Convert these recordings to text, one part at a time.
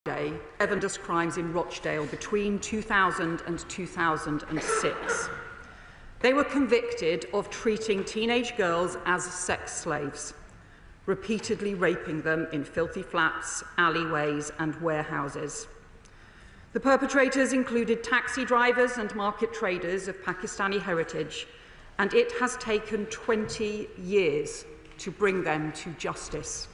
horrendous crimes in Rochdale between 2000 and 2006. They were convicted of treating teenage girls as sex slaves, repeatedly raping them in filthy flats, alleyways and warehouses. The perpetrators included taxi drivers and market traders of Pakistani heritage, and it has taken 20 years to bring them to justice.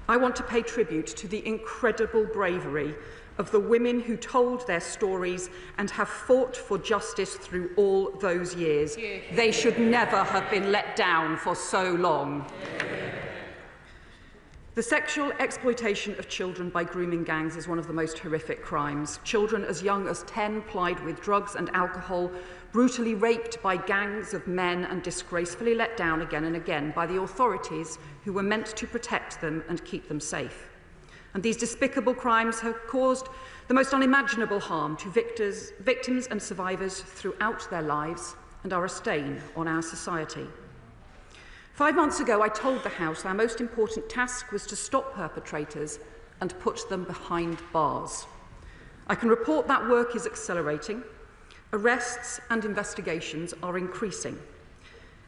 I want to pay tribute to the incredible bravery of the women who told their stories and have fought for justice through all those years. They should never have been let down for so long. The sexual exploitation of children by grooming gangs is one of the most horrific crimes. Children as young as 10 plied with drugs and alcohol, brutally raped by gangs of men and disgracefully let down again and again by the authorities who were meant to protect them and keep them safe. And these despicable crimes have caused the most unimaginable harm to victims and survivors throughout their lives and are a stain on our society. 5 months ago, I told the House our most important task was to stop perpetrators and put them behind bars. I can report that work is accelerating. Arrests and investigations are increasing.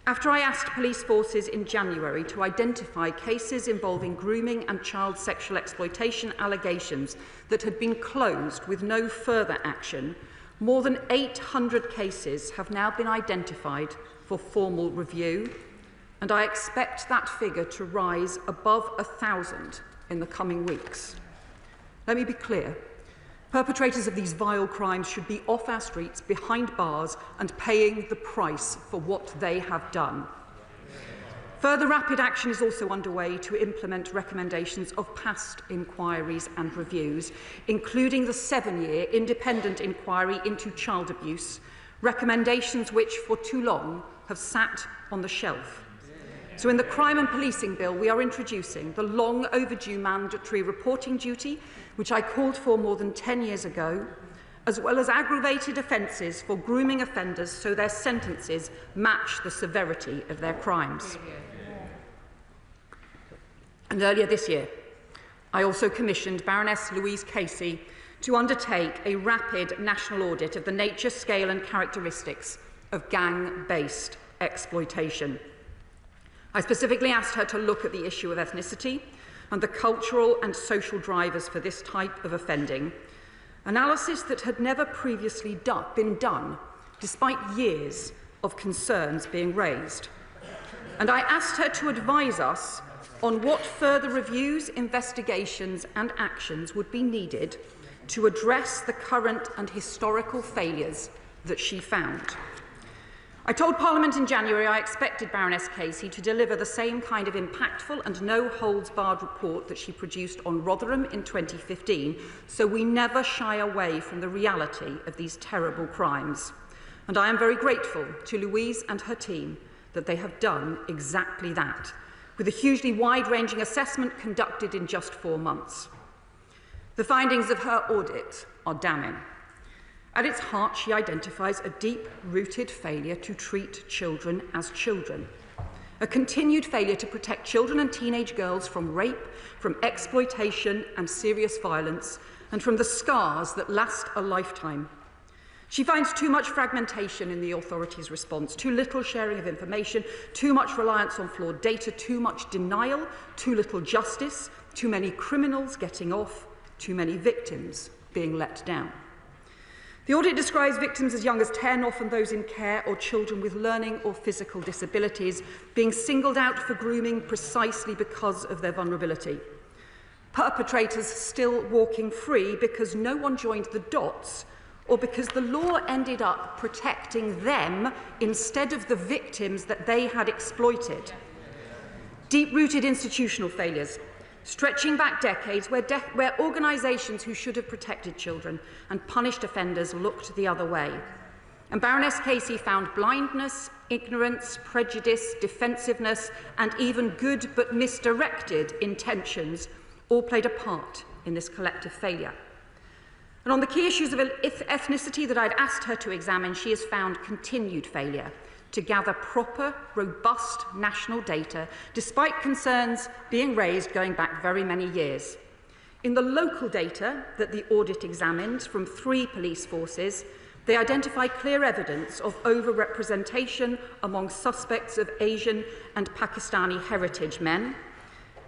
After I asked police forces in January to identify cases involving grooming and child sexual exploitation allegations that had been closed with no further action, more than 800 cases have now been identified for formal review, and I expect that figure to rise above 1,000 in the coming weeks. Let me be clear. Perpetrators of these vile crimes should be off our streets, behind bars, and paying the price for what they have done. Further rapid action is also underway to implement recommendations of past inquiries and reviews, including the 7-year independent inquiry into child abuse, recommendations which for too long have sat on the shelf. So in the Crime and Policing Bill, we are introducing the long overdue mandatory reporting duty, which I called for more than 10 years ago, as well as aggravated offences for grooming offenders so their sentences match the severity of their crimes. And earlier this year, I also commissioned Baroness Louise Casey to undertake a rapid national audit of the nature, scale and characteristics of gang-based exploitation. I specifically asked her to look at the issue of ethnicity and the cultural and social drivers for this type of offending, analysis that had never previously been done, despite years of concerns being raised. And I asked her to advise us on what further reviews, investigations and actions would be needed to address the current and historical failures that she found. I told Parliament in January I expected Baroness Casey to deliver the same kind of impactful and no-holds-barred report that she produced on Rotherham in 2015, so we never shy away from the reality of these terrible crimes. And I am very grateful to Louise and her team that they have done exactly that, with a hugely wide-ranging assessment conducted in just 4 months. The findings of her audit are damning. At its heart, she identifies a deep-rooted failure to treat children as children, a continued failure to protect children and teenage girls from rape, from exploitation and serious violence, and from the scars that last a lifetime. She finds too much fragmentation in the authorities' response, too little sharing of information, too much reliance on flawed data, too much denial, too little justice, too many criminals getting off, too many victims being let down. The audit describes victims as young as 10, often those in care, or children with learning or physical disabilities, being singled out for grooming precisely because of their vulnerability. Perpetrators still walking free because no one joined the dots, or because the law ended up protecting them instead of the victims that they had exploited. Deep-rooted institutional failures, stretching back decades where organisations who should have protected children and punished offenders looked the other way. And Baroness Casey found blindness, ignorance, prejudice, defensiveness, and even good but misdirected intentions all played a part in this collective failure. And on the key issues of ethnicity that I'd asked her to examine, she has found continued failure to gather proper, robust national data, despite concerns being raised going back very many years. In the local data that the audit examined from 3 police forces, they identify clear evidence of overrepresentation among suspects of Asian and Pakistani heritage men,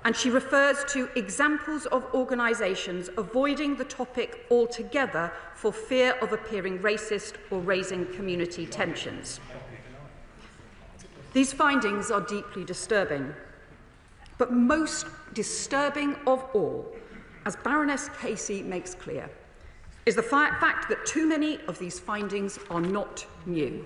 and she refers to examples of organisations avoiding the topic altogether for fear of appearing racist or raising community tensions. These findings are deeply disturbing, but most disturbing of all, as Baroness Casey makes clear, is the fact that too many of these findings are not new.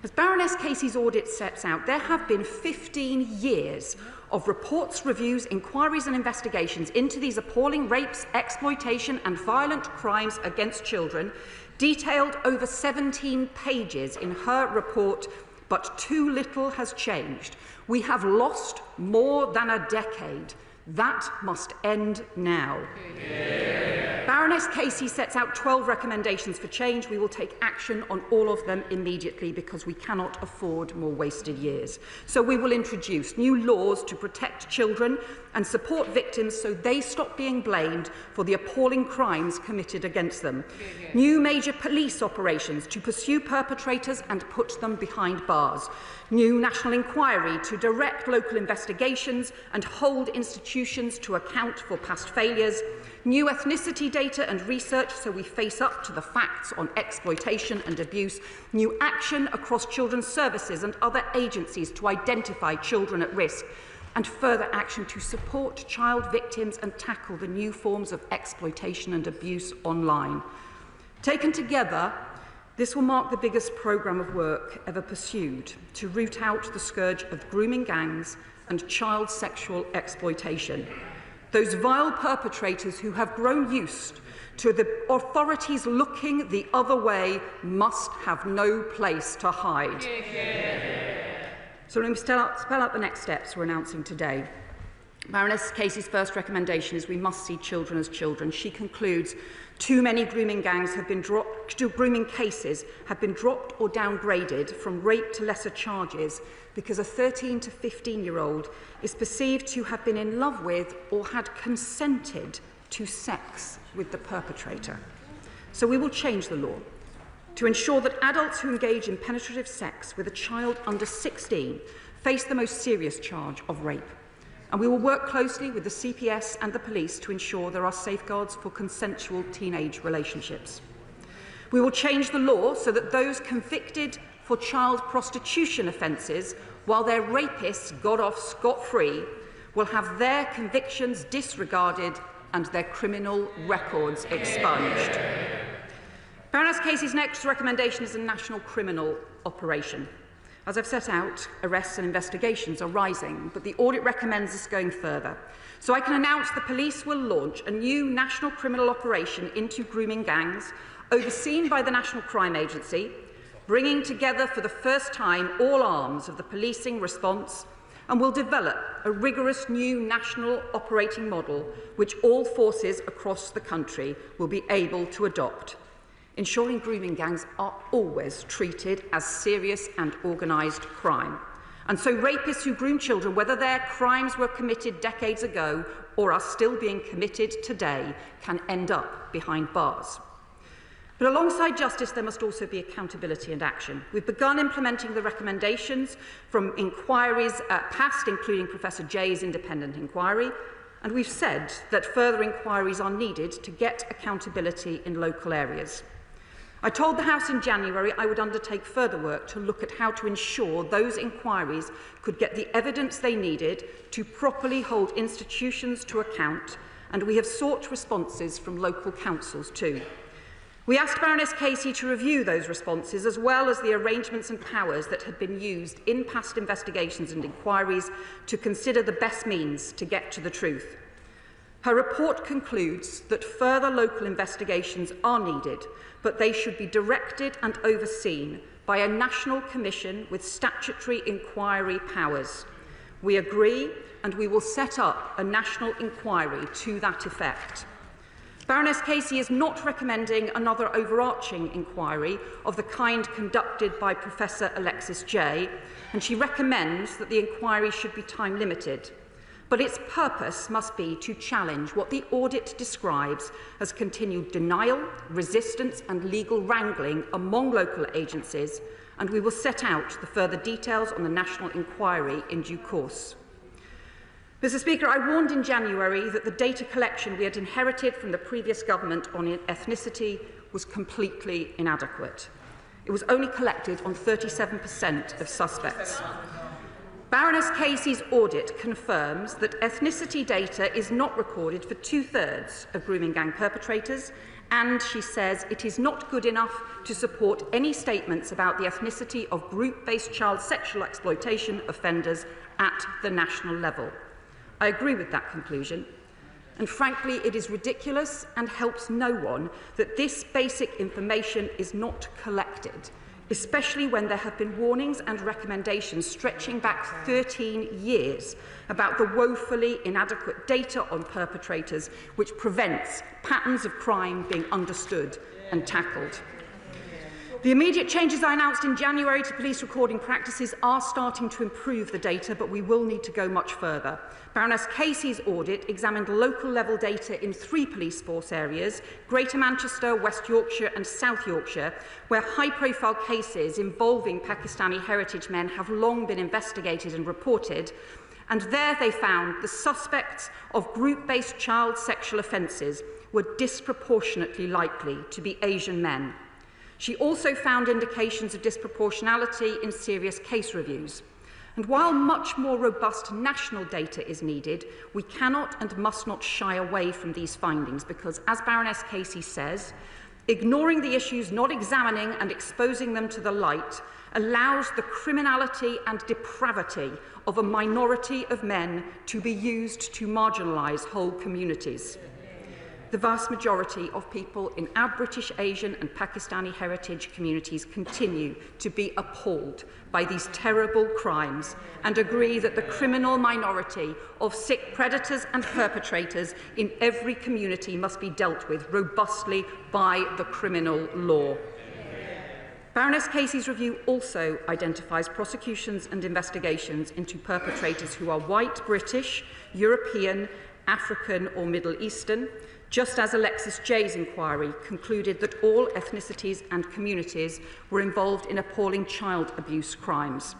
As Baroness Casey's audit sets out, there have been 15 years of reports, reviews, inquiries and investigations into these appalling rapes, exploitation and violent crimes against children, detailed over 17 pages in her report, but too little has changed. We have lost more than a decade. That must end now. Yeah. Baroness Casey sets out 12 recommendations for change. We will take action on all of them immediately because we cannot afford more wasted years. So we will introduce new laws to protect children and support victims so they stop being blamed for the appalling crimes committed against them. Yeah. New major police operations to pursue perpetrators and put them behind bars. New national inquiry to direct local investigations and hold institutions to account for past failures. New ethnicity data and research so we face up to the facts on exploitation and abuse. New action across children's services and other agencies to identify children at risk. And further action to support child victims and tackle the new forms of exploitation and abuse online. Taken together, this will mark the biggest programme of work ever pursued to root out the scourge of grooming gangs and child sexual exploitation. Those vile perpetrators who have grown used to the authorities looking the other way must have no place to hide. So let me spell out the next steps we're announcing today. Baroness Casey's first recommendation is we must see children as children. She concludes too many grooming cases have been dropped or downgraded from rape to lesser charges because a 13 to 15-year-old is perceived to have been in love with or had consented to sex with the perpetrator. So we will change the law to ensure that adults who engage in penetrative sex with a child under 16 face the most serious charge of rape. And we will work closely with the CPS and the police to ensure there are safeguards for consensual teenage relationships. We will change the law so that those convicted for child prostitution offences, while their rapists got off scot-free, will have their convictions disregarded and their criminal records expunged. Baroness Casey's next recommendation is a national criminal operation. As I've set out, arrests and investigations are rising, but the audit recommends us going further. So I can announce the police will launch a new national criminal operation into grooming gangs, overseen by the National Crime Agency, bringing together for the first time all arms of the policing response, and will develop a rigorous new national operating model which all forces across the country will be able to adopt, ensuring grooming gangs are always treated as serious and organised crime. And so rapists who groom children, whether their crimes were committed decades ago or are still being committed today, can end up behind bars. But alongside justice, there must also be accountability and action. We've begun implementing the recommendations from inquiries past, including Professor Jay's independent inquiry, and we've said that further inquiries are needed to get accountability in local areas. I told the House in January I would undertake further work to look at how to ensure those inquiries could get the evidence they needed to properly hold institutions to account, and we have sought responses from local councils too. We asked Baroness Casey to review those responses as well as the arrangements and powers that had been used in past investigations and inquiries to consider the best means to get to the truth. Her report concludes that further local investigations are needed, but they should be directed and overseen by a national commission with statutory inquiry powers. We agree, and we will set up a national inquiry to that effect. Baroness Casey is not recommending another overarching inquiry of the kind conducted by Professor Alexis Jay, and she recommends that the inquiry should be time limited. but its purpose must be to challenge what the audit describes as continued denial, resistance and legal wrangling among local agencies, and we will set out the further details on the national inquiry in due course. Mr. Speaker, I warned in January that the data collection we had inherited from the previous government on ethnicity was completely inadequate. It was only collected on 37% of suspects. Baroness Casey's audit confirms that ethnicity data is not recorded for 2/3 of grooming gang perpetrators, and she says it is not good enough to support any statements about the ethnicity of group-based child sexual exploitation offenders at the national level. I agree with that conclusion, and frankly, it is ridiculous and helps no one that this basic information is not collected, especially when there have been warnings and recommendations stretching back 13 years about the woefully inadequate data on perpetrators, which prevents patterns of crime being understood and tackled. The immediate changes I announced in January to police recording practices are starting to improve the data, but we will need to go much further. Baroness Casey's audit examined local-level data in 3 police force areas, Greater Manchester, West Yorkshire and South Yorkshire, where high-profile cases involving Pakistani heritage men have long been investigated and reported, and there they found the suspects of group-based child sexual offences were disproportionately likely to be Asian men. She also found indications of disproportionality in serious case reviews. And while much more robust national data is needed, we cannot and must not shy away from these findings because, as Baroness Casey says, ignoring the issues, not examining and exposing them to the light, allows the criminality and depravity of a minority of men to be used to marginalise whole communities. The vast majority of people in our British, Asian and Pakistani heritage communities continue to be appalled by these terrible crimes and agree that the criminal minority of sick predators and perpetrators in every community must be dealt with robustly by the criminal law. Baroness Casey's review also identifies prosecutions and investigations into perpetrators who are white, British, European, African or Middle Eastern, just as Alexis Jay's inquiry concluded that all ethnicities and communities were involved in appalling child abuse crimes.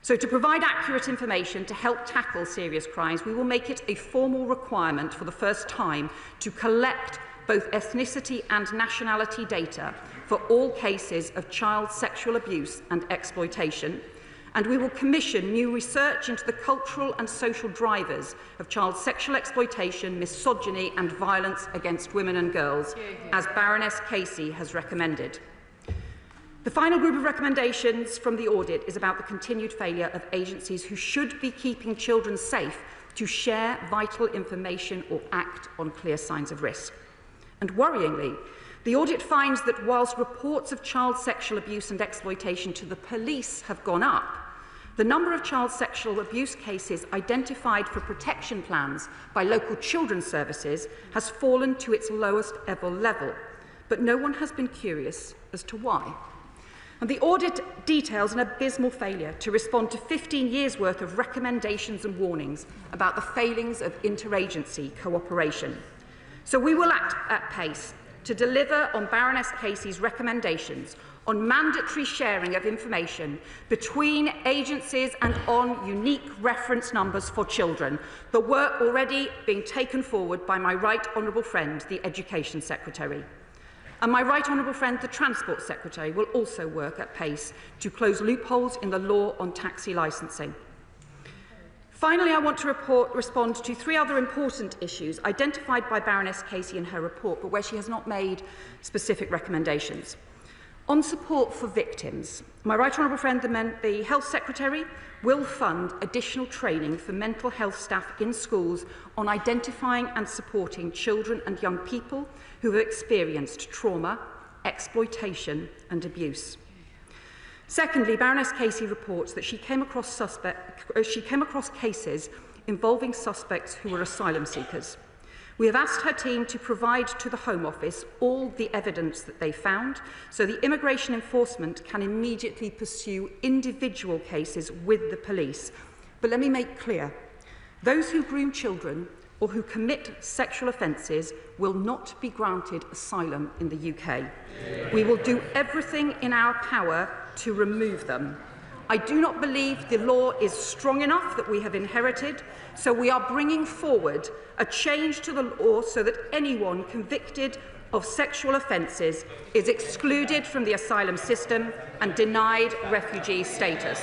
So to provide accurate information to help tackle serious crimes, we will make it a formal requirement for the first time to collect both ethnicity and nationality data for all cases of child sexual abuse and exploitation, and we will commission new research into the cultural and social drivers of child sexual exploitation, misogyny and violence against women and girls, as Baroness Casey has recommended. The final group of recommendations from the audit is about the continued failure of agencies who should be keeping children safe to share vital information or act on clear signs of risk. And worryingly, the audit finds that whilst reports of child sexual abuse and exploitation to the police have gone up, the number of child sexual abuse cases identified for protection plans by local children's services has fallen to its lowest ever level, but no one has been curious as to why. And the audit details an abysmal failure to respond to 15 years' worth of recommendations and warnings about the failings of interagency cooperation. So we will act at pace to deliver on Baroness Casey's recommendations on mandatory sharing of information between agencies and on unique reference numbers for children, the work already being taken forward by my right honourable friend, the Education Secretary. And my right honourable friend, the Transport Secretary, will also work at pace to close loopholes in the law on taxi licensing. Finally, I want to respond to 3 other important issues identified by Baroness Casey in her report, but where she has not made specific recommendations. On support for victims, my right honourable friend, the Health Secretary, will fund additional training for mental health staff in schools on identifying and supporting children and young people who have experienced trauma, exploitation and abuse. Secondly, Baroness Casey reports that she came across cases involving suspects who were asylum seekers. We have asked her team to provide to the Home Office all the evidence that they found, so the immigration enforcement can immediately pursue individual cases with the police. But let me make clear, Those who groom children or who commit sexual offences will not be granted asylum in the UK. We will do everything in our power to remove them. I do not believe the law is strong enough that we have inherited, so we are bringing forward a change to the law so that anyone convicted of sexual offences is excluded from the asylum system and denied refugee status.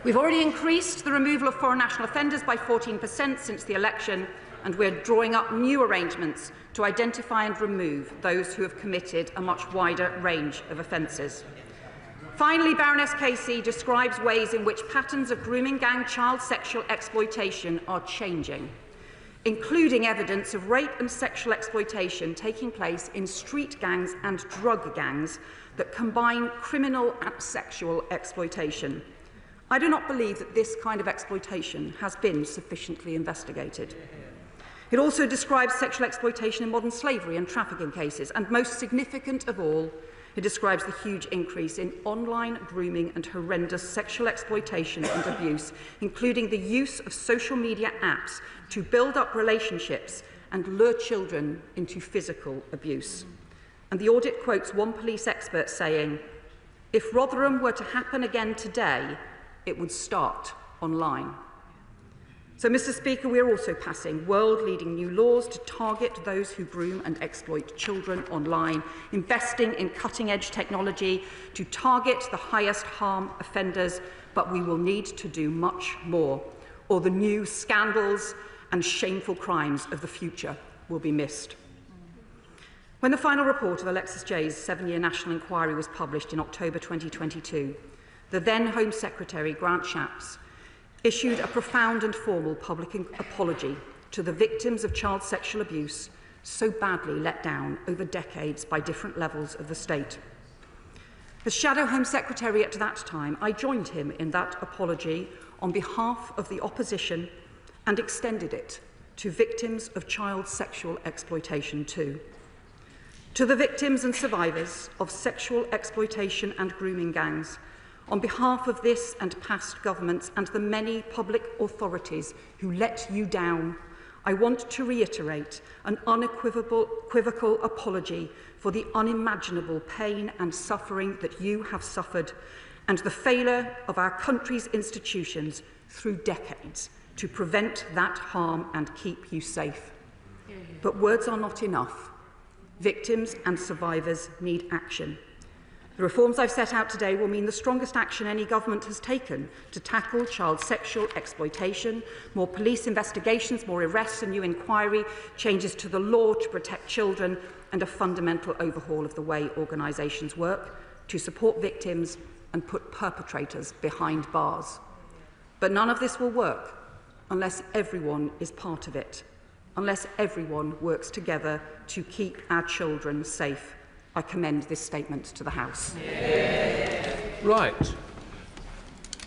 We've already increased the removal of foreign national offenders by 14% since the election, and we're drawing up new arrangements to identify and remove those who have committed a much wider range of offences. Finally, Baroness Casey describes ways in which patterns of grooming gang child sexual exploitation are changing, including evidence of rape and sexual exploitation taking place in street gangs and drug gangs that combine criminal and sexual exploitation. I do not believe that this kind of exploitation has been sufficiently investigated. It also describes sexual exploitation in modern slavery and trafficking cases, and most significant of all, it describes the huge increase in online grooming and horrendous sexual exploitation and abuse, including the use of social media apps to build up relationships and lure children into physical abuse. And the audit quotes one police expert saying, "If Rotherham were to happen again today, it would start online." So, Mr. Speaker, we are also passing world-leading new laws to target those who groom and exploit children online, investing in cutting-edge technology to target the highest harm offenders, but we will need to do much more, or the new scandals and shameful crimes of the future will be missed. When the final report of Alexis Jay's 7-year national inquiry was published in October 2022, the then Home Secretary, Grant Shapps, issued a profound and formal public apology to the victims of child sexual abuse so badly let down over decades by different levels of the state. As Shadow Home Secretary at that time, I joined him in that apology on behalf of the opposition and extended it to victims of child sexual exploitation too. To the victims and survivors of sexual exploitation and grooming gangs, on behalf of this and past governments and the many public authorities who let you down, I want to reiterate an unequivocal apology for the unimaginable pain and suffering that you have suffered and the failure of our country's institutions through decades to prevent that harm and keep you safe. But words are not enough. Victims and survivors need action. The reforms I've set out today will mean the strongest action any government has taken to tackle child sexual exploitation, more police investigations, more arrests, a new inquiry, changes to the law to protect children, and a fundamental overhaul of the way organisations work to support victims and put perpetrators behind bars. But none of this will work unless everyone is part of it, unless everyone works together to keep our children safe. I commend this statement to the House. Right.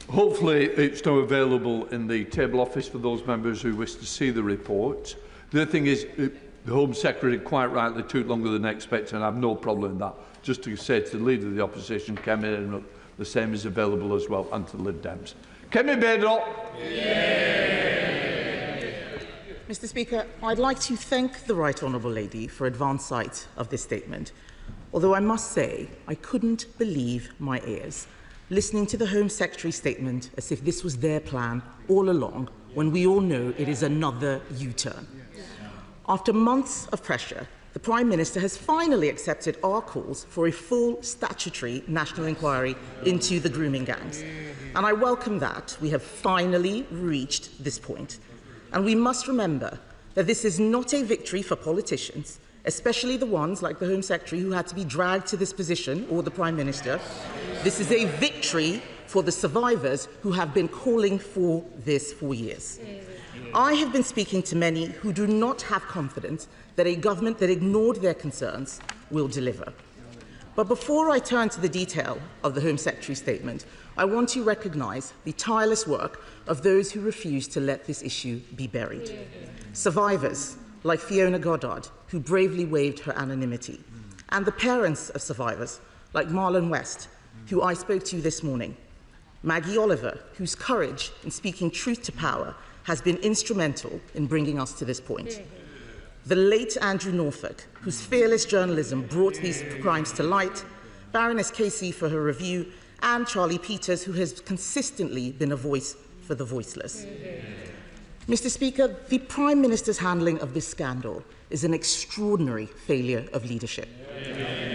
Hopefully it's now available in the table office for those members who wish to see the report. The other thing is, the Home Secretary quite rightly took longer than expected, and I have no problem with that. Just to say to the Leader of the Opposition, Kemi Badenoch, the same is available as well, and to the Lib Dems. Kemi Badenoch. Mr. Speaker, I'd like to thank the Right Honourable Lady for advance sight of this statement. Although I must say, I couldn't believe my ears, listening to the Home Secretary's statement as if this was their plan all along, when we all know it is another U-turn. After months of pressure, the Prime Minister has finally accepted our calls for a full statutory national inquiry into the grooming gangs. And I welcome that we have finally reached this point. And we must remember that this is not a victory for politicians, especially the ones like the Home Secretary who had to be dragged to this position, or the Prime Minister. This is a victory for the survivors who have been calling for this for years. I have been speaking to many who do not have confidence that a government that ignored their concerns will deliver. But before I turn to the detail of the Home Secretary's statement, I want to recognise the tireless work of those who refuse to let this issue be buried. Survivors like Fiona Goddard, who bravely waived her anonymity, and the parents of survivors like Marlon West, who I spoke to this morning. Maggie Oliver, whose courage in speaking truth to power has been instrumental in bringing us to this point. The late Andrew Norfolk, whose fearless journalism brought these crimes to light, Baroness Casey for her review, and Charlie Peters, who has consistently been a voice for the voiceless. Mr. Speaker, the Prime Minister's handling of this scandal is an extraordinary failure of leadership.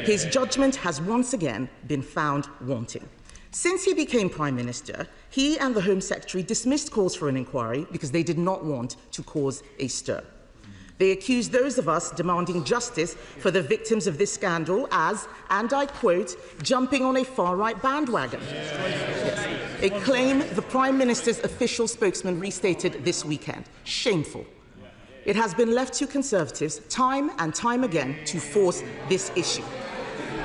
His judgment has once again been found wanting. Since he became Prime Minister, he and the Home Secretary dismissed calls for an inquiry because they did not want to cause a stir. They accused those of us demanding justice for the victims of this scandal as, and I quote, jumping on a far-right bandwagon. Yes. A claim the Prime Minister's official spokesman restated this weekend. Shameful. It has been left to Conservatives time and time again to force this issue.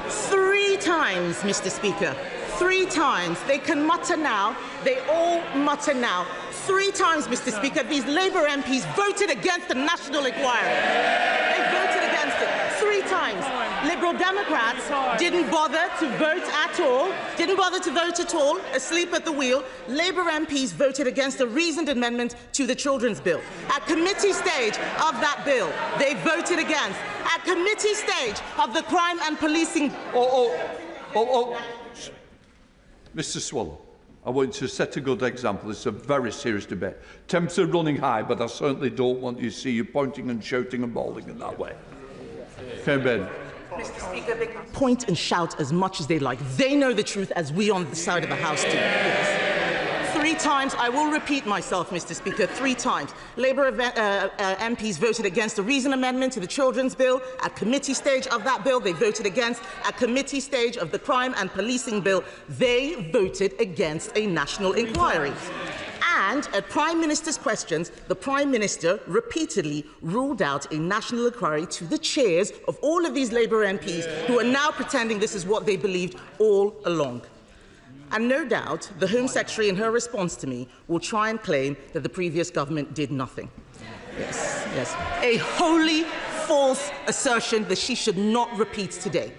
3 times, Mr. Speaker. 3 times. They can mutter now. They all mutter now. 3 times, Mr. Speaker, these Labour MPs voted against the national inquiry. They voted against it 3 times. Liberal Democrats didn't bother to vote at all, asleep at the wheel. Labour MPs voted against a reasoned amendment to the Children's Bill. At committee stage of that bill, they voted against. At committee stage of the crime and policing... Mr. Swallow, I want you to set a good example. It's a very serious debate. Temps are running high, but I certainly don't want you to see you pointing and shouting and bawling in that way. Okay, Ben. Mr. Speaker, they can point and shout as much as they like. They know the truth as we on the side of the House do. Yes. 3 times, I will repeat myself, Mr. Speaker, 3 times. Labour MPs voted against a reason amendment to the Children's Bill. At committee stage of that bill, they voted against. At committee stage of the Crime and Policing Bill, they voted against a national inquiry. And at Prime Minister's questions, the Prime Minister repeatedly ruled out a national inquiry to the chairs of all of these Labour MPs who are now pretending this is what they believed all along. And no doubt, the Home Secretary, in her response to me, will try and claim that the previous government did nothing. Yes, yes. A wholly false assertion that she should not repeat today.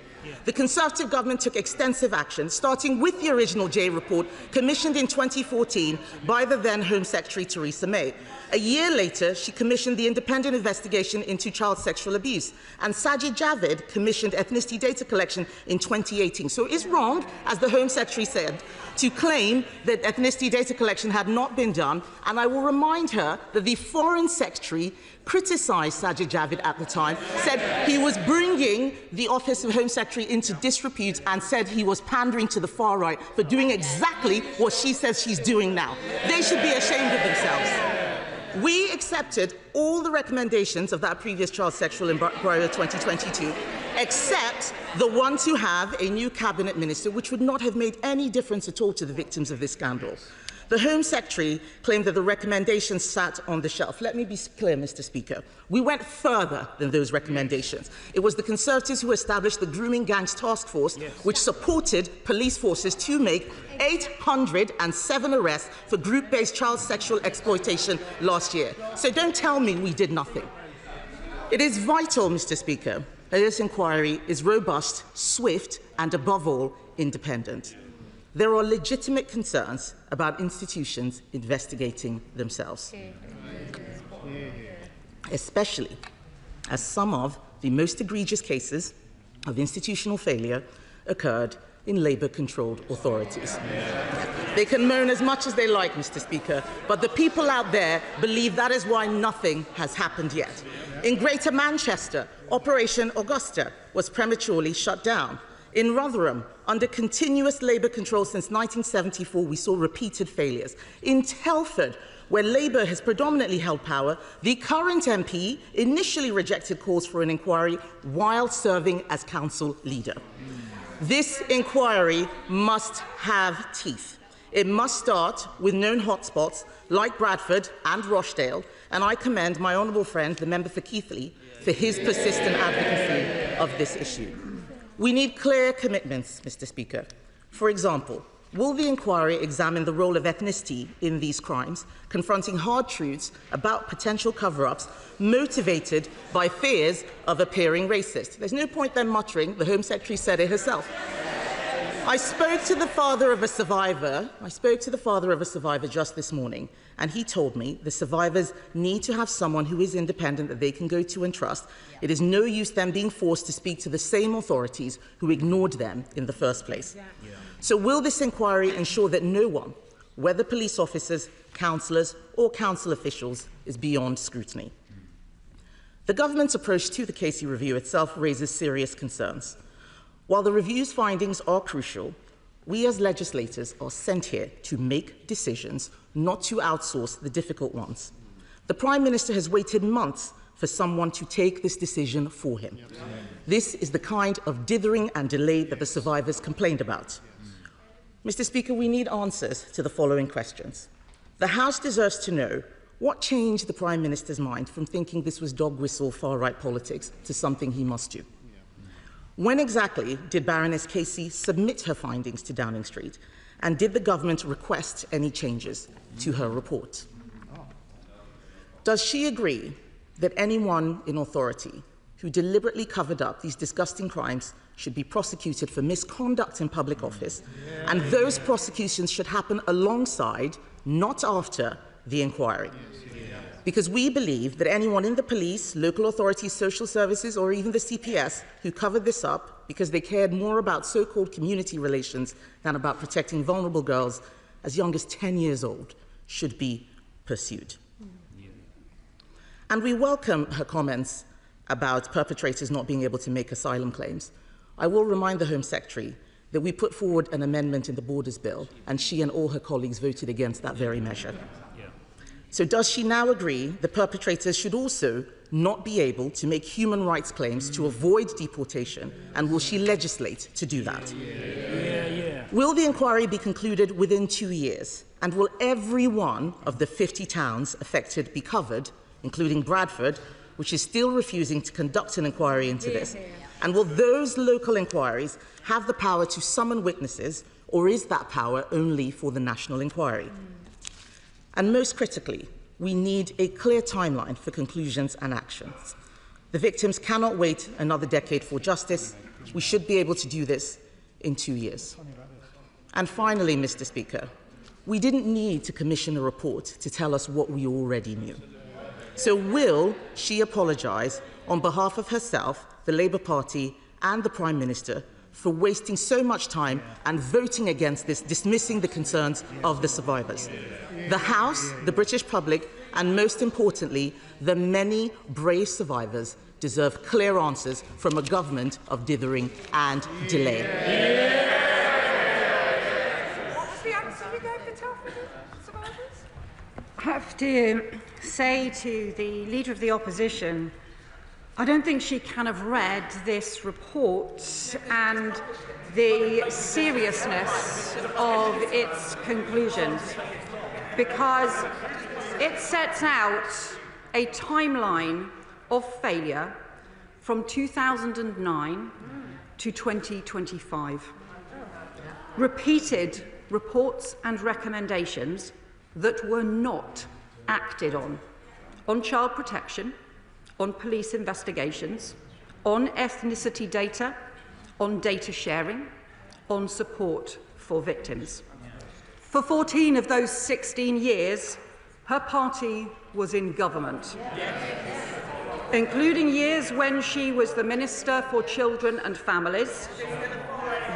The Conservative government took extensive action, starting with the original Jay report, commissioned in 2014 by the then Home Secretary Theresa May. A year later, she commissioned the independent investigation into child sexual abuse, and Sajid Javid commissioned ethnicity data collection in 2018. So it is wrong, as the Home Secretary said, to claim that ethnicity data collection had not been done, and I will remind her that the Foreign Secretary criticised Sajid Javid at the time, said he was bringing the Office of Home Secretary into disrepute and said he was pandering to the far right for doing exactly what she says she's doing now. They should be ashamed of themselves. We accepted all the recommendations of that previous child sexual inquiry of 2022, except the one to have a new cabinet minister, which would not have made any difference at all to the victims of this scandal. The Home Secretary claimed that the recommendations sat on the shelf. Let me be clear, Mr. Speaker. We went further than those recommendations. It was the Conservatives who established the Grooming Gangs Task Force, which supported police forces to make 807 arrests for group-based child sexual exploitation last year. So don't tell me we did nothing. It is vital, Mr. Speaker, that this inquiry is robust, swift, and above all, independent. There are legitimate concerns about institutions investigating themselves, especially as some of the most egregious cases of institutional failure occurred in Labour-controlled authorities. They can moan as much as they like, Mr. Speaker, but the people out there believe that is why nothing has happened yet. In Greater Manchester, Operation Augusta was prematurely shut down. In Rotherham, under continuous Labour control since 1974, we saw repeated failures. In Telford, where Labour has predominantly held power, the current MP initially rejected calls for an inquiry while serving as council leader. This inquiry must have teeth. It must start with known hotspots like Bradford and Rochdale, and I commend my honourable friend, the member for Keighley, for his persistent advocacy of this issue. We need clear commitments, Mr. Speaker. For example, will the inquiry examine the role of ethnicity in these crimes, confronting hard truths about potential cover-ups motivated by fears of appearing racist? There's no point then muttering. The Home Secretary said it herself. I spoke to the father of a survivor. Just this morning, and he told me the survivors need to have someone who is independent that they can go to and trust. Yeah. It is no use them being forced to speak to the same authorities who ignored them in the first place. Yeah. Yeah. So will this inquiry ensure that no one, whether police officers, councillors or council officials, is beyond scrutiny? The government's approach to the Casey review itself raises serious concerns. While the review's findings are crucial, we as legislators are sent here to make decisions, not to outsource the difficult ones. The Prime Minister has waited months for someone to take this decision for him. This is the kind of dithering and delay that the survivors complained about. Mr. Speaker, we need answers to the following questions. The House deserves to know what changed the Prime Minister's mind from thinking this was dog whistle far-right politics to something he must do. When exactly did Baroness Casey submit her findings to Downing Street, and did the government request any changes to her report? Does she agree that anyone in authority who deliberately covered up these disgusting crimes should be prosecuted for misconduct in public office, and those prosecutions should happen alongside, not after, the inquiry? Because we believe that anyone in the police, local authorities, social services, or even the CPS who covered this up because they cared more about so-called community relations than about protecting vulnerable girls as young as 10 years old should be pursued. And we welcome her comments about perpetrators not being able to make asylum claims. I will remind the Home Secretary that we put forward an amendment in the Borders Bill, and she and all her colleagues voted against that very measure. So does she now agree that perpetrators should also not be able to make human rights claims to avoid deportation, and will she legislate to do that? Will the inquiry be concluded within 2 years, and will every one of the 50 towns affected be covered, including Bradford, which is still refusing to conduct an inquiry into this? And will those local inquiries have the power to summon witnesses, or is that power only for the national inquiry? And most critically, we need a clear timeline for conclusions and actions. The victims cannot wait another decade for justice. We should be able to do this in 2 years. And finally, Mr. Speaker, we didn't need to commission a report to tell us what we already knew. So will she apologise on behalf of herself, the Labour Party and the Prime Minister for wasting so much time and voting against this, dismissing the concerns of the survivors? The House, the British public, and most importantly, the many brave survivors deserve clear answers from a government of dithering and delay. What was the answer you gave the survivors? I have to say to the Leader of the Opposition, I don't think she can have read this report and the seriousness of its conclusions, because it sets out a timeline of failure from 2009 to 2025. Repeated reports and recommendations that were not acted on child protection, on police investigations, on ethnicity data, on data sharing, on support for victims. For 14 of those 16 years, her party was in government, including years when she was the Minister for Children and Families,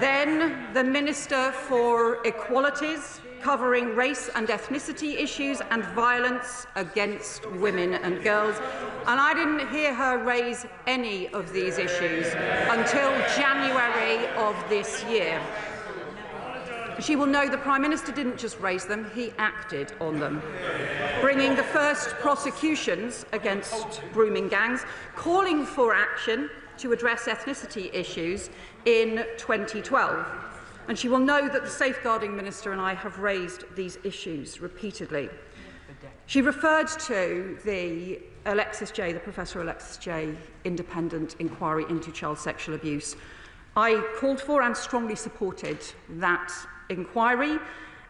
then the Minister for Equalities, covering race and ethnicity issues and violence against women and girls. And I didn't hear her raise any of these issues until January of this year. She will know the Prime Minister didn't just raise them, he acted on them, bringing the first prosecutions against grooming gangs, calling for action to address ethnicity issues in 2012. And she will know that the Safeguarding Minister and I have raised these issues repeatedly. She referred to the Professor Alexis J. independent inquiry into child sexual abuse. I called for and strongly supported that inquiry,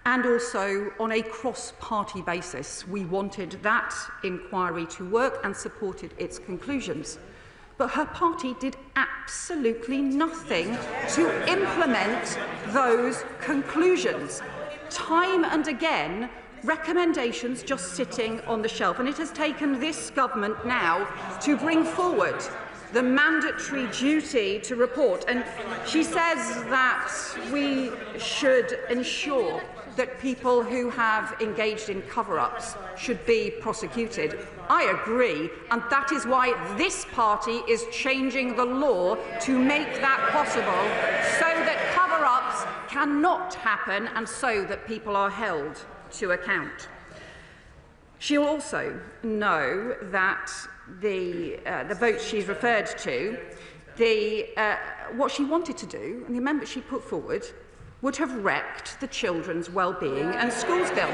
and also on a cross-party basis. We wanted that inquiry to work and supported its conclusions. but her party did absolutely nothing to implement those conclusions. Time and again, recommendations just sitting on the shelf, and it has taken this government now to bring forward the mandatory duty to report. And she says that we should ensure that people who have engaged in cover-ups should be prosecuted. I agree, and that is why this party is changing the law to make that possible, so that cover-ups cannot happen and so that people are held to account. She'll also know that the votes she's referred to, what she wanted to do, and the amendment she put forward, would have wrecked the children's well-being and schools bill.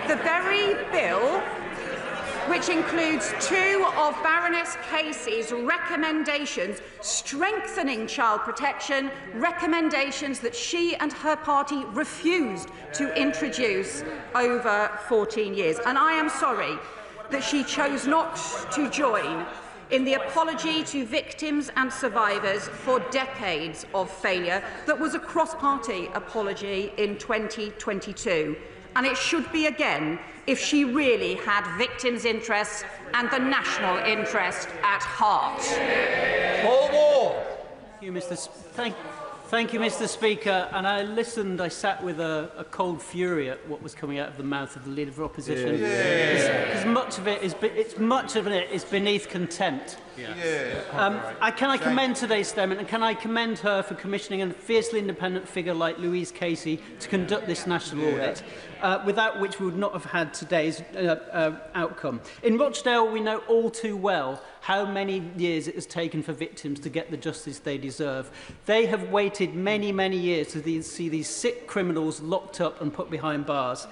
The very bill which includes 2 of Baroness Casey's recommendations strengthening child protection, recommendations that she and her party refused to introduce over 14 years. And I am sorry that she chose not to join in the apology to victims and survivors for decades of failure that was a cross-party apology in 2022. And it should be again if she really had victims' interests and the national interest at heart. Thank you, Mr. Speaker. And I listened, I sat with a cold fury at what was coming out of the mouth of the Leader of Opposition. Because much of it is beneath contempt. Can I commend today's statement, and can I commend her for commissioning a fiercely independent figure like Louise Casey to conduct this national audit, without which we would not have had today's outcome. In Rochdale, we know all too well how many years it has taken for victims to get the justice they deserve. They have waited many, many years to see these sick criminals locked up and put behind bars.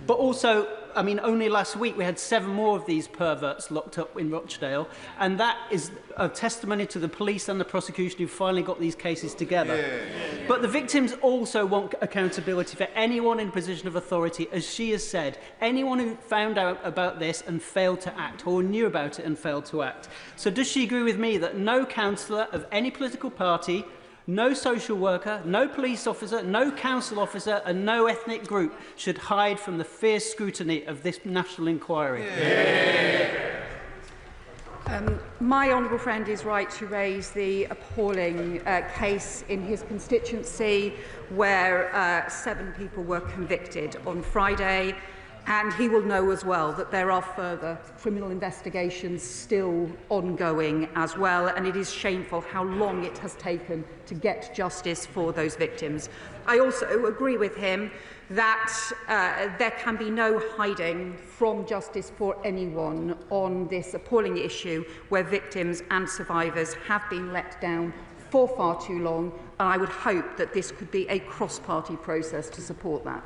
But also, I mean, only last week we had 7 more of these perverts locked up in Rochdale, and that is a testimony to the police and the prosecution who finally got these cases together. But the victims also want accountability for anyone in a position of authority, as she has said, anyone who found out about this and failed to act, or knew about it and failed to act. So does she agree with me that no councillor of any political party, no social worker, no police officer, no council officer and no ethnic group should hide from the fierce scrutiny of this national inquiry? My honourable friend is right to raise the appalling case in his constituency where 7 people were convicted on Friday. And he will know as well that there are further criminal investigations still ongoing as well, and it is shameful how long it has taken to get justice for those victims. I also agree with him that there can be no hiding from justice for anyone on this appalling issue where victims and survivors have been let down for far too long, and I would hope that this could be a cross-party process to support that.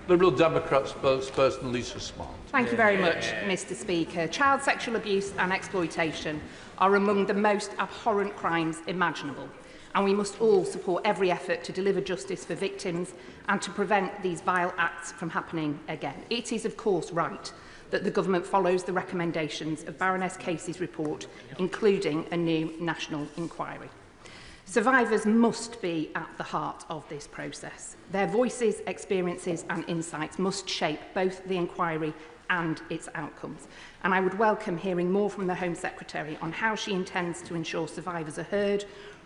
Liberal Democrat spokesperson Lisa Smart. Thank you very much, Mr. Speaker. Child sexual abuse and exploitation are among the most abhorrent crimes imaginable, and we must all support every effort to deliver justice for victims and to prevent these vile acts from happening again. It is, of course, right that the government follows the recommendations of Baroness Casey's report, including a new national inquiry. Survivors must be at the heart of this process. Their voices, experiences and insights must shape both the inquiry and its outcomes. And I would welcome hearing more from the Home Secretary on how she intends to ensure survivors are heard,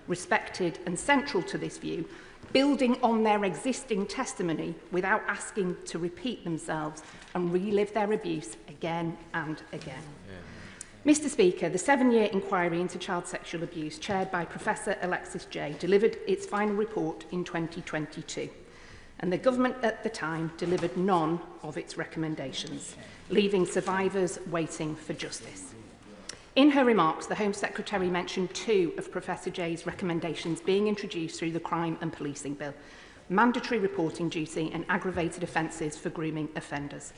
respected and central to this view, building on their existing testimony without asking to repeat themselves and relive their abuse again and again. Mr. Speaker, the 7-year inquiry into child sexual abuse, chaired by Professor Alexis Jay, delivered its final report in 2022, and the government at the time delivered none of its recommendations, leaving survivors waiting for justice. In her remarks, the Home Secretary mentioned 2 of Professor Jay's recommendations being introduced through the Crime and Policing Bill: mandatory reporting duty and aggravated offences for grooming offenders.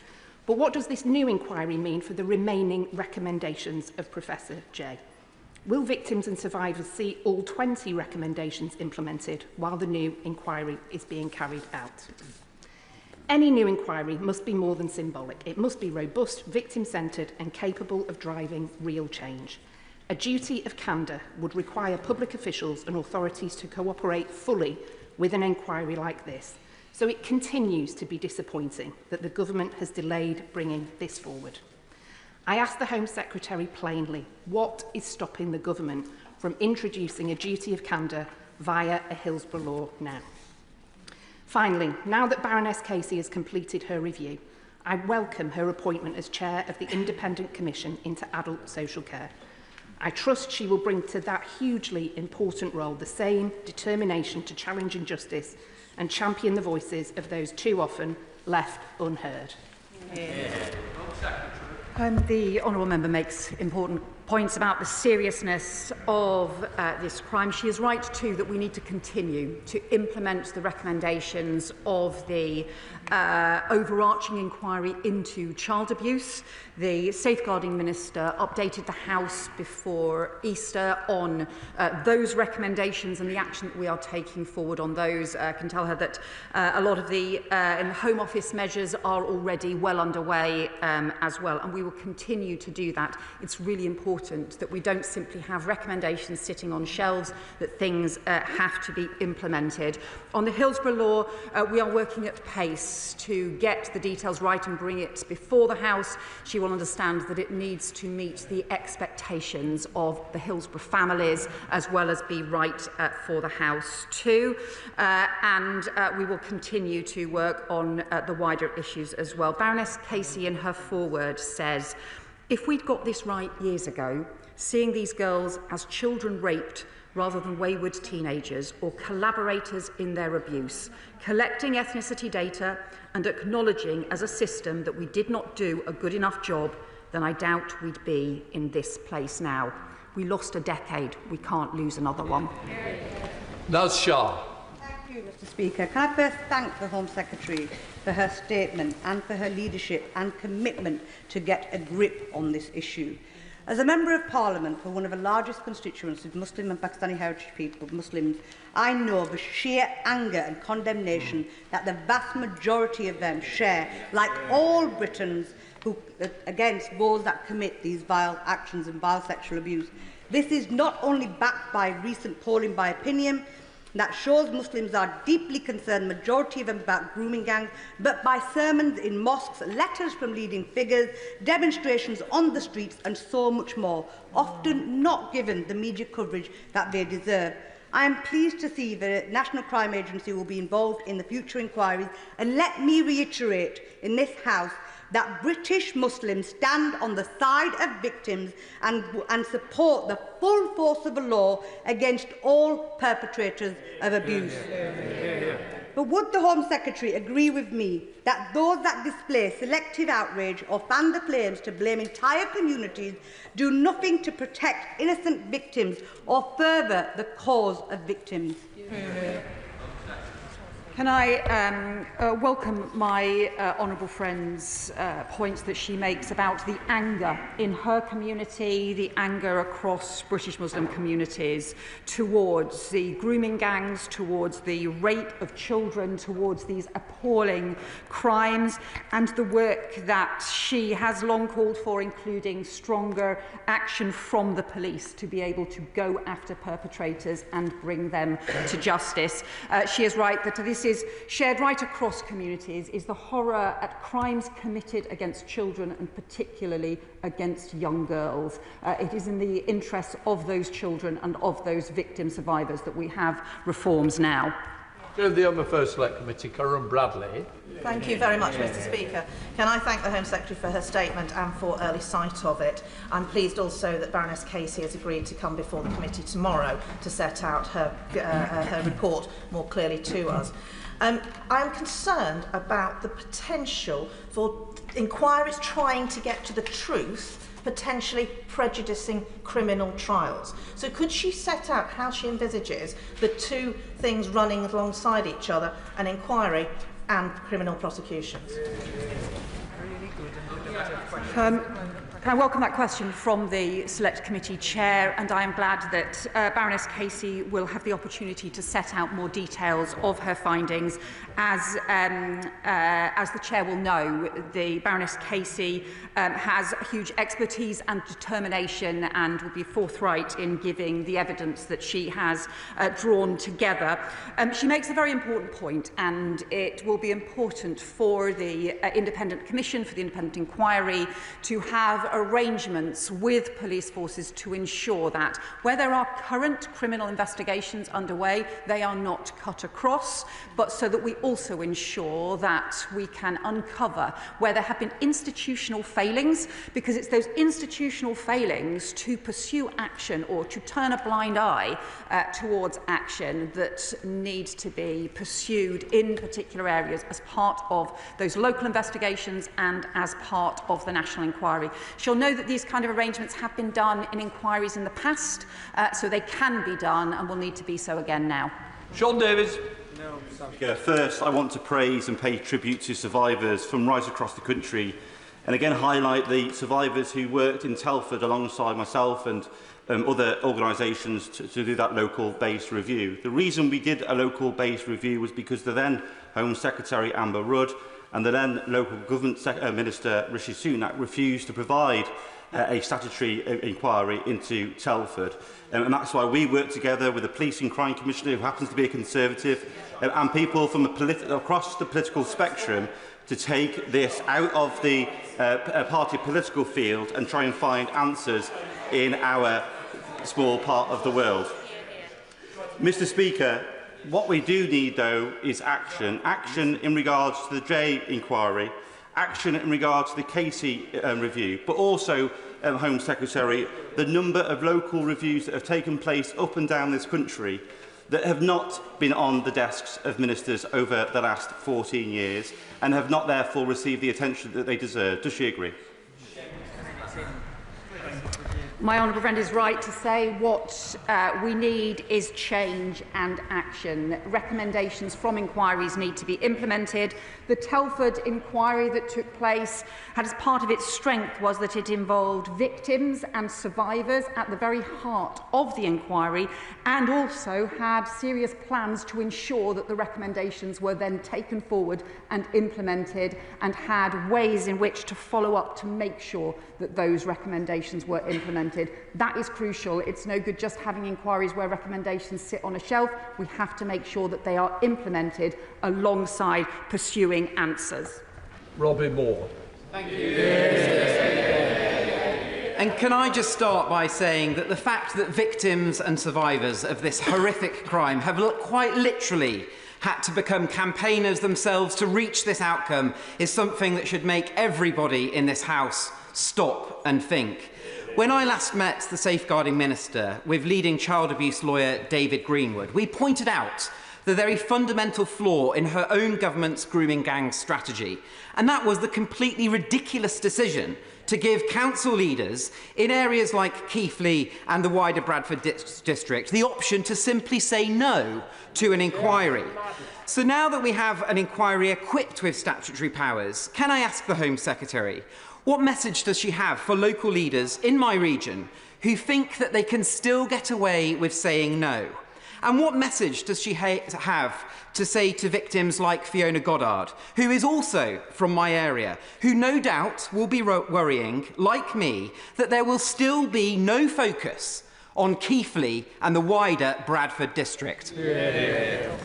But what does this new inquiry mean for the remaining recommendations of Professor Jay? Will victims and survivors see all 20 recommendations implemented while the new inquiry is being carried out? Any new inquiry must be more than symbolic. It must be robust, victim-centred and capable of driving real change. A duty of candour would require public officials and authorities to cooperate fully with an inquiry like this. So it continues to be disappointing that the government has delayed bringing this forward. I ask the Home Secretary plainly, what is stopping the government from introducing a duty of candour via a Hillsborough law now? Finally, now that Baroness Casey has completed her review, I welcome her appointment as chair of the Independent Commission into Adult Social Care. I trust she will bring to that hugely important role the same determination to challenge injustice and champion the voices of those too often left unheard. The honourable member makes important points about the seriousness of this crime. She is right too that we need to continue to implement the recommendations of the overarching inquiry into child abuse. The Safeguarding Minister updated the House before Easter on those recommendations and the action that we are taking forward on those. I can tell her that a lot of the Home Office measures are already well underway as well, and we will continue to do that. It's really important that we don't simply have recommendations sitting on shelves, that things have to be implemented. On the Hillsborough law, we are working at pace to get the details right and bring it before the House. She will understand that it needs to meet the expectations of the Hillsborough families as well as be right for the House too. And we will continue to work on the wider issues as well. Baroness Casey in her foreword says, if we'd got this right years ago, seeing these girls as children raped rather than wayward teenagers or collaborators in their abuse, collecting ethnicity data and acknowledging as a system that we did not do a good enough job, then I doubt we'd be in this place now. We lost a decade. We can't lose another one. Naz Shah. Thank you, Mr. Speaker. Can I first thank the Home Secretary for her statement and for her leadership and commitment to get a grip on this issue. As a Member of Parliament for one of the largest constituencies, Muslim and Pakistani heritage people, Muslims, I know the sheer anger and condemnation that the vast majority of them share, like all Britons, against those that commit these vile actions and vile sexual abuse. This is not only backed by recent polling by opinion that shows Muslims are deeply concerned, majority of them, about grooming gangs, but by sermons in mosques, letters from leading figures, demonstrations on the streets, and so much more, often not given the media coverage that they deserve. I am pleased to see the National Crime Agency will be involved in the future inquiries, and let me reiterate in this House that British Muslims stand on the side of victims and support the full force of the law against all perpetrators of abuse. But would the Home Secretary agree with me that those that display selective outrage or fan the flames to blame entire communities do nothing to protect innocent victims or further the cause of victims? Can I welcome my honourable friend's points that she makes about the anger in her community, the anger across British Muslim communities towards the grooming gangs, towards the rape of children, towards these appalling crimes, and the work that she has long called for, including stronger action from the police to be able to go after perpetrators and bring them to justice. She is right that this is shared right across communities, is the horror at crimes committed against children and particularly against young girls. It is in the interests of those children and of those victim survivors that we have reforms now. The Home Affairs Select Committee, Karen Bradley. Thank you very much, Mr. Speaker. Can I thank the Home Secretary for her statement and for early sight of it. I'm pleased also that Baroness Casey has agreed to come before the committee tomorrow to set out her report more clearly to us. I am concerned about the potential for inquiries trying to get to the truth, potentially prejudicing criminal trials. So could she set out how she envisages the two things running alongside each other, an inquiry and criminal prosecutions? Can I welcome that question from the Select Committee Chair, and I am glad that Baroness Casey will have the opportunity to set out more details of her findings. As the Chair will know, the Baroness Casey has huge expertise and determination and will be forthright in giving the evidence that she has drawn together. She makes a very important point, and it will be important for the Independent Commission, for the Independent Inquiry, to have arrangements with police forces to ensure that where there are current criminal investigations underway, they are not cut across, but so that we also ensure that we can uncover where there have been institutional failings, because it's those institutional failings to pursue action or to turn a blind eye towards action that need to be pursued in particular areas as part of those local investigations and as part of the national inquiry. She'll know that these kind of arrangements have been done in inquiries in the past, so they can be done and will need to be so again now. Sean Davies. First, I want to praise and pay tribute to survivors from right across the country, and again highlight the survivors who worked in Telford alongside myself and other organisations to do that local-based review. The reason we did a local-based review was because the then Home Secretary Amber Rudd and the then local government minister Rishi Sunak refused to provide a statutory inquiry into Telford. And that's why we worked together with the Police and Crime Commissioner, who happens to be a Conservative, and people from across the political spectrum to take this out of the party political field and try and find answers in our small part of the world. Mr. Speaker, what we do need, though, is action. Action in regards to the J inquiry, action in regards to the Casey review, but also, Home Secretary, the number of local reviews that have taken place up and down this country that have not been on the desks of ministers over the last 14 years and have not therefore received the attention that they deserve. Does she agree? My honourable friend is right to say what we need is change and action. Recommendations from inquiries need to be implemented. The Telford inquiry that took place had as part of its strength was that it involved victims and survivors at the very heart of the inquiry, and also had serious plans to ensure that the recommendations were then taken forward and implemented, and had ways in which to follow up to make sure that those recommendations were implemented. That is crucial. It's no good just having inquiries where recommendations sit on a shelf. We have to make sure that they are implemented alongside pursuing answers. Robbie Moore. Thank you. And can I just start by saying that the fact that victims and survivors of this horrific crime have quite literally had to become campaigners themselves to reach this outcome is something that should make everybody in this House stop and think. When I last met the Safeguarding Minister with leading child abuse lawyer David Greenwood, we pointed out the very fundamental flaw in her own government's grooming gang strategy, and that was the completely ridiculous decision to give council leaders in areas like Keighley and the wider Bradford district the option to simply say no to an inquiry. So now that we have an inquiry equipped with statutory powers, can I ask the Home Secretary, what message does she have for local leaders in my region who think that they can still get away with saying no? And what message does she have to say to victims like Fiona Goddard, who is also from my area, who no doubt will be worrying, like me, that there will still be no focus on Keighley and the wider Bradford district? Yeah.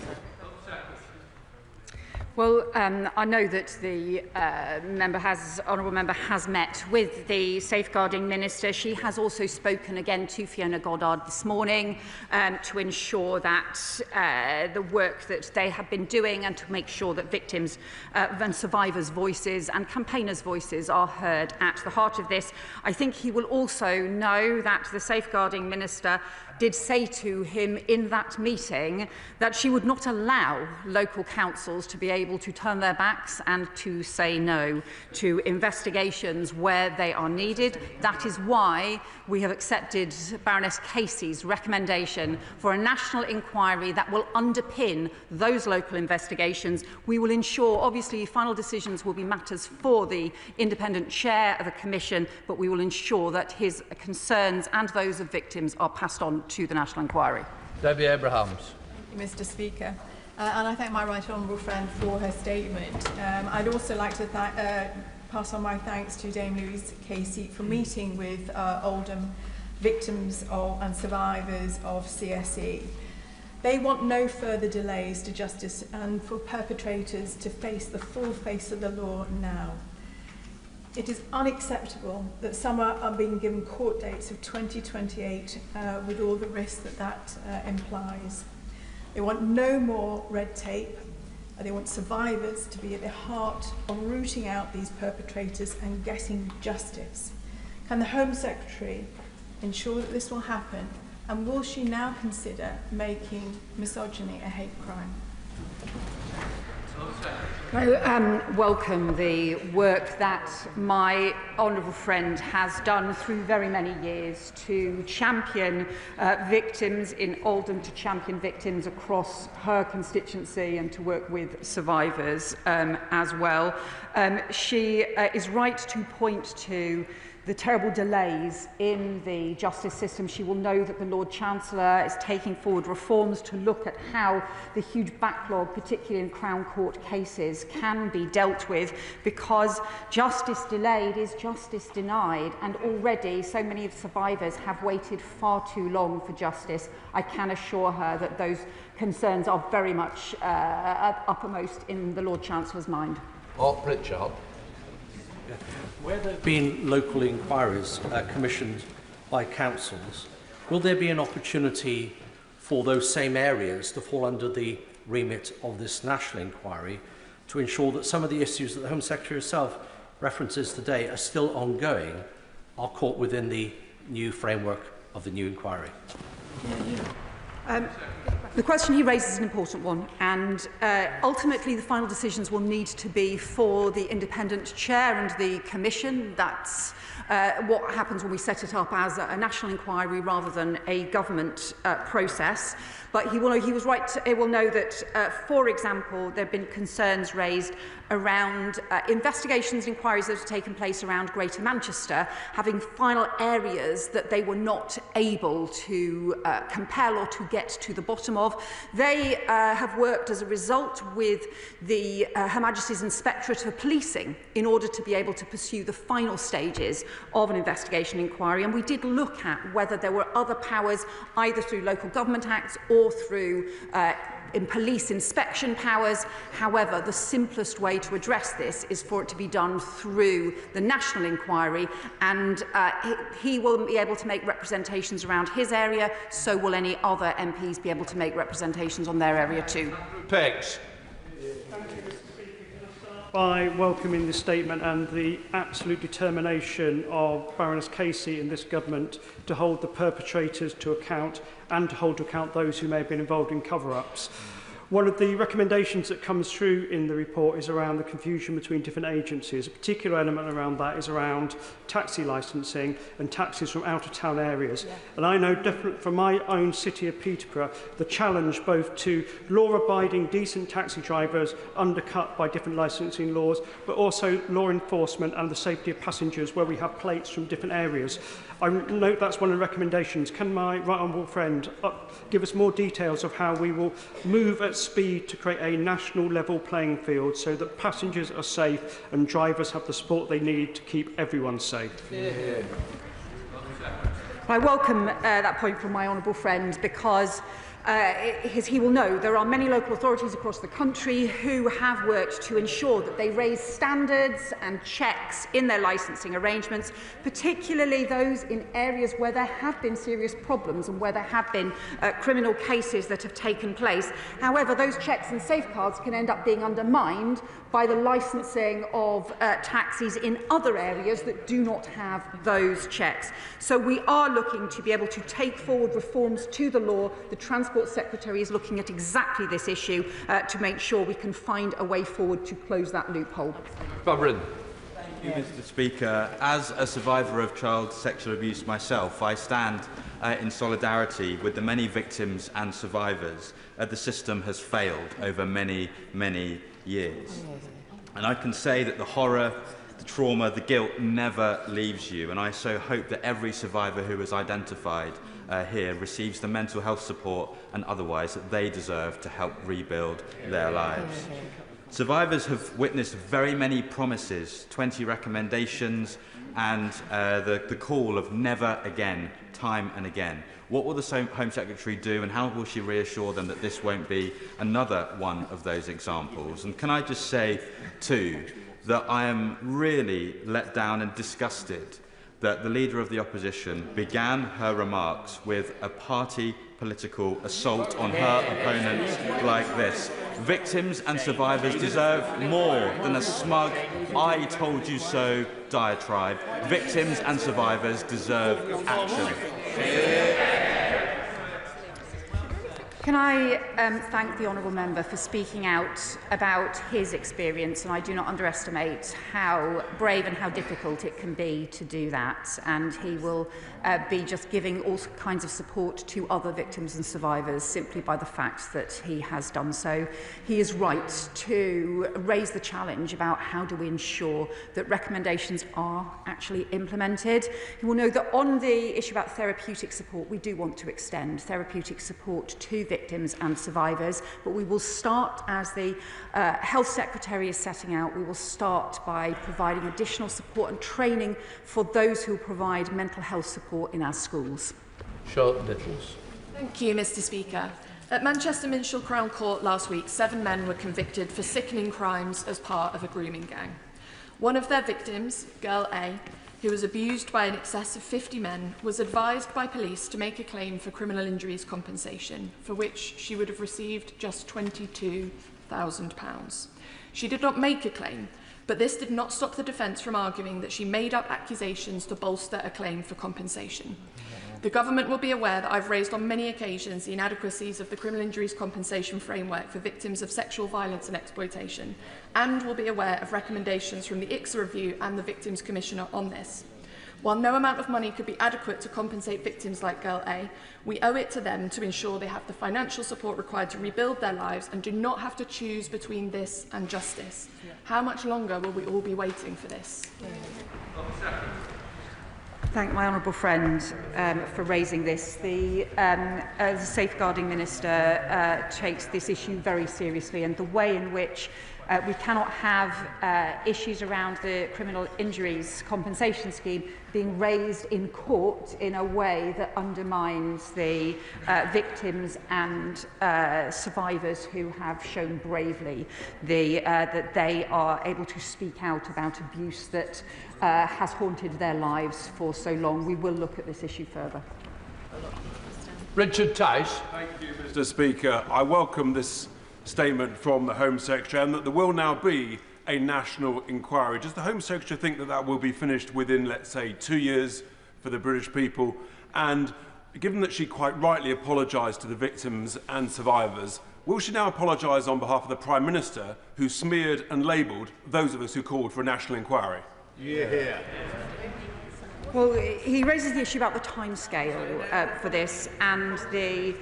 Well, I know that the honourable member has met with the Safeguarding Minister. She has also spoken again to Fiona Goddard this morning to ensure that the work that they have been doing and to make sure that victims and survivors' voices and campaigners' voices are heard at the heart of this. I think he will also know that the Safeguarding Minister did say to him in that meeting that she would not allow local councils to be able to turn their backs and to say no to investigations where they are needed. That is why we have accepted Baroness Casey's recommendation for a national inquiry that will underpin those local investigations. We will ensure, obviously, final decisions will be matters for the independent chair of a commission, but we will ensure that his concerns and those of victims are passed on to the national inquiry. Debbie Abrahams. Mr. Speaker, and I thank my right honourable friend for her statement. I'd also like to pass on my thanks to Dame Louise Casey for meeting with Oldham victims and survivors of CSE. They want no further delays to justice and for perpetrators to face the full face of the law now. It is unacceptable that some are being given court dates of 2028 with all the risks that implies. They want no more red tape. They want survivors to be at the heart of rooting out these perpetrators and getting justice. Can the Home Secretary ensure that this will happen? And will she now consider making misogyny a hate crime? I welcome the work that my honourable friend has done through very many years to champion victims in Oldham, to champion victims across her constituency and to work with survivors as well. She is right to point to the terrible delays in the justice system. She will know that the Lord Chancellor is taking forward reforms to look at how the huge backlog, particularly in Crown Court cases, can be dealt with, because justice delayed is justice denied, and already so many of survivors have waited far too long for justice. I can assure her that those concerns are very much uppermost in the Lord Chancellor's mind. Pritchard. Where there have been local inquiries commissioned by councils, will there be an opportunity for those same areas to fall under the remit of this national inquiry to ensure that some of the issues that the Home Secretary herself references today are still ongoing, are caught within the new framework of the new inquiry? The question he raises is an important one, and ultimately the final decisions will need to be for the independent chair and the commission. That's what happens when we set it up as a national inquiry rather than a government process. But he was right. He will know that, for example, there have been concerns raised around investigations and inquiries that have taken place around Greater Manchester, having final areas that they were not able to compel or to get to the bottom of. They have worked as a result with the Her Majesty's Inspectorate for Policing in order to be able to pursue the final stages of an investigation inquiry. And we did look at whether there were other powers, either through local government acts or through in police inspection powers. However, the simplest way to address this is for it to be done through the national inquiry, and he will be able to make representations around his area, so will any other MPs be able to make representations on their area too. Pegs. By welcoming this statement and the absolute determination of Baroness Casey and this government to hold the perpetrators to account and to hold to account those who may have been involved in cover-ups. One of the recommendations that comes through in the report is around the confusion between different agencies. A particular element around that is around taxi licensing and taxis from out-of-town areas. Yeah. And I know definitely from my own city of Peterborough, the challenge both to law-abiding, decent taxi drivers undercut by different licensing laws, but also law enforcement and the safety of passengers where we have plates from different areas. I note that's one of the recommendations. Can my right honourable friend give us more details of how we will move at speed to create a national level playing field so that passengers are safe and drivers have the support they need to keep everyone safe? Yeah. I welcome that point from my honourable friend, because as he will know, there are many local authorities across the country who have worked to ensure that they raise standards and checks in their licensing arrangements, particularly those in areas where there have been serious problems and where there have been criminal cases that have taken place. However, those checks and safeguards can end up being undermined by the licensing of taxis in other areas that do not have those checks. So we are looking to be able to take forward reforms to the law. The Transport Secretary is looking at exactly this issue to make sure we can find a way forward to close that loophole. Thank you, Mr. Speaker. As a survivor of child sexual abuse myself, I stand in solidarity with the many victims and survivors. The system has failed over many, many years. And I can say that the horror, the trauma, the guilt never leaves you. And I so hope that every survivor who is identified here receives the mental health support and otherwise that they deserve to help rebuild their lives. Survivors have witnessed very many promises, 20 recommendations, and the call of never again, time and again. What will the Home Secretary do, and how will she reassure them that this won't be another one of those examples? And can I just say, too, that I am really let down and disgusted that the Leader of the Opposition began her remarks with a party political assault on her opponents like this. Victims and survivors deserve more than a smug "I told you so" diatribe. Victims and survivors deserve action. Can I thank the honourable member for speaking out about his experience, and I do not underestimate how brave and how difficult it can be to do that, and he will be just giving all kinds of support to other victims and survivors simply by the fact that he has done so. He is right to raise the challenge about how do we ensure that recommendations are actually implemented. He will know that on the issue about therapeutic support, we do want to extend therapeutic support to victims and survivors, but we will start, as the Health Secretary is setting out, we will start by providing additional support and training for those who provide mental health support in our schools. Charlotte Littles. Thank you, Mr. Speaker. At Manchester Minshall Crown Court last week, 7 men were convicted for sickening crimes as part of a grooming gang. One of their victims, girl A, who was abused by in excess of 50 men, was advised by police to make a claim for criminal injuries compensation, for which she would have received just £22,000. She did not make a claim, but this did not stop the defence from arguing that she made up accusations to bolster a claim for compensation. The government will be aware that I've raised on many occasions the inadequacies of the criminal injuries compensation framework for victims of sexual violence and exploitation, and will be aware of recommendations from the ICSA review and the Victims Commissioner on this. While no amount of money could be adequate to compensate victims like Girl A, we owe it to them to ensure they have the financial support required to rebuild their lives and do not have to choose between this and justice. How much longer will we all be waiting for this? Thank my honourable friend for raising this. The Safeguarding Minister takes this issue very seriously, and the way in which we cannot have issues around the criminal injuries compensation scheme being raised in court in a way that undermines the victims and survivors who have shown bravely that they are able to speak out about abuse that has haunted their lives for so long. We will look at this issue further. Richard Tice. Thank you, Mr. Speaker. I welcome this statement from the Home Secretary and that there will now be a national inquiry. Does the Home Secretary think that that will be finished within, let's say, 2 years for the British people? And given that she quite rightly apologised to the victims and survivors, will she now apologise on behalf of the Prime Minister who smeared and labelled those of us who called for a national inquiry? Yeah. Well, he raises the issue about the timescale for this, and the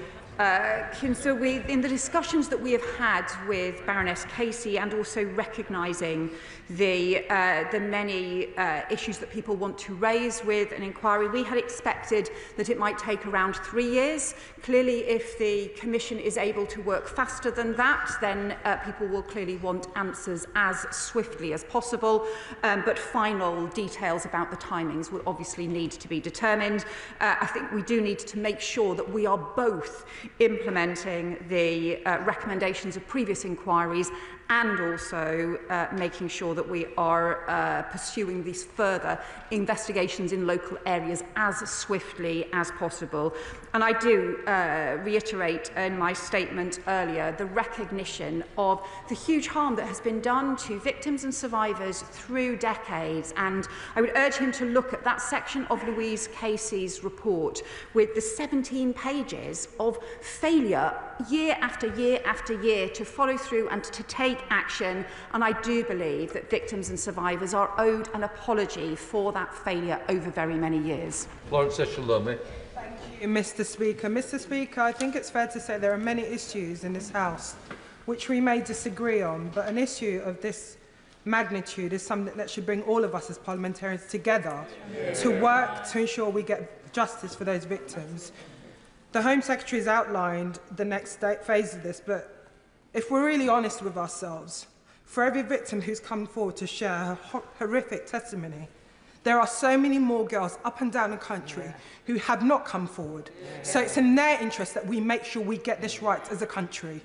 so in the discussions that we have had with Baroness Casey, and also recognising the many issues that people want to raise with an inquiry, we had expected suspected that it might take around 3 years. Clearly, if the Commission is able to work faster than that, then people will clearly want answers as swiftly as possible. But final details about the timings will obviously need to be determined. I think we do need to make sure that we are both implementing the recommendations of previous inquiries and also making sure that we are pursuing these further investigations in local areas as swiftly as possible. And I do reiterate in my statement earlier the recognition of the huge harm that has been done to victims and survivors through decades. And I would urge him to look at that section of Louise Casey's report with the 17 pages of failure year after year after year to follow through and to take action. And I do believe that victims and survivors are owed an apology for that failure over very many years. David Lammy. Thank you, Mr. Speaker. Mr. Speaker, I think it's fair to say there are many issues in this House which we may disagree on, but an issue of this magnitude is something that should bring all of us as parliamentarians together to work to ensure we get justice for those victims. The Home Secretary has outlined the next phase of this, but if we're really honest with ourselves, for every victim who's come forward to share her horrific testimony, there are so many more girls up and down the country who have not come forward. So it's in their interest that we make sure we get this right as a country.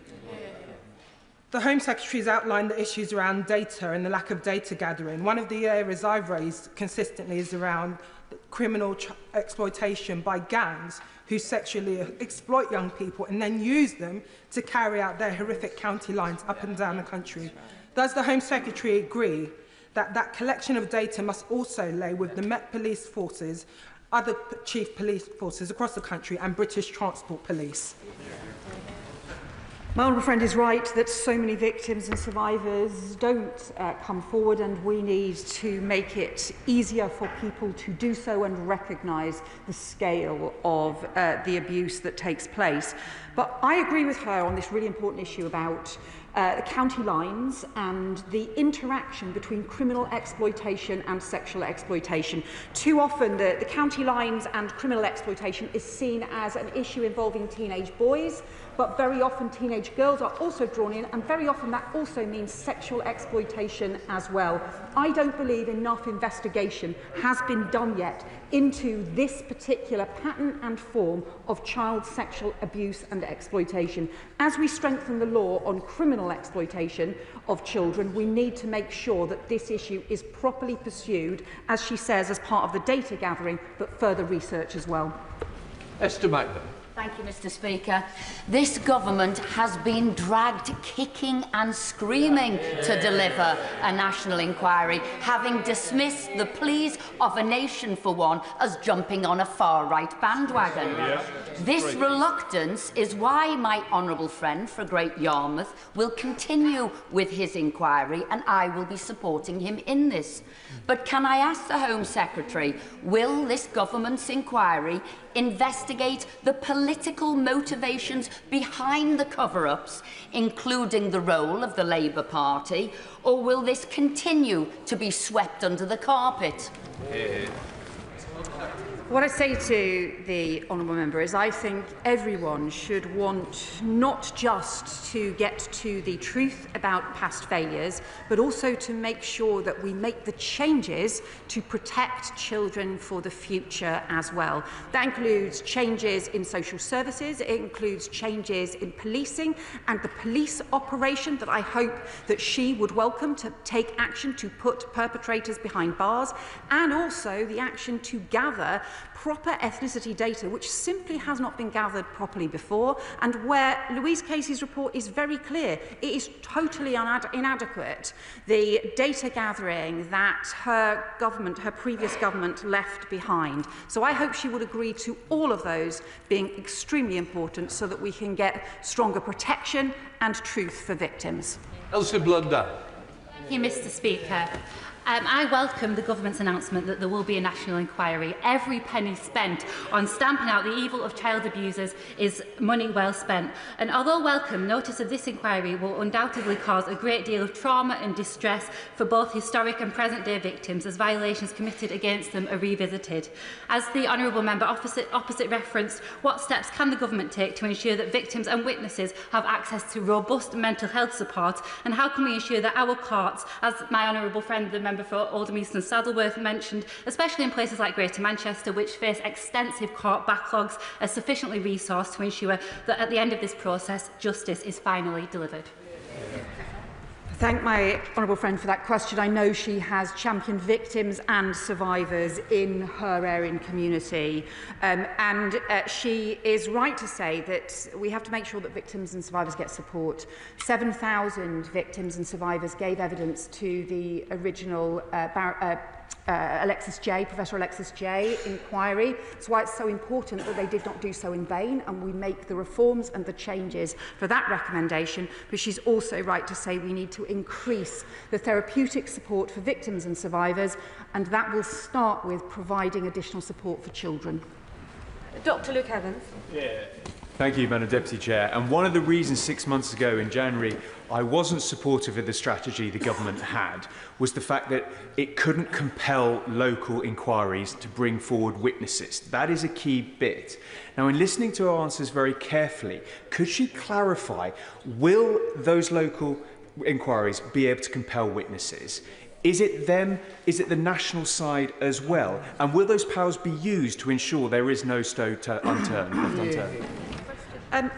The Home Secretary has outlined the issues around data and the lack of data gathering. One of the areas I've raised consistently is around criminal exploitation by gangs who sexually exploit young people and then use them to carry out their horrific county lines up and down the country. Does the Home Secretary agree that that collection of data must also lay with the Met Police forces, other chief police forces across the country and British Transport Police? My honourable friend is right that so many victims and survivors don't come forward, and we need to make it easier for people to do so and recognise the scale of the abuse that takes place. But I agree with her on this really important issue about the county lines and the interaction between criminal exploitation and sexual exploitation. Too often the county lines and criminal exploitation is seen as an issue involving teenage boys, but very often teenage girls are also drawn in, and very often that also means sexual exploitation as well. I don't believe enough investigation has been done yet into this particular pattern and form of child sexual abuse and exploitation. As we strengthen the law on criminal exploitation of children, we need to make sure that this issue is properly pursued, as she says, as part of the data gathering, but further research as well. Esther Magnum. Thank you, Mr. Speaker. This government has been dragged kicking and screaming to deliver a national inquiry, having dismissed the pleas of a nation for one as jumping on a far-right bandwagon. Yeah. This reluctance is why my honourable friend for Great Yarmouth will continue with his inquiry, and I will be supporting him in this. But can I ask the Home Secretary, will this government's inquiry investigate the political motivations behind the cover-ups, including the role of the Labour Party, or will this continue to be swept under the carpet? What I say to the honourable member is I think everyone should want not just to get to the truth about past failures, but also to make sure that we make the changes to protect children for the future as well. That includes changes in social services, it includes changes in policing and the police operation that I hope that she would welcome to take action to put perpetrators behind bars, and also the action to gather proper ethnicity data, which simply has not been gathered properly before, and where Louise Casey's report is very clear. It is totally inadequate, the data gathering that her government, her previous government, left behind. So I hope she would agree to all of those being extremely important so that we can get stronger protection and truth for victims. Elsie Blunder. Thank you, Mr. Speaker. I welcome the government's announcement that there will be a national inquiry. Every penny spent on stamping out the evil of child abusers is money well spent. And although welcome, notice of this inquiry will undoubtedly cause a great deal of trauma and distress for both historic and present-day victims as violations committed against them are revisited. As the honourable member opposite referenced, what steps can the government take to ensure that victims and witnesses have access to robust mental health support, and how can we ensure that our courts, as my honourable friend, the member for Oldham East and Saddleworth mentioned, especially in places like Greater Manchester, which face extensive court backlogs, are sufficiently resourced to ensure that at the end of this process, justice is finally delivered? Thank my honourable friend for that question. I know she has championed victims and survivors in her area and community, and she is right to say that we have to make sure that victims and survivors get support. 7,000 victims and survivors gave evidence to the original Professor Alexis J. inquiry. That's why it's so important that they did not do so in vain, and we make the reforms and the changes for that recommendation. But she's also right to say we need to increase the therapeutic support for victims and survivors, and that will start with providing additional support for children. Dr. Luke Evans. Thank you, Madam Deputy Chair. And one of the reasons 6 months ago in January I wasn't supportive of the strategy the government had was the fact that it couldn't compel local inquiries to bring forward witnesses. That is a key bit. Now, in listening to her answers very carefully, could she clarify, will those local inquiries be able to compel witnesses? Is it them? Is it the national side as well? And will those powers be used to ensure there is no stone unturned?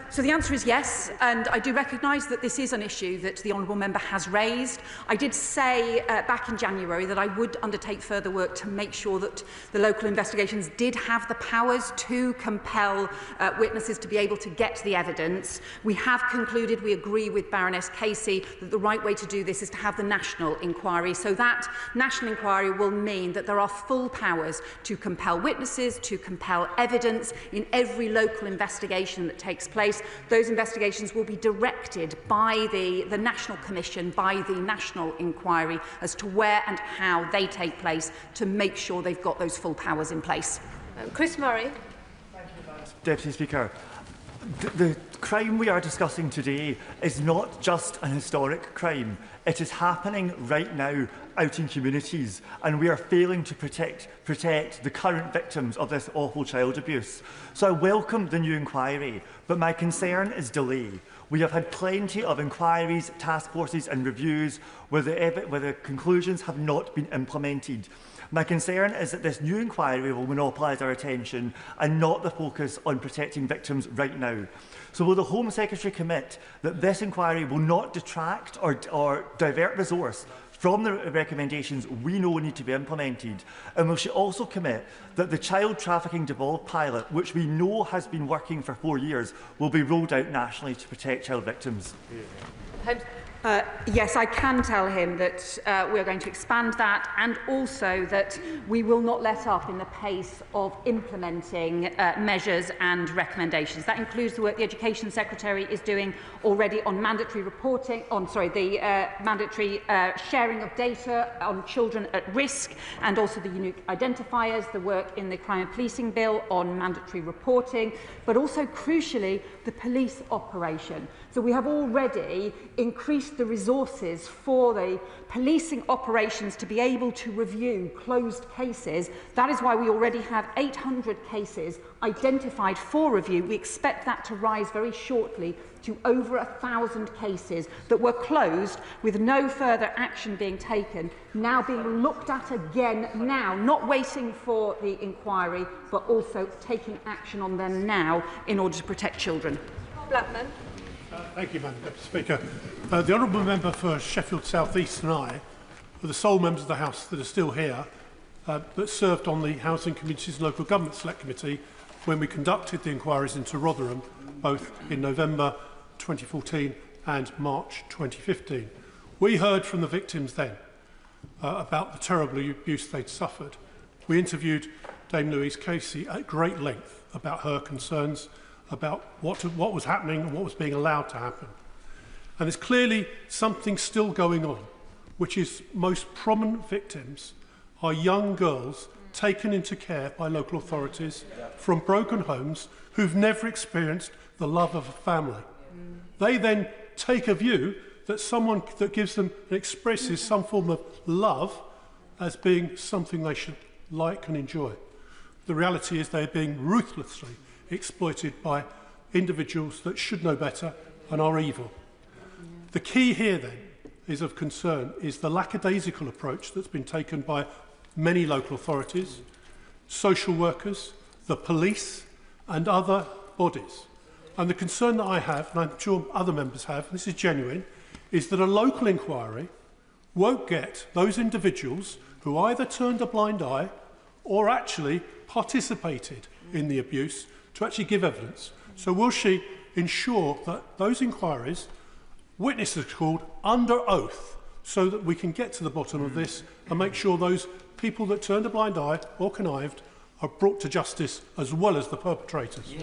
So the answer is yes, and I do recognise that this is an issue that the honourable member has raised. I did say back in January that I would undertake further work to make sure that the local investigations did have the powers to compel witnesses to be able to get the evidence. We have concluded, we agree with Baroness Casey, that the right way to do this is to have the national inquiry. So that national inquiry will mean that there are full powers to compel witnesses, to compel evidence in every local investigation that takes place. Those investigations will be directed by the National Commission, by the National Inquiry, as to where and how they take place to make sure they've got those full powers in place. Chris Murray. Thank you, Deputy Speaker. The crime we are discussing today is not just an historic crime. It is happening right now out in communities, and we are failing to protect the current victims of this awful child abuse. So I welcome the new inquiry, but my concern is delay. We have had plenty of inquiries, task forces and reviews where the conclusions have not been implemented. My concern is that this new inquiry will monopolise our attention and not the focus on protecting victims right now. So will the Home Secretary commit that this inquiry will not detract or divert resource from the recommendations we know need to be implemented? And will she also commit that the child trafficking devolved pilot, which we know has been working for 4 years, will be rolled out nationally to protect child victims? Yes, I can tell him that we are going to expand that, and also that we will not let up in the pace of implementing measures and recommendations. That includes the work the Education Secretary is doing already on mandatory reporting, mandatory sharing of data on children at risk, and also the unique identifiers, the work in the Crime and Policing Bill on mandatory reporting, but also, crucially, the police operation. So we have already increased the resources for the policing operations to be able to review closed cases. That is why we already have 800 cases identified for review. We expect that to rise very shortly to over 1,000 cases that were closed with no further action being taken, now being looked at again now, not waiting for the inquiry, but also taking action on them now in order to protect children. Blackman. Thank you, Madam Deputy Speaker. The honourable member for Sheffield South East and I are the sole members of the House that are still here that served on the Housing, Communities and Local Government Select Committee when we conducted the inquiries into Rotherham, both in November 2014 and March 2015. We heard from the victims then about the terrible abuse they'd suffered. We interviewed Dame Louise Casey at great length about her concerns about what was happening and what was being allowed to happen. And there's clearly something still going on which is most prominent victims are young girls taken into care by local authorities from broken homes who've never experienced the love of a family. They then take a view that someone that gives them and expresses some form of love as being something they should like and enjoy. The reality is they're being ruthlessly exploited by individuals that should know better and are evil. The key here then is of concern is the lackadaisical approach that's been taken by many local authorities, social workers, the police and other bodies. And the concern that I have, and I'm sure other members have, and this is genuine, is that a local inquiry won't get those individuals who either turned a blind eye or actually participated in the abuse to actually give evidence. So will she ensure that those inquiries, witnesses called under oath, so that we can get to the bottom of this and make sure those people that turned a blind eye or connived are brought to justice as well as the perpetrators?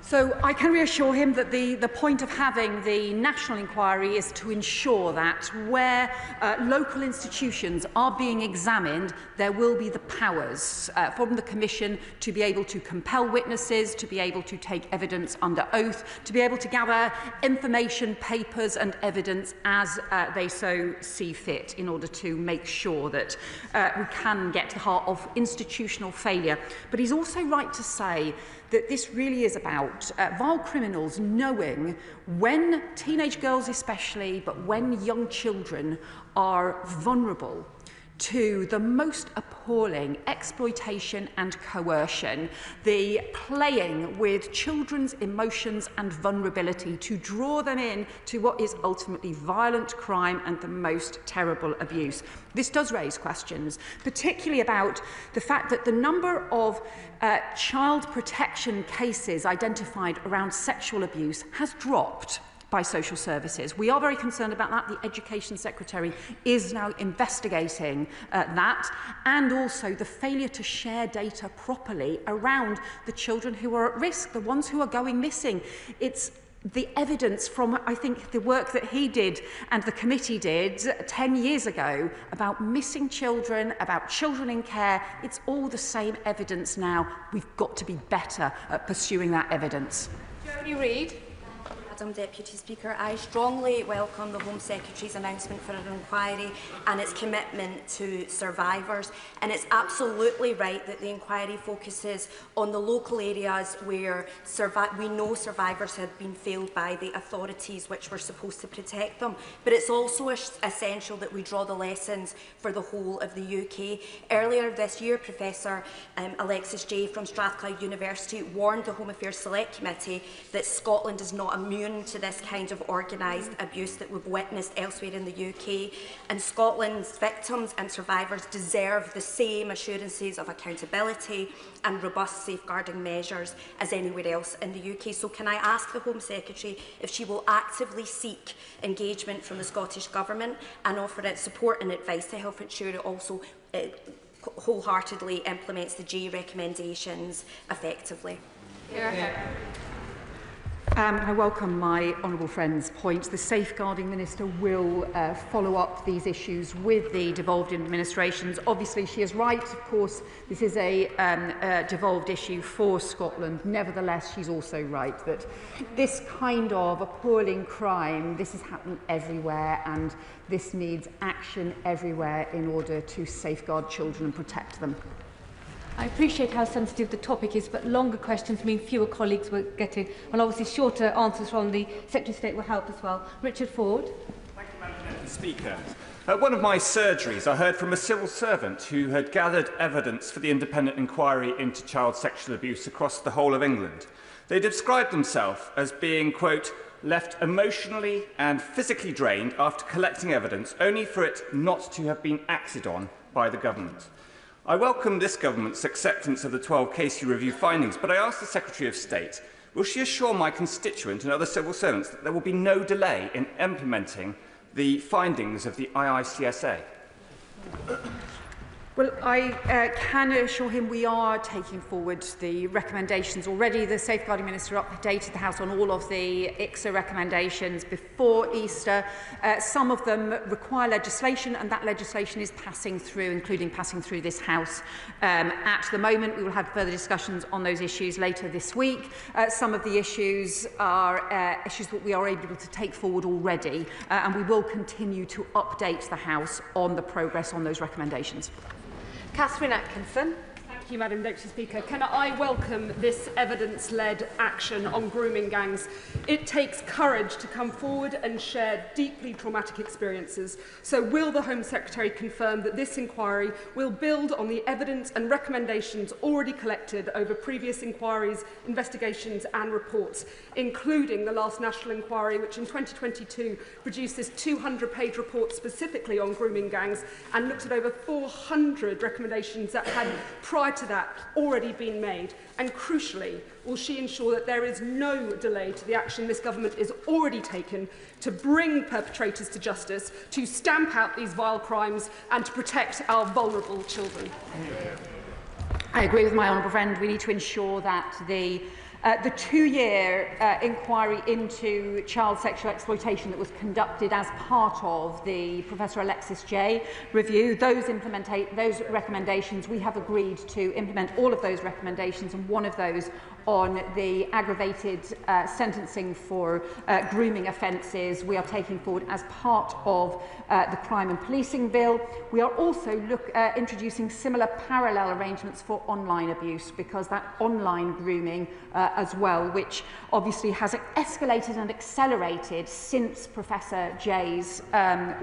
So I can reassure him that the point of having the national inquiry is to ensure that where local institutions are being examined, there will be the powers from the Commission to be able to compel witnesses, to be able to take evidence under oath, to be able to gather information, papers and evidence as they so see fit in order to make sure that we can get to the heart of institutional failure. But he's also right to say that this really is about vile criminals knowing when teenage girls especially, but when young children are vulnerable to the most appalling exploitation and coercion, the playing with children's emotions and vulnerability to draw them in to what is ultimately violent crime and the most terrible abuse. This does raise questions, particularly about the fact that the number of child protection cases identified around sexual abuse has dropped by social services. We are very concerned about that. The Education Secretary is now investigating that, and also the failure to share data properly around the children who are at risk, the ones who are going missing. It's the evidence from, I think, the work that he did and the committee did 10 years ago about missing children, about children in care. It's all the same evidence now. We've got to be better at pursuing that evidence. Jodie Reid. Madam Deputy Speaker, I strongly welcome the Home Secretary's announcement for an inquiry and its commitment to survivors. And it's absolutely right that the inquiry focuses on the local areas where we know survivors have been failed by the authorities which were supposed to protect them. But it's also essential that we draw the lessons for the whole of the UK. Earlier this year, Professor Alexis Jay from Strathclyde University warned the Home Affairs Select Committee that Scotland is not immune to this kind of organised abuse that we've witnessed elsewhere in the UK, and Scotland's victims and survivors deserve the same assurances of accountability and robust safeguarding measures as anywhere else in the UK. So can I ask the Home Secretary if she will actively seek engagement from the Scottish Government and offer its support and advice to help ensure it also wholeheartedly implements the J recommendations effectively? I welcome my honourable friend's point. The Safeguarding Minister will follow up these issues with the devolved administrations. Obviously, she is right. Of course, this is a devolved issue for Scotland. Nevertheless, she's also right that this kind of appalling crime, this is happening everywhere, and this needs action everywhere in order to safeguard children and protect them. I appreciate how sensitive the topic is, but longer questions mean fewer colleagues will get in, and obviously shorter answers from the Secretary of State will help as well. Richard Ford. Thank you, Madam Deputy Speaker. At one of my surgeries, I heard from a civil servant who had gathered evidence for the independent inquiry into child sexual abuse across the whole of England. They described themselves as being, quote, left emotionally and physically drained after collecting evidence, only for it not to have been acted on by the government. I welcome this government's acceptance of the 12 Casey review findings, but I ask the Secretary of State, will she assure my constituent and other civil servants that there will be no delay in implementing the findings of the IICSA? Well, I can assure him we are taking forward the recommendations already. The Safeguarding Minister updated the House on all of the ICSA recommendations before Easter. Some of them require legislation, and that legislation is passing through, including passing through this House. At the moment, we will have further discussions on those issues later this week. Some of the issues are issues that we are able to take forward already, and we will continue to update the House on the progress on those recommendations. Catherine Atkinson. Thank you, Madam Deputy Speaker. Can I welcome this evidence-led action on grooming gangs? It takes courage to come forward and share deeply traumatic experiences. So will the Home Secretary confirm that this inquiry will build on the evidence and recommendations already collected over previous inquiries, investigations and reports, including the last national inquiry, which in 2022 produced this 200-page report specifically on grooming gangs and looked at over 400 recommendations that had prior to that already been made? And crucially, will she ensure that there is no delay to the action this government is already taken to bring perpetrators to justice, to stamp out these vile crimes and to protect our vulnerable children? I agree with my honourable friend. We need to ensure that the 2-year inquiry into child sexual exploitation that was conducted as part of the Professor Alexis J review, those recommendations, we have agreed to implement all of those recommendations, and one of those on the aggravated sentencing for grooming offences we are taking forward as part of the Crime and Policing Bill. We are also introducing similar parallel arrangements for online abuse, because that online grooming as well, which obviously has escalated and accelerated since Professor J's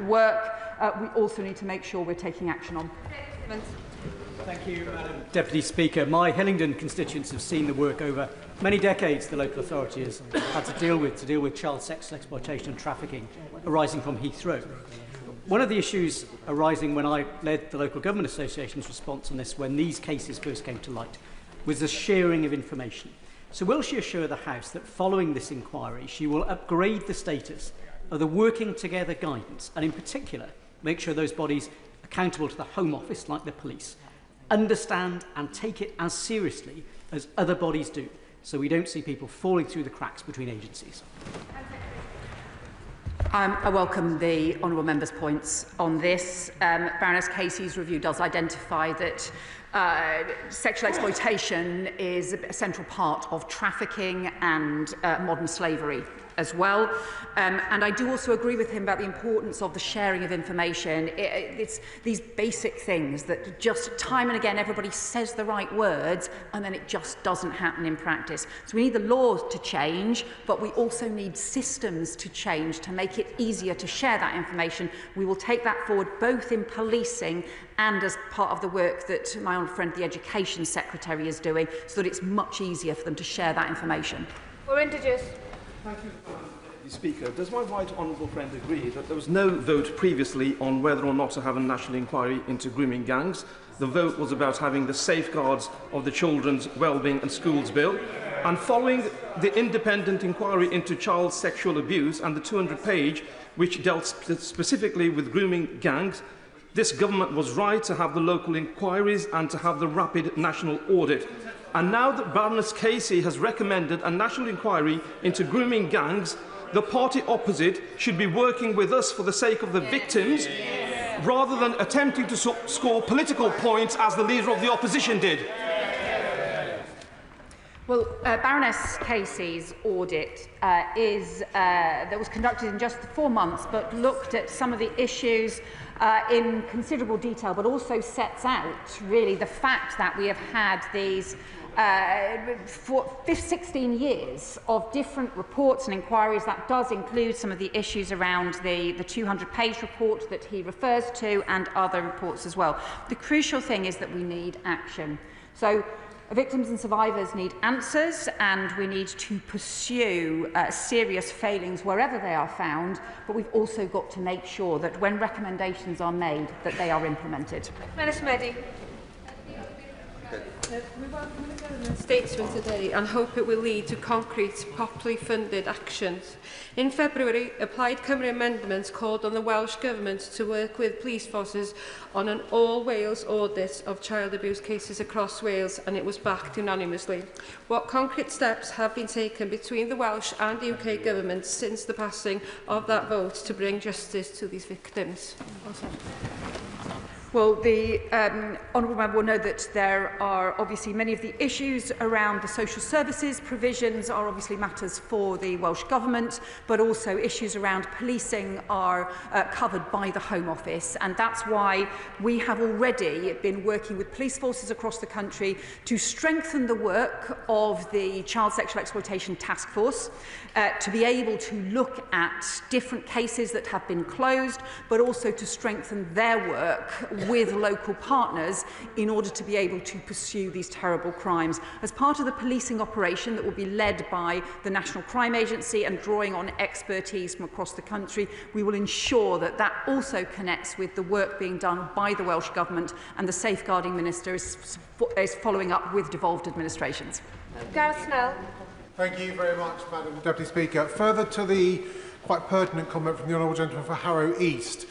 work, we also need to make sure we're taking action on. Thank you, Madam Deputy Speaker. My Hillingdon constituents have seen the work over many decades the local authority has had to deal with child sexual exploitation and trafficking arising from Heathrow. One of the issues arising when I led the Local Government Association's response on this, when these cases first came to light, was the sharing of information. So will she assure the House that following this inquiry she will upgrade the status of the working together guidance, and in particular make sure those bodies accountable to the Home Office, like the police, understand and take it as seriously as other bodies do, so we don't see people falling through the cracks between agencies? I welcome the honourable member's points on this. Baroness Casey's review does identify that sexual exploitation is a central part of trafficking and modern slavery as well. And I do also agree with him about the importance of the sharing of information. It's these basic things that just time and again everybody says the right words and then it just doesn't happen in practice. So we need the laws to change, but we also need systems to change to make it easier to share that information. We will take that forward both in policing and as part of the work that my honourable friend, the Education Secretary, is doing, so that it's much easier for them to share that information. We're introduced. Thank you, Deputy Speaker. Does my right honourable friend agree that there was no vote previously on whether or not to have a national inquiry into grooming gangs? The vote was about having the safeguards of the Children's Wellbeing and Schools Bill. And following the independent inquiry into child sexual abuse and the 200-page, which dealt specifically with grooming gangs, this government was right to have the local inquiries and to have the rapid national audit. And now that Baroness Casey has recommended a national inquiry into grooming gangs, the party opposite should be working with us for the sake of the victims, rather than attempting to score political points as the leader of the opposition did. Well, Baroness Casey's audit that was conducted in just 4 months, but looked at some of the issues in considerable detail, but also sets out really the fact that we have had these 16 years of different reports and inquiries. That does include some of the issues around the 200-page report that he refers to and other reports as well. The crucial thing is that we need action. So victims and survivors need answers, and we need to pursue serious failings wherever they are found, but we've also got to make sure that when recommendations are made, that they are implemented. Minister Meddy. We welcome the government statement today and hope it will lead to concrete, properly funded actions. In February, Applied Cymru amendments called on the Welsh Government to work with police forces on an all-Wales audit of child abuse cases across Wales, and it was backed unanimously. What concrete steps have been taken between the Welsh and UK governments since the passing of that vote to bring justice to these victims? Well, the Honourable Member will know that there are obviously many of the issues around the social services provisions are obviously matters for the Welsh Government, but also issues around policing are covered by the Home Office, and that's why we have already been working with police forces across the country to strengthen the work of the Child Sexual Exploitation Task Force, to be able to look at different cases that have been closed, but also to strengthen their work with local partners in order to be able to pursue these terrible crimes. As part of the policing operation that will be led by the National Crime Agency and drawing on expertise from across the country, we will ensure that that also connects with the work being done by the Welsh Government, and the Safeguarding Minister is following up with devolved administrations. Gareth Snell. Thank you very much, Madam Deputy Speaker. Further to the quite pertinent comment from the Honourable Gentleman for Harrow East,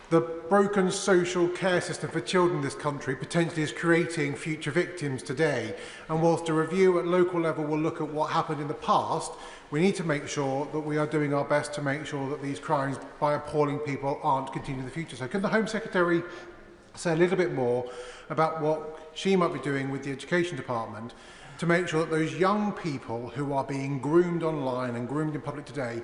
the broken social care system for children in this country potentially is creating future victims today. And whilst a review at local level will look at what happened in the past, we need to make sure that we are doing our best to make sure that these crimes by appalling people aren't continuing in the future. So can the Home Secretary say a little bit more about what she might be doing with the Education Department to make sure that those young people who are being groomed online and groomed in public today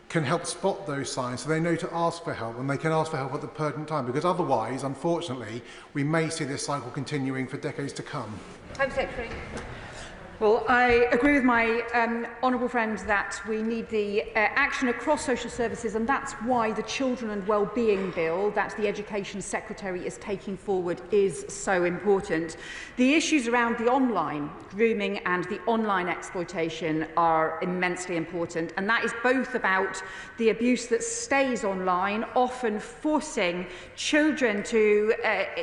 can help spot those signs so they know to ask for help, and they can ask for help at the pertinent time, because otherwise, unfortunately, we may see this cycle continuing for decades to come. Home Secretary. Well, I agree with my honourable friend that we need the action across social services, and that's why the Children and Wellbeing Bill that the Education Secretary is taking forward is so important. The issues around the online grooming and the online exploitation are immensely important, and that is both about the abuse that stays online, often forcing children to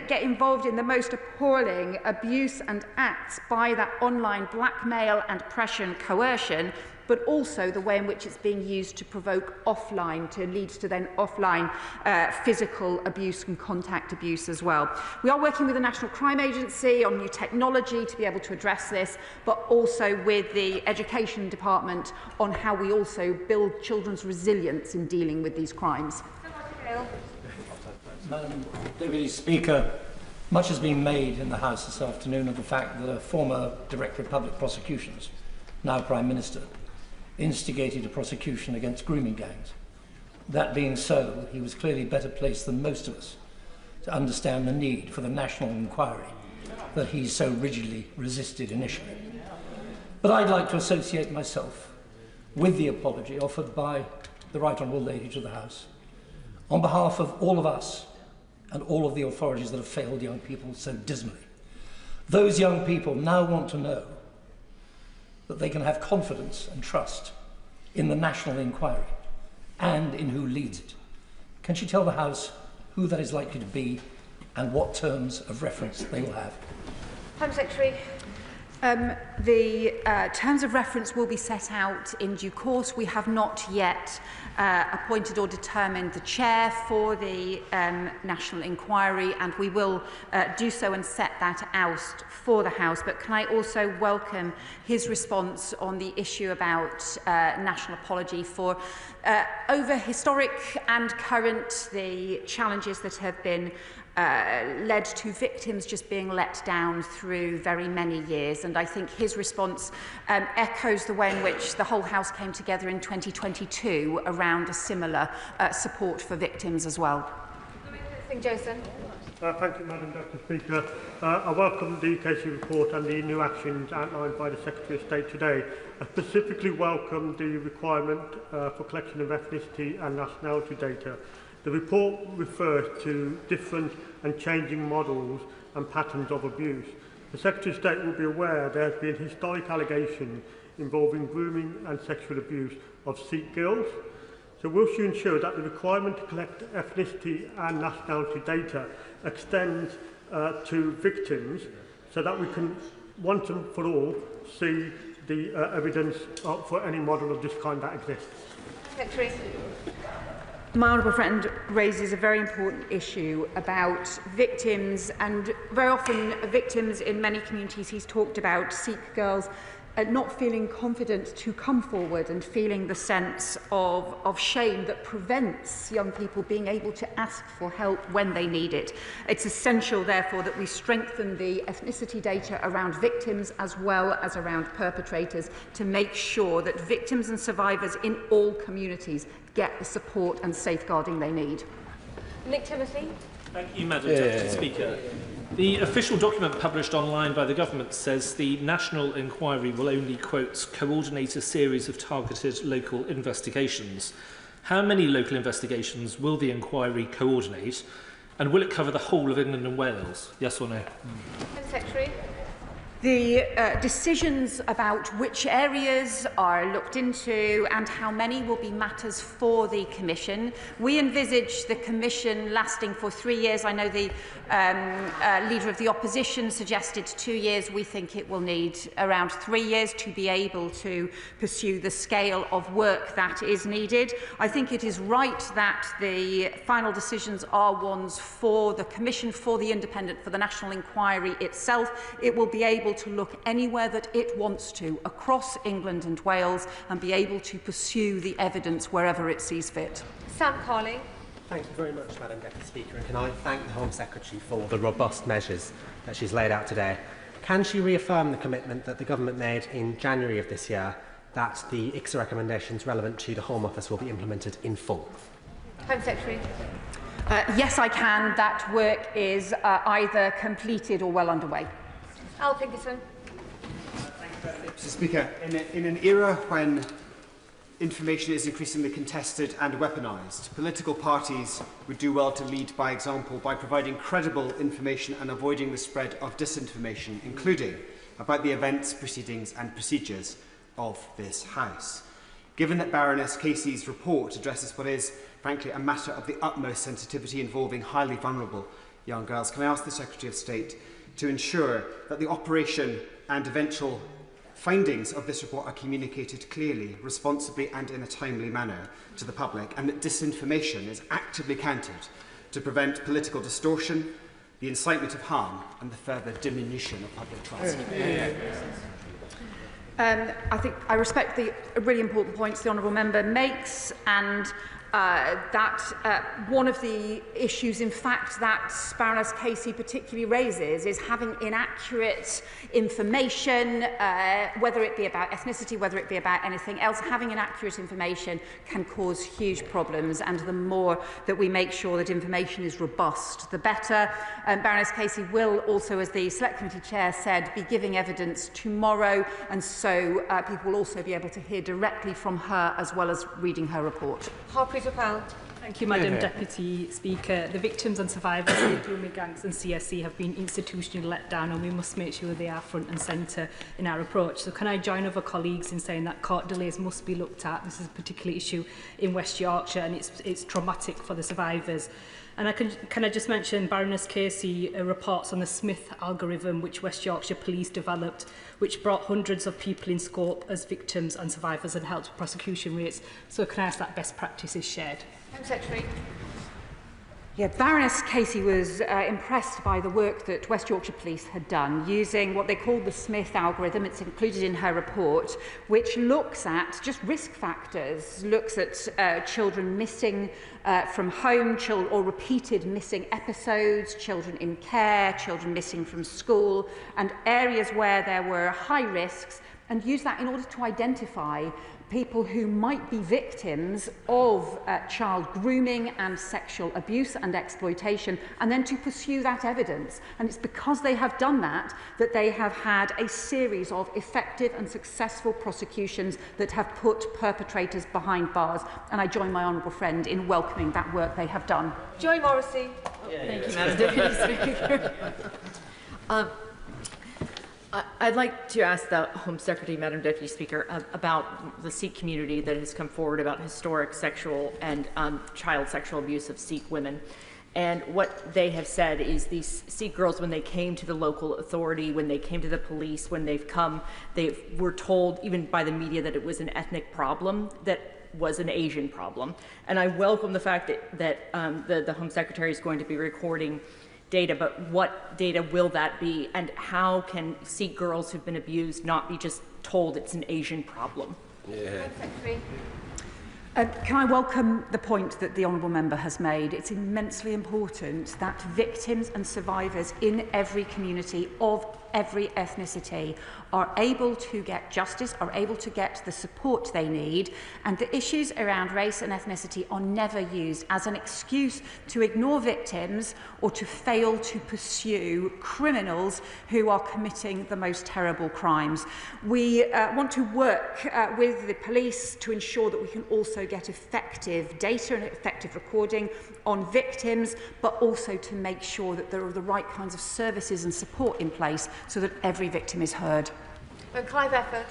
get involved in the most appalling abuse and acts by that online blackmail and pressure and coercion, but also the way in which it's being used to provoke offline, to lead to then offline physical abuse and contact abuse as well. We are working with the National Crime Agency on new technology to be able to address this, but also with the Education Department on how we also build children's resilience in dealing with these crimes. Madam Deputy Speaker, much has been made in the House this afternoon of the fact that a former Director of Public Prosecutions, now Prime Minister, instigated a prosecution against grooming gangs. That being so, he was clearly better placed than most of us to understand the need for the national inquiry that he so rigidly resisted initially. But I'd like to associate myself with the apology offered by the Right Honourable Lady to the House on behalf of all of us and all of the authorities that have failed young people so dismally. Those young people now want to know that they can have confidence and trust in the national inquiry and in who leads it. Can she tell the House who that is likely to be and what terms of reference they will have? Home Secretary. The terms of reference will be set out in due course. We have not yet appointed or determined the chair for the national inquiry, and we will do so and set that out for the House. But can I also welcome his response on the issue about national apology for over historic and current the challenges that have been led to victims just being let down through very many years. And I think his response echoes the way in which the whole House came together in 2022 around a similar support for victims as well. Jason. Thank you, Madam Deputy Speaker. I welcome the Casey report and the new actions outlined by the Secretary of State today. I specifically welcome the requirement for collection of ethnicity and nationality data. The report refers to different and changing models and patterns of abuse. The Secretary of State will be aware there has been historic allegations involving grooming and sexual abuse of Sikh girls. So will she ensure that the requirement to collect ethnicity and nationality data extends to victims so that we can once and for all see the evidence for any model of this kind that exists. Secretary. My honourable friend raises a very important issue about victims, and very often victims in many communities he's talked about, Sikh girls, not feeling confident to come forward and feeling the sense of shame that prevents young people being able to ask for help when they need it. It's essential, therefore, that we strengthen the ethnicity data around victims as well as around perpetrators to make sure that victims and survivors in all communities get the support and safeguarding they need. Nick Timothy. Thank you, Madam Deputy Speaker. The official document published online by the government says the national inquiry will only, quote, coordinate a series of targeted local investigations. How many local investigations will the inquiry coordinate, and will it cover the whole of England and Wales? Yes or no? Secretary. The decisions about which areas are looked into and how many will be matters for the Commission. We envisage the Commission lasting for 3 years. I know the Leader of the Opposition suggested 2 years. We think it will need around 3 years to be able to pursue the scale of work that is needed. I think it is right that the final decisions are ones for the Commission, for the Independent, for the National Inquiry itself. It will be able to look anywhere that it wants to across England and Wales and be able to pursue the evidence wherever it sees fit. Sam Carling. Thank you very much, Madam Deputy Speaker, and can I thank the Home Secretary for the robust measures that she's laid out today. Can she reaffirm the commitment that the government made in January of this year that the ICSA recommendations relevant to the Home Office will be implemented in full? Home Secretary. Yes, I can. That work is either completed or well underway. Al Pinkerton. Mr. Speaker, in an era when information is increasingly contested and weaponised, political parties would do well to lead by example by providing credible information and avoiding the spread of disinformation, including about the events, proceedings and procedures of this House. Given that Baroness Casey's report addresses what is, frankly, a matter of the utmost sensitivity involving highly vulnerable young girls, can I ask the Secretary of State to ensure that the operation and eventual findings of this report are communicated clearly, responsibly and in a timely manner to the public, and that disinformation is actively countered to prevent political distortion, the incitement of harm and the further diminution of public trust? I think I respect the really important points the Honourable Member makes, and that one of the issues, in fact, that Baroness Casey particularly raises is having inaccurate information, whether it be about ethnicity, whether it be about anything else. Having inaccurate information can cause huge problems, and the more that we make sure that information is robust, the better. Baroness Casey will also, as the Select Committee Chair said, be giving evidence tomorrow, and so people will also be able to hear directly from her as well as reading her report. Thank you, Madam Deputy Speaker. The victims and survivors of the grooming gangs and CSC have been institutionally let down, and we must make sure they are front and centre in our approach. So can I join other colleagues in saying that court delays must be looked at? This is a particular issue in West Yorkshire, and it's traumatic for the survivors. And can I just mention Baroness Casey reports on the Smith algorithm which West Yorkshire Police developed, which brought hundreds of people in scope as victims and survivors and helped prosecution rates. So can I ask that best practice is shared? Home Secretary. Yeah, Baroness Casey was impressed by the work that West Yorkshire Police had done using what they called the Smith algorithm. It's included in her report, which looks at just risk factors, looks at children missing from home, or repeated missing episodes, children in care, children missing from school, and areas where there were high risks, and use that in order to identify people who might be victims of child grooming and sexual abuse and exploitation, and then to pursue that evidence. And it's because they have done that that they have had a series of effective and successful prosecutions that have put perpetrators behind bars. And I join my honourable friend in welcoming that work they have done. Joy Morrissey. Thank you, Madam Deputy Speaker. I'd like to ask the Home Secretary, Madam Deputy Speaker, about the Sikh community that has come forward about historic sexual and child sexual abuse of Sikh women. And what they have said is these Sikh girls, when they came to the local authority, when they came to the police, when they were told, even by the media, that it was an ethnic problem, that was an Asian problem. And I welcome the fact that the Home Secretary is going to be recording data, but what data will that be? And how can Sikh girls who've been abused not be just told it's an Asian problem? Yeah. Can I welcome the point that the Honourable Member has made? It's immensely important that victims and survivors in every community of every ethnicity are able to get justice, are able to get the support they need, and the issues around race and ethnicity are never used as an excuse to ignore victims or to fail to pursue criminals who are committing the most terrible crimes. We want to work with the police to ensure that we can also get effective data and effective recording on victims, but also to make sure that there are the right kinds of services and support in place so that every victim is heard. Clive Efford.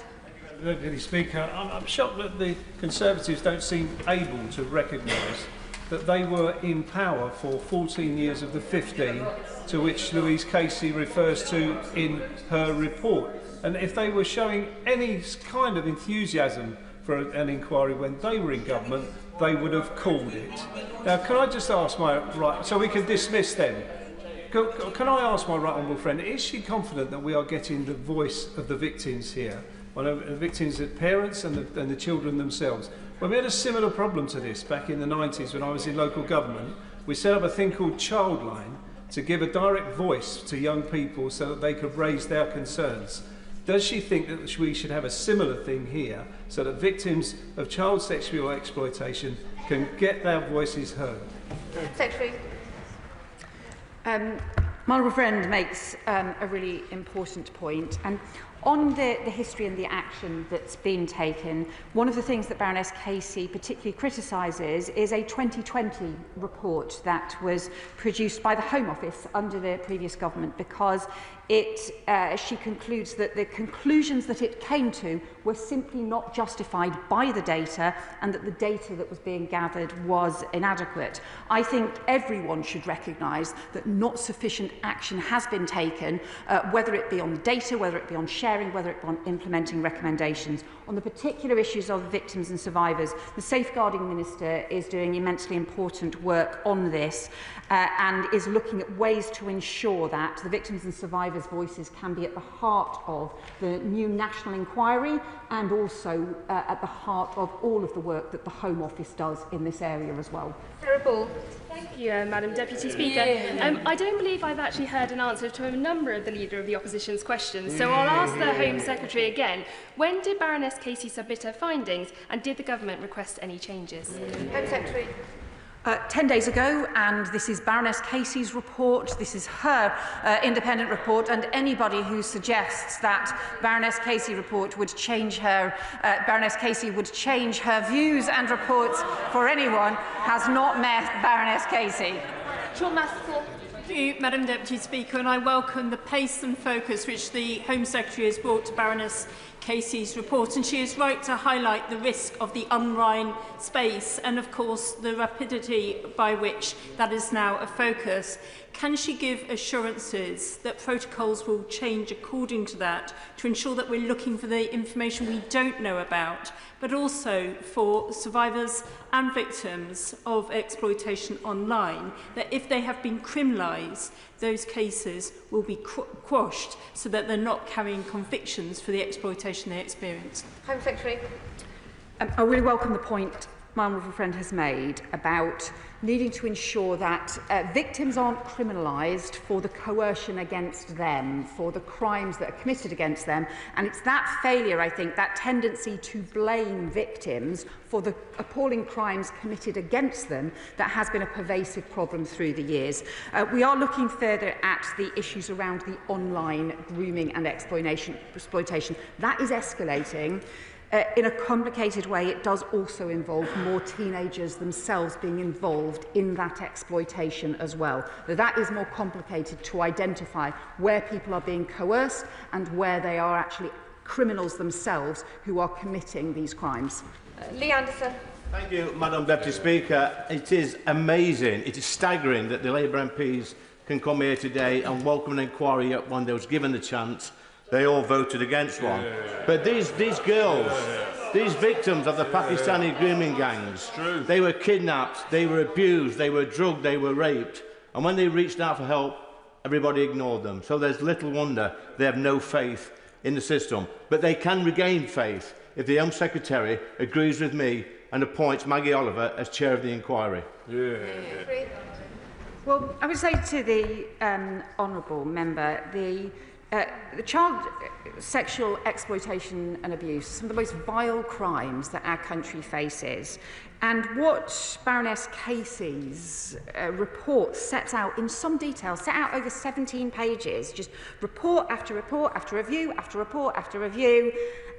Deputy Speaker, I'm shocked that the Conservatives don't seem able to recognise that they were in power for 14 years of the 15 to which Louise Casey refers to in her report. And if they were showing any kind of enthusiasm for an inquiry when they were in government, they would have called it. Now, can I just ask my right, so we can dismiss them? Can I ask my right honourable friend, is she confident that we are getting the voice of the victims here? Well, the victims are parents and the children themselves. When we had a similar problem to this back in the 90s when I was in local government, we set up a thing called Childline to give a direct voice to young people so that they could raise their concerns. Does she think that we should have a similar thing here so that victims of child sexual exploitation can get their voices heard? Secretary. My honourable friend makes a really important point, and on the history and the action that's been taken, one of the things that Baroness Casey particularly criticises is a 2020 report that was produced by the Home Office under the previous government, because she concludes that the conclusions that it came to were simply not justified by the data, and that the data that was being gathered was inadequate. I think everyone should recognise that not sufficient action has been taken, whether it be on the data, whether it be on sharing, whether it be on implementing recommendations. On the particular issues of victims and survivors, the Safeguarding Minister is doing immensely important work on this and is looking at ways to ensure that the victims and survivors' voices can be at the heart of the new national inquiry and also at the heart of all of the work that the Home Office does in this area as well. Sarah Ball. Thank you, Madam Deputy Speaker. I don't believe I've actually heard an answer to a number of the Leader of the Opposition's questions, so I'll ask the Home Secretary again. When did Baroness Casey submit her findings, and did the Government request any changes? Home Secretary. 10 days ago, and this is Baroness Casey's report. This is her independent report, and anybody who suggests that Baroness Casey report would change her, Baroness Casey would change her views and reports for anyone has not met Baroness Casey. Sean Maskell. Thank you, Madam Deputy Speaker, and I welcome the pace and focus which the Home Secretary has brought to Baroness Casey's report, and she is right to highlight the risk of the unrhyme space and, of course, the rapidity by which that is now a focus. Can she give assurances that protocols will change according to that to ensure that we're looking for the information we don't know about, but also for survivors and victims of exploitation online, that if they have been criminalised, those cases will be quashed so that they're not carrying convictions for the exploitation they experience? Home Secretary. I really welcome the point my honourable friend has made about needing to ensure that victims aren't criminalised for the coercion against them, for the crimes that are committed against them. And it's that failure, I think, that tendency to blame victims for the appalling crimes committed against them that has been a pervasive problem through the years. We are looking further at the issues around the online grooming and exploitation. That is escalating. In a complicated way, it does also involve more teenagers themselves being involved in that exploitation as well. That is more complicated to identify where people are being coerced and where they are actually criminals themselves who are committing these crimes. Lee Anderson. Thank you, Madam Deputy Speaker. It is amazing, it is staggering that the Labour MPs can come here today and welcome an inquiry when they was given the chance. They all voted against one. But these girls, these victims of the Pakistani grooming gangs, they were kidnapped, they were abused, they were drugged, they were raped. And when they reached out for help, everybody ignored them. So there's little wonder they have no faith in the system. But they can regain faith if the Home Secretary agrees with me and appoints Maggie Oliver as chair of the inquiry. Well, I would say to the honourable member, the child sexual exploitation and abuse, some of the most vile crimes that our country faces. And what Baroness Casey's report sets out in some detail, set out over 17 pages, just report after report after review after report after review,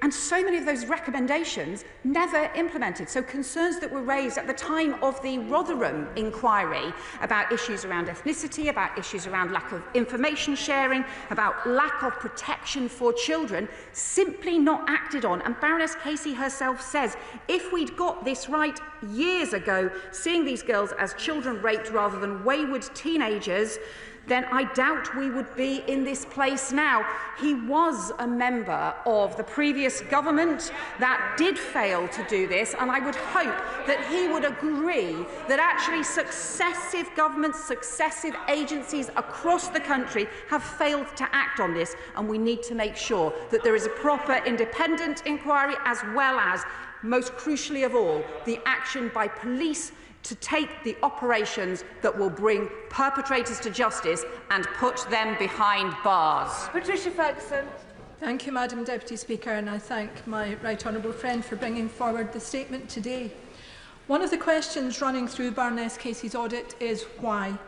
and so many of those recommendations never implemented. So concerns that were raised at the time of the Rotherham inquiry about issues around ethnicity, about issues around lack of information sharing, about lack of protection for children, simply not acted on. And Baroness Casey herself says, if we'd got this right years ago, seeing these girls as children raped rather than wayward teenagers, then I doubt we would be in this place now. He was a member of the previous government that did fail to do this, and I would hope that he would agree that actually successive governments, successive agencies across the country have failed to act on this, and we need to make sure that there is a proper independent inquiry, as well as, most crucially of all, the action by police to take the operations that will bring perpetrators to justice and put them behind bars. Patricia Ferguson. Thank you, Madam Deputy Speaker, and I thank my right honourable friend for bringing forward the statement today. One of the questions running through Baroness Casey's audit is why.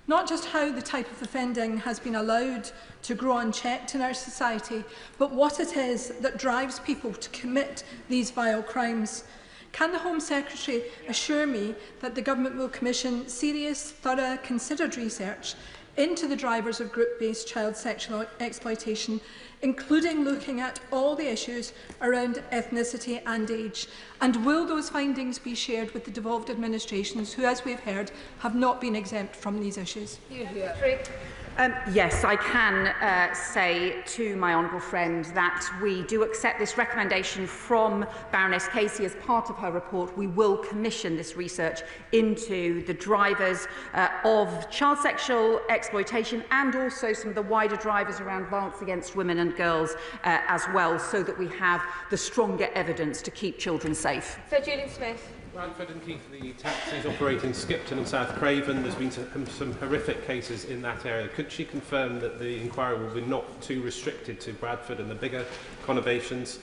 Not just how the type of offending has been allowed to grow unchecked in our society, but what it is that drives people to commit these vile crimes. Can the Home Secretary assure me that the Government will commission serious, thorough, considered research into the drivers of group-based child sexual exploitation, including looking at all the issues around ethnicity and age? And will those findings be shared with the devolved administrations who, as we've heard, have not been exempt from these issues? Yes, I can say to my honourable friend that we do accept this recommendation from Baroness Casey as part of her report. We will commission this research into the drivers of child sexual exploitation and also some of the wider drivers around violence against women and girls as well, so that we have the stronger evidence to keep children safe. Sir Julian Smith. Bradford and Keighley taxis operate in Skipton and South Craven. There's been some horrific cases in that area. Could she confirm that the inquiry will be not too restricted to Bradford and the bigger conurbations?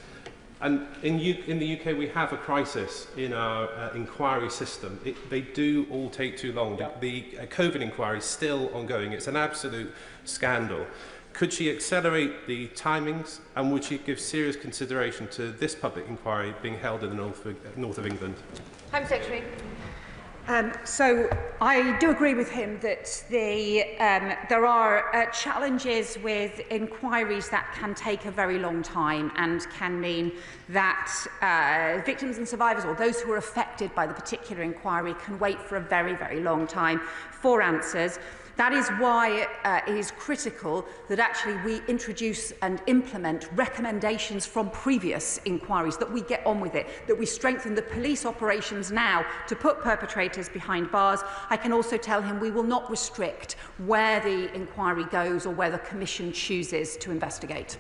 And in the UK, we have a crisis in our inquiry system. They do all take too long. The COVID inquiry is still ongoing. It's an absolute scandal. Could she accelerate the timings, and would she give serious consideration to this public inquiry being held in the north of England? Home Secretary. So I do agree with him that there are challenges with inquiries that can take a very long time and can mean that victims and survivors, or those who are affected by the particular inquiry, can wait for a very, very long time for answers. That is why it is critical that actually we introduce and implement recommendations from previous inquiries, that we get on with it, that we strengthen the police operations now to put perpetrators behind bars. I can also tell him we will not restrict where the inquiry goes or where the Commission chooses to investigate.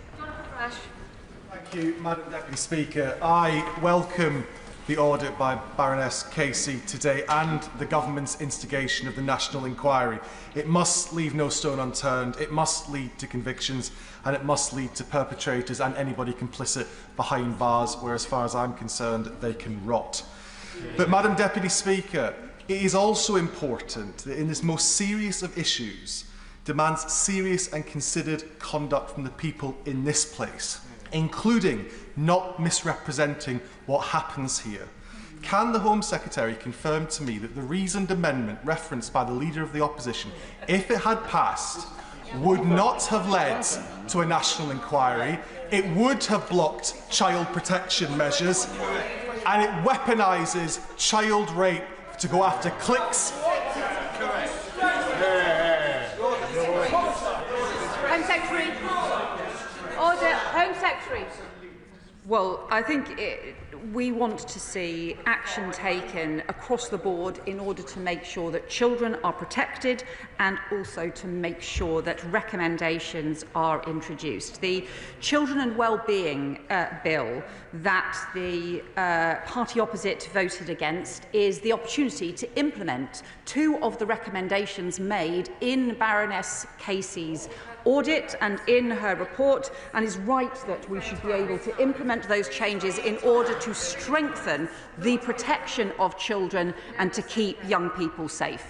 Thank you, Madam Deputy Speaker. I welcome the audit by Baroness Casey today and the government's instigation of the national inquiry. It must leave no stone unturned, it must lead to convictions, and it must lead to perpetrators and anybody complicit behind bars, where, as far as I'm concerned, they can rot. But, Madam Deputy Speaker, it is also important that in this most serious of issues demands serious and considered conduct from the people in this place, including not misrepresenting what happens here. Can the Home Secretary confirm to me that the reasoned amendment referenced by the Leader of the Opposition, if it had passed, would not have led to a national inquiry? It would have blocked child protection measures. and it weaponises child rape to go after clicks. Home Secretary. Order. Home Secretary. Well, I think we want to see action taken across the board in order to make sure that children are protected and also to make sure that recommendations are introduced. The Children and Wellbeing Bill that the party opposite voted against is the opportunity to implement 2 of the recommendations made in Baroness Casey's audit and in her report, and is right that we should be able to implement those changes in order to strengthen the protection of children and to keep young people safe.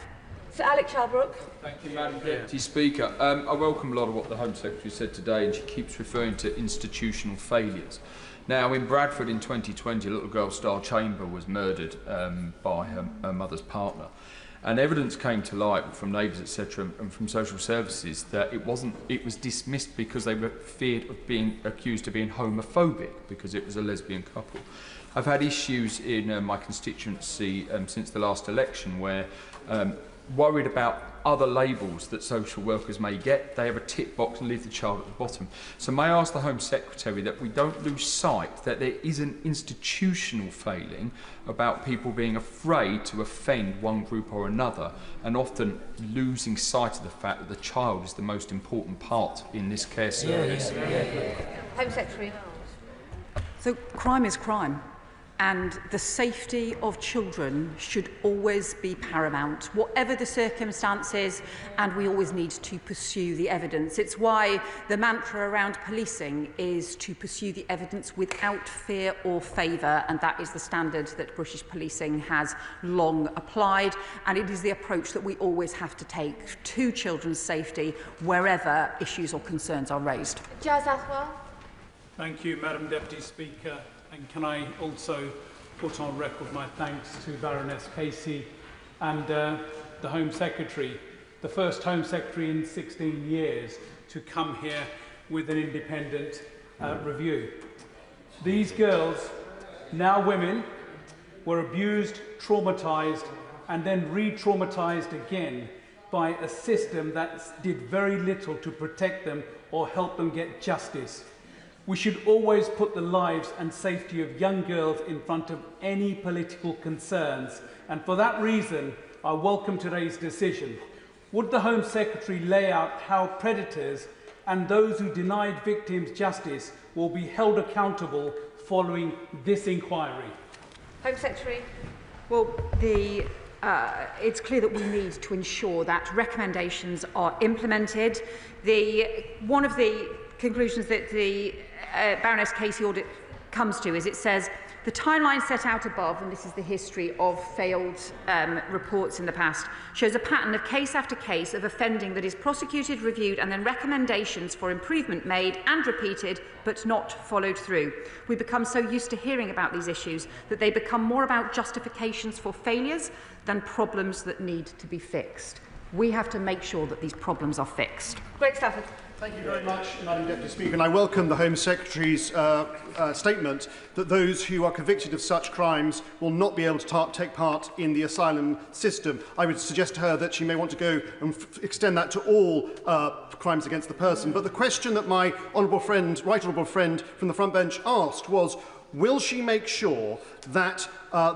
Sir Alex Shalbrook. Thank you, Madam Deputy Speaker. I welcome a lot of what the Home Secretary said today, and she keeps referring to institutional failures. Now, in Bradford in 2020, a little girl, Star Chamber, was murdered by her mother's partner. And evidence came to light from neighbours, etc., and from social services that it was dismissed because they were feared of being accused of being homophobic because it was a lesbian couple. I've had issues in my constituency since the last election where worried about other labels that social workers may get. They have a tick box and leave the child at the bottom. So may I ask the Home Secretary that we don't lose sight that there is an institutional failing about people being afraid to offend one group or another, and often losing sight of the fact that the child is the most important part in this care service. Home Secretary. So crime is crime. And the safety of children should always be paramount, whatever the circumstances, and we always need to pursue the evidence. It's why the mantra around policing is to pursue the evidence without fear or favour, and that is the standard that British policing has long applied, and it is the approach that we always have to take to children's safety wherever issues or concerns are raised. Jazz Athwal. Thank you, Madam Deputy Speaker. And can I also put on record my thanks to Baroness Casey and the Home Secretary, the first Home Secretary in 16 years to come here with an independent review. These girls, now women, were abused, traumatised, and then re-traumatised again by a system that did very little to protect them or help them get justice. We should always put the lives and safety of young girls in front of any political concerns, and for that reason, I welcome today's decision. Would the Home Secretary lay out how predators and those who denied victims justice will be held accountable following this inquiry? Home Secretary. Well, it's clear that we need to ensure that recommendations are implemented. One of the conclusions that the Baroness Casey audit comes to is it says the timeline set out above, and this is the history of failed reports in the past, shows a pattern of case after case of offending that is prosecuted, reviewed, and then recommendations for improvement made and repeated, but not followed through. We become so used to hearing about these issues that they become more about justifications for failures than problems that need to be fixed. We have to make sure that these problems are fixed. Greg Stafford. Thank you very much, Madam Deputy Speaker, and I welcome the Home Secretary's statement that those who are convicted of such crimes will not be able to take part in the asylum system. I would suggest to her that she may want to go and extend that to all crimes against the person. But the question that my honourable friend, right honourable friend from the front bench asked was, will she make sure that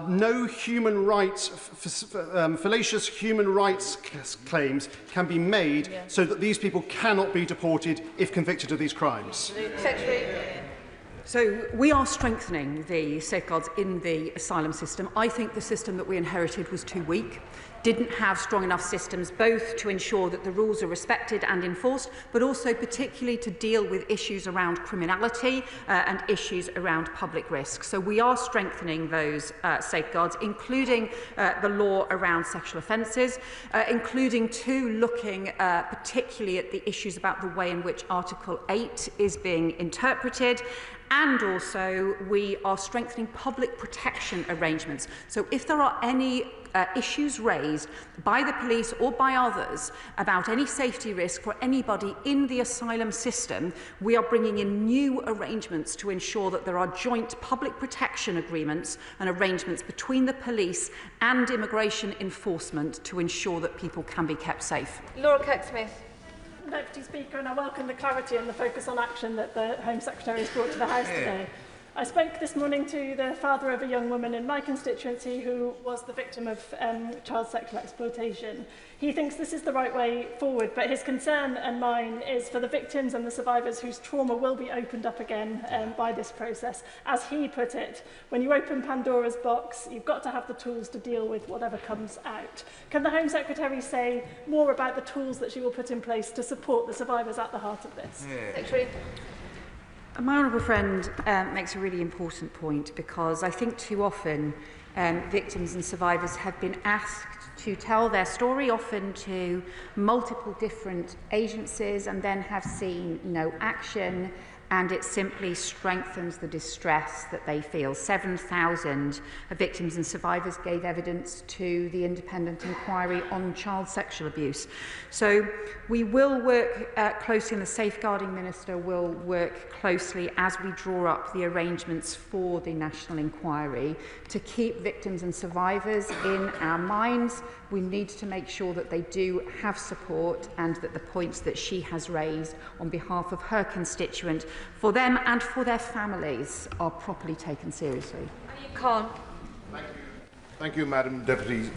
no human rights, fallacious human rights claims can be made so that these people cannot be deported if convicted of these crimes? Secretary. So we are strengthening the safeguards in the asylum system. I think the system that we inherited was too weak, didn't have strong enough systems both to ensure that the rules are respected and enforced, but also particularly to deal with issues around criminality and issues around public risk. So we are strengthening those safeguards, including the law around sexual offences, including looking particularly at the issues about the way in which Article 8 is being interpreted. And also, we are strengthening public protection arrangements. So if there are any issues raised by the police or by others about any safety risk for anybody in the asylum system, we are bringing in new arrangements to ensure that there are joint public protection agreements and arrangements between the police and immigration enforcement to ensure that people can be kept safe. Laura Kirk-Smith. Deputy Speaker, and I welcome the clarity and the focus on action that the Home Secretary has brought to the House today. I spoke this morning to the father of a young woman in my constituency who was the victim of child sexual exploitation. He thinks this is the right way forward, but his concern and mine is for the victims and the survivors whose trauma will be opened up again by this process. As he put it, when you open Pandora's box, you've got to have the tools to deal with whatever comes out. Can the Home Secretary say more about the tools that she will put in place to support the survivors at the heart of this? Secretary. My honourable friend makes a really important point, because I think too often victims and survivors have been asked to tell their story, often to multiple different agencies, and then have seen no action, and it simply strengthens the distress that they feel. 7,000 victims and survivors gave evidence to the independent inquiry on child sexual abuse. So we will work closely, and the Safeguarding Minister will work closely as we draw up the arrangements for the National Inquiry to keep victims and survivors in our minds. We need to make sure that they do have support, and that the points that she has raised on behalf of her constituent, for them and for their families, are properly taken seriously. Khan. Thank you, Madam Deputy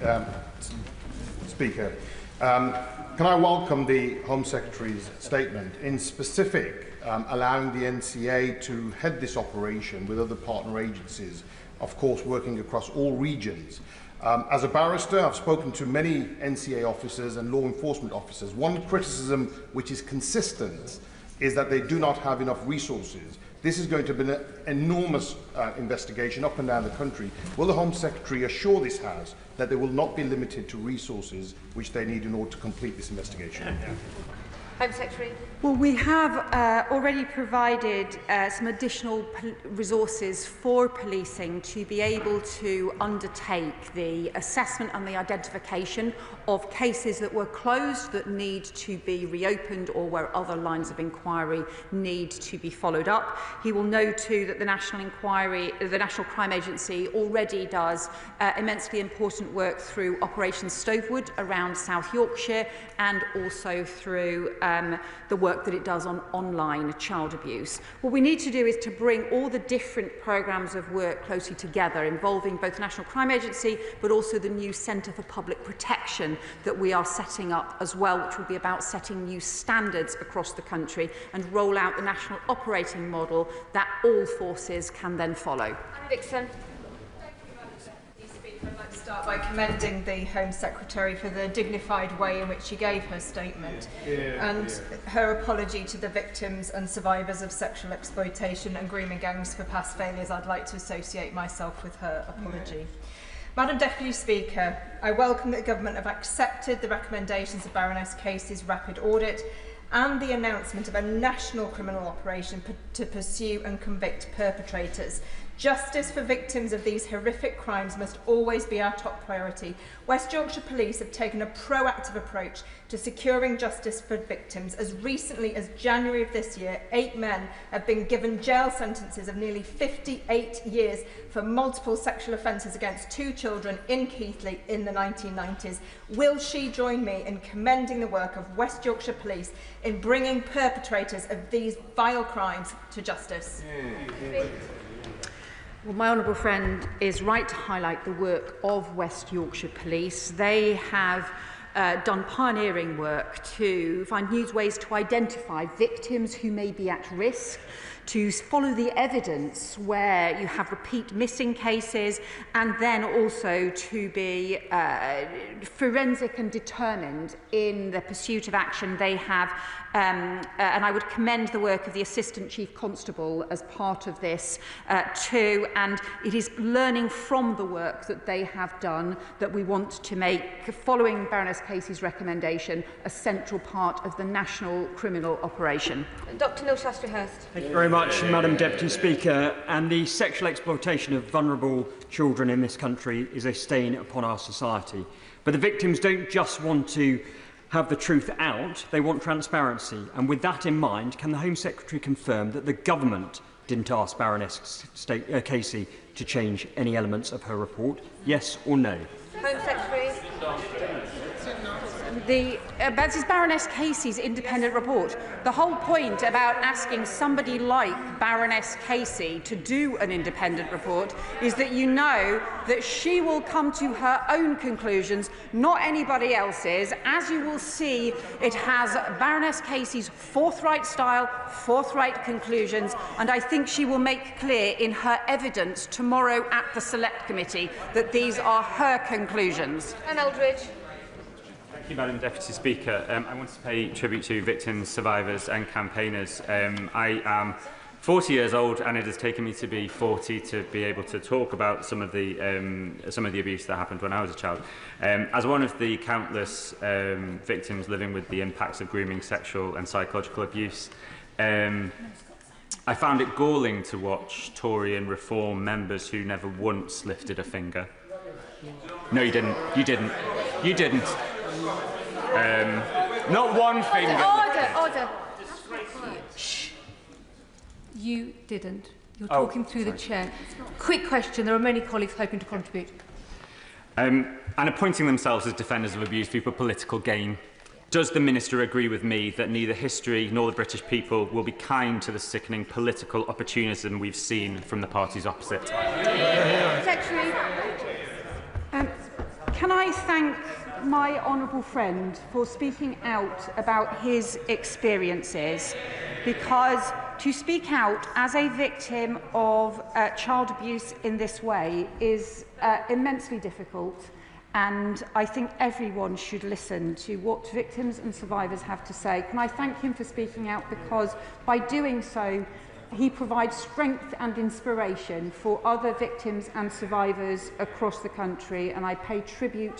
Speaker. Can I welcome the Home Secretary's statement, in specific allowing the NCA to head this operation with other partner agencies, of course working across all regions. As a barrister, I've spoken to many NCA officers and law enforcement officers. One criticism which is consistent is that they do not have enough resources. This is going to be an enormous investigation up and down the country. Will the Home Secretary assure this House that they will not be limited to resources which they need in order to complete this investigation? Home Secretary. Well, we have already provided some additional resources for policing to be able to undertake the assessment and the identification of cases that were closed that need to be reopened, or where other lines of inquiry need to be followed up. He will know too that the National Inquiry, the National Crime Agency, already does immensely important work through Operation Stovewood around South Yorkshire, and also through the work that it does on online child abuse. What we need to do is to bring all the different programmes of work closely together, involving both the National Crime Agency but also the new Centre for Public Protection that we are setting up as well, which will be about setting new standards across the country and roll out the national operating model that all forces can then follow. Dixon. I'd like to start by commending the Home Secretary for the dignified way in which she gave her statement and her apology to the victims and survivors of sexual exploitation and grooming gangs for past failures. I'd like to associate myself with her apology. Madam Deputy Speaker, I welcome that the Government have accepted the recommendations of Baroness Casey's rapid audit and the announcement of a national criminal operation to pursue and convict perpetrators. Justice for victims of these horrific crimes must always be our top priority. West Yorkshire Police have taken a proactive approach to securing justice for victims. As recently as January of this year, 8 men have been given jail sentences of nearly 58 years for multiple sexual offences against 2 children in Keighley in the 1990s. Will she join me in commending the work of West Yorkshire Police in bringing perpetrators of these vile crimes to justice? Well, my honourable friend is right to highlight the work of West Yorkshire Police. They have done pioneering work to find new ways to identify victims who may be at risk, to follow the evidence where you have repeat missing cases, and then also to be forensic and determined in the pursuit of action. They have, and I would commend the work of the Assistant Chief Constable as part of this too, and it is learning from the work that they have done that we want to make, following Baroness Casey's recommendation a central part of the national criminal operation. Dr Neil Shastri-Hurst. Thank you very much, Madam Deputy Speaker. And the sexual exploitation of vulnerable children in this country is a stain upon our society. But the victims don't just want to have the truth out, they want transparency. And with that in mind, can the Home Secretary confirm that the government didn't ask Baroness Casey to change any elements of her report? Yes or no? Home Secretary. This is Baroness Casey's independent report. The whole point about asking somebody like Baroness Casey to do an independent report is that you know that she will come to her own conclusions, not anybody else's. As you will see, it has Baroness Casey's forthright style, forthright conclusions, and I think she will make clear in her evidence tomorrow at the Select Committee that these are her conclusions. And Eldridge. Thank you, Madam Deputy Speaker. I want to pay tribute to victims, survivors and campaigners. I am 40 years old, and it has taken me to be 40 to be able to talk about some of the abuse that happened when I was a child. As one of the countless victims living with the impacts of grooming, sexual and psychological abuse, I found it galling to watch Tory and Reform members who never once lifted a finger. No, you didn't. You didn't. You didn't. Not one finger. Order. Shh. You didn't. You're talking through the chair. Quick question. There are many colleagues hoping to contribute. And appointing themselves as defenders of abuse for political gain. Does the Minister agree with me that neither history nor the British people will be kind to the sickening political opportunism we've seen from the parties opposite? Secretary. Can I thank my honourable friend for speaking out about his experiences, because to speak out as a victim of child abuse in this way is immensely difficult, and I think everyone should listen to what victims and survivors have to say. Can I thank him for speaking out, because by doing so he provides strength and inspiration for other victims and survivors across the country, and I pay tribute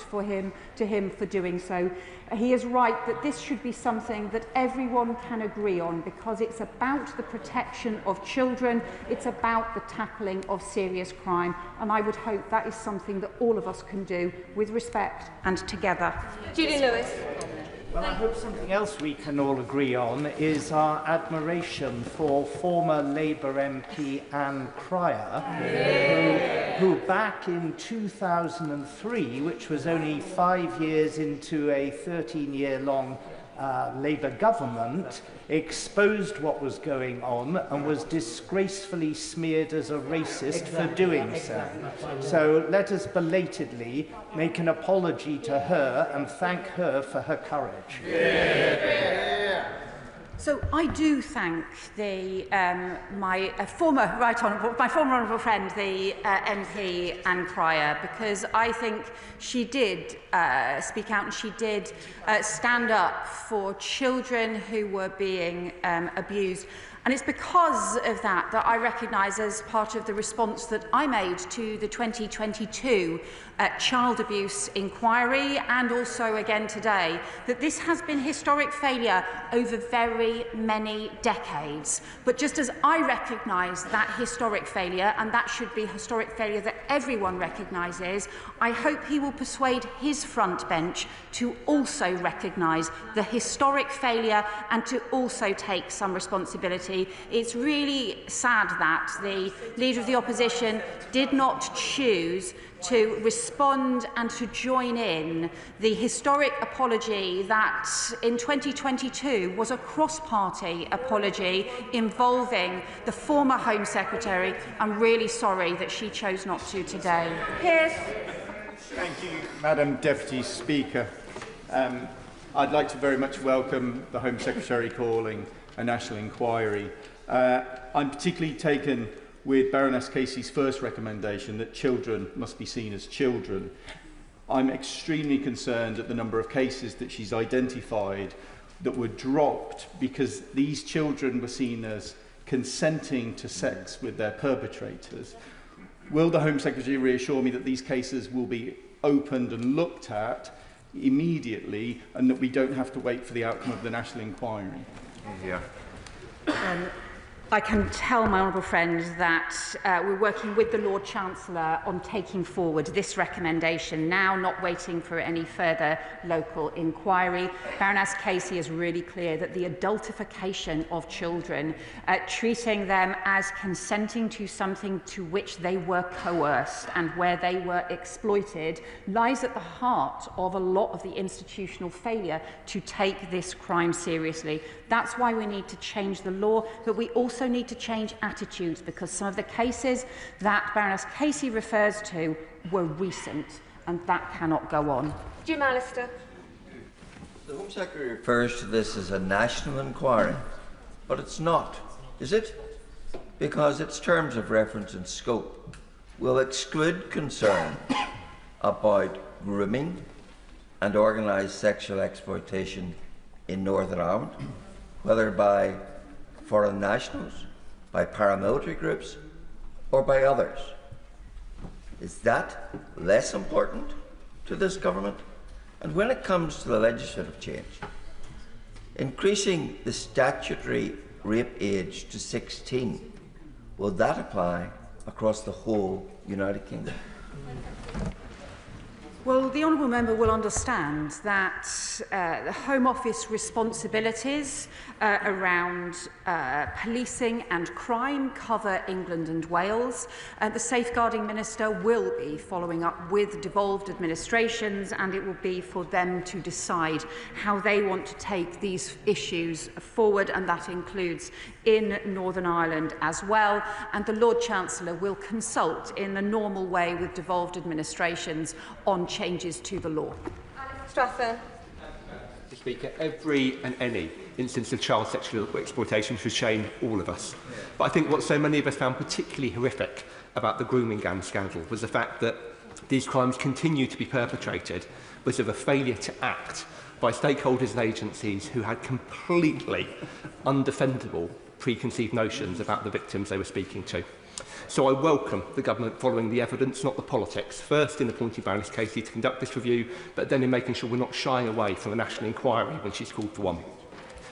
to him for doing so. He is right that this should be something that everyone can agree on, because it's about the protection of children, it's about the tackling of serious crime, and I would hope that is something that all of us can do with respect and together. Julie Lewis. Well, I hope something else we can all agree on is our admiration for former Labour MP Anne Cryer, who back in 2003, which was only 5 years into a 13-year-long Labour government, exposed what was going on and was disgracefully smeared as a racist for doing so. So let us belatedly make an apology to her and thank her for her courage. So I do thank my former honourable friend, the MP Anne Cryer, because I think she did speak out and she did stand up for children who were being abused. And it's because of that that I recognise, as part of the response that I made to the 2022 child abuse inquiry, and also again today, that this has been historic failure over very many decades. But just as I recognise that historic failure, and that should be historic failure that everyone recognises, I hope he will persuade his front bench to also recognise the historic failure and to also take some responsibility. It's really sad that the Leader of the Opposition did not choose to respond and to join in the historic apology that in 2022 was a cross-party apology involving the former Home Secretary. I'm really sorry that she chose not to today. Pierce. Thank you, Madam Deputy Speaker. I'd like to very much welcome the Home Secretary calling a national inquiry. I'm particularly taken with Baroness Casey's first recommendation that children must be seen as children. I'm extremely concerned at the number of cases that she's identified that were dropped because these children were seen as consenting to sex with their perpetrators. Will the Home Secretary reassure me that these cases will be opened and looked at, immediately and that we don't have to wait for the outcome of the national inquiry? Yeah. I can tell my honourable friend that we're working with the Lord Chancellor on taking forward this recommendation now, not waiting for any further local inquiry. Baroness Casey is really clear that the adultification of children, treating them as consenting to something to which they were coerced and where they were exploited, lies at the heart of a lot of the institutional failure to take this crime seriously. That's why we need to change the law, but we also need to change attitudes, because some of the cases that Baroness Casey refers to were recent, and that cannot go on. Jim Allister. The Home Secretary refers to this as a national inquiry, but it's not, is it? Because its terms of reference and scope will exclude concern about grooming and organised sexual exploitation in Northern Ireland, whether by foreign nationals, by paramilitary groups, or by others. Is that less important to this government? And when it comes to the legislative change, increasing the statutory rape age to 16, will that apply across the whole United Kingdom? Well, the honourable member will understand that the Home Office responsibilities around policing and crime cover England and Wales. The Safeguarding Minister will be following up with devolved administrations, and it will be for them to decide how they want to take these issues forward, and that includes in Northern Ireland as well. And the Lord Chancellor will consult in the normal way with devolved administrations on changes to the law. Strathern. Mr. Speaker, every and any instance of child sexual exploitation should shame all of us. But I think what so many of us found particularly horrific about the grooming gang scandal was the fact that these crimes continue to be perpetrated because of a failure to act by stakeholders and agencies who had completely undefendable preconceived notions about the victims they were speaking to. So I welcome the government following the evidence, not the politics, first in appointing Baroness Casey to conduct this review, but then in making sure we're not shying away from a national inquiry when she's called for one.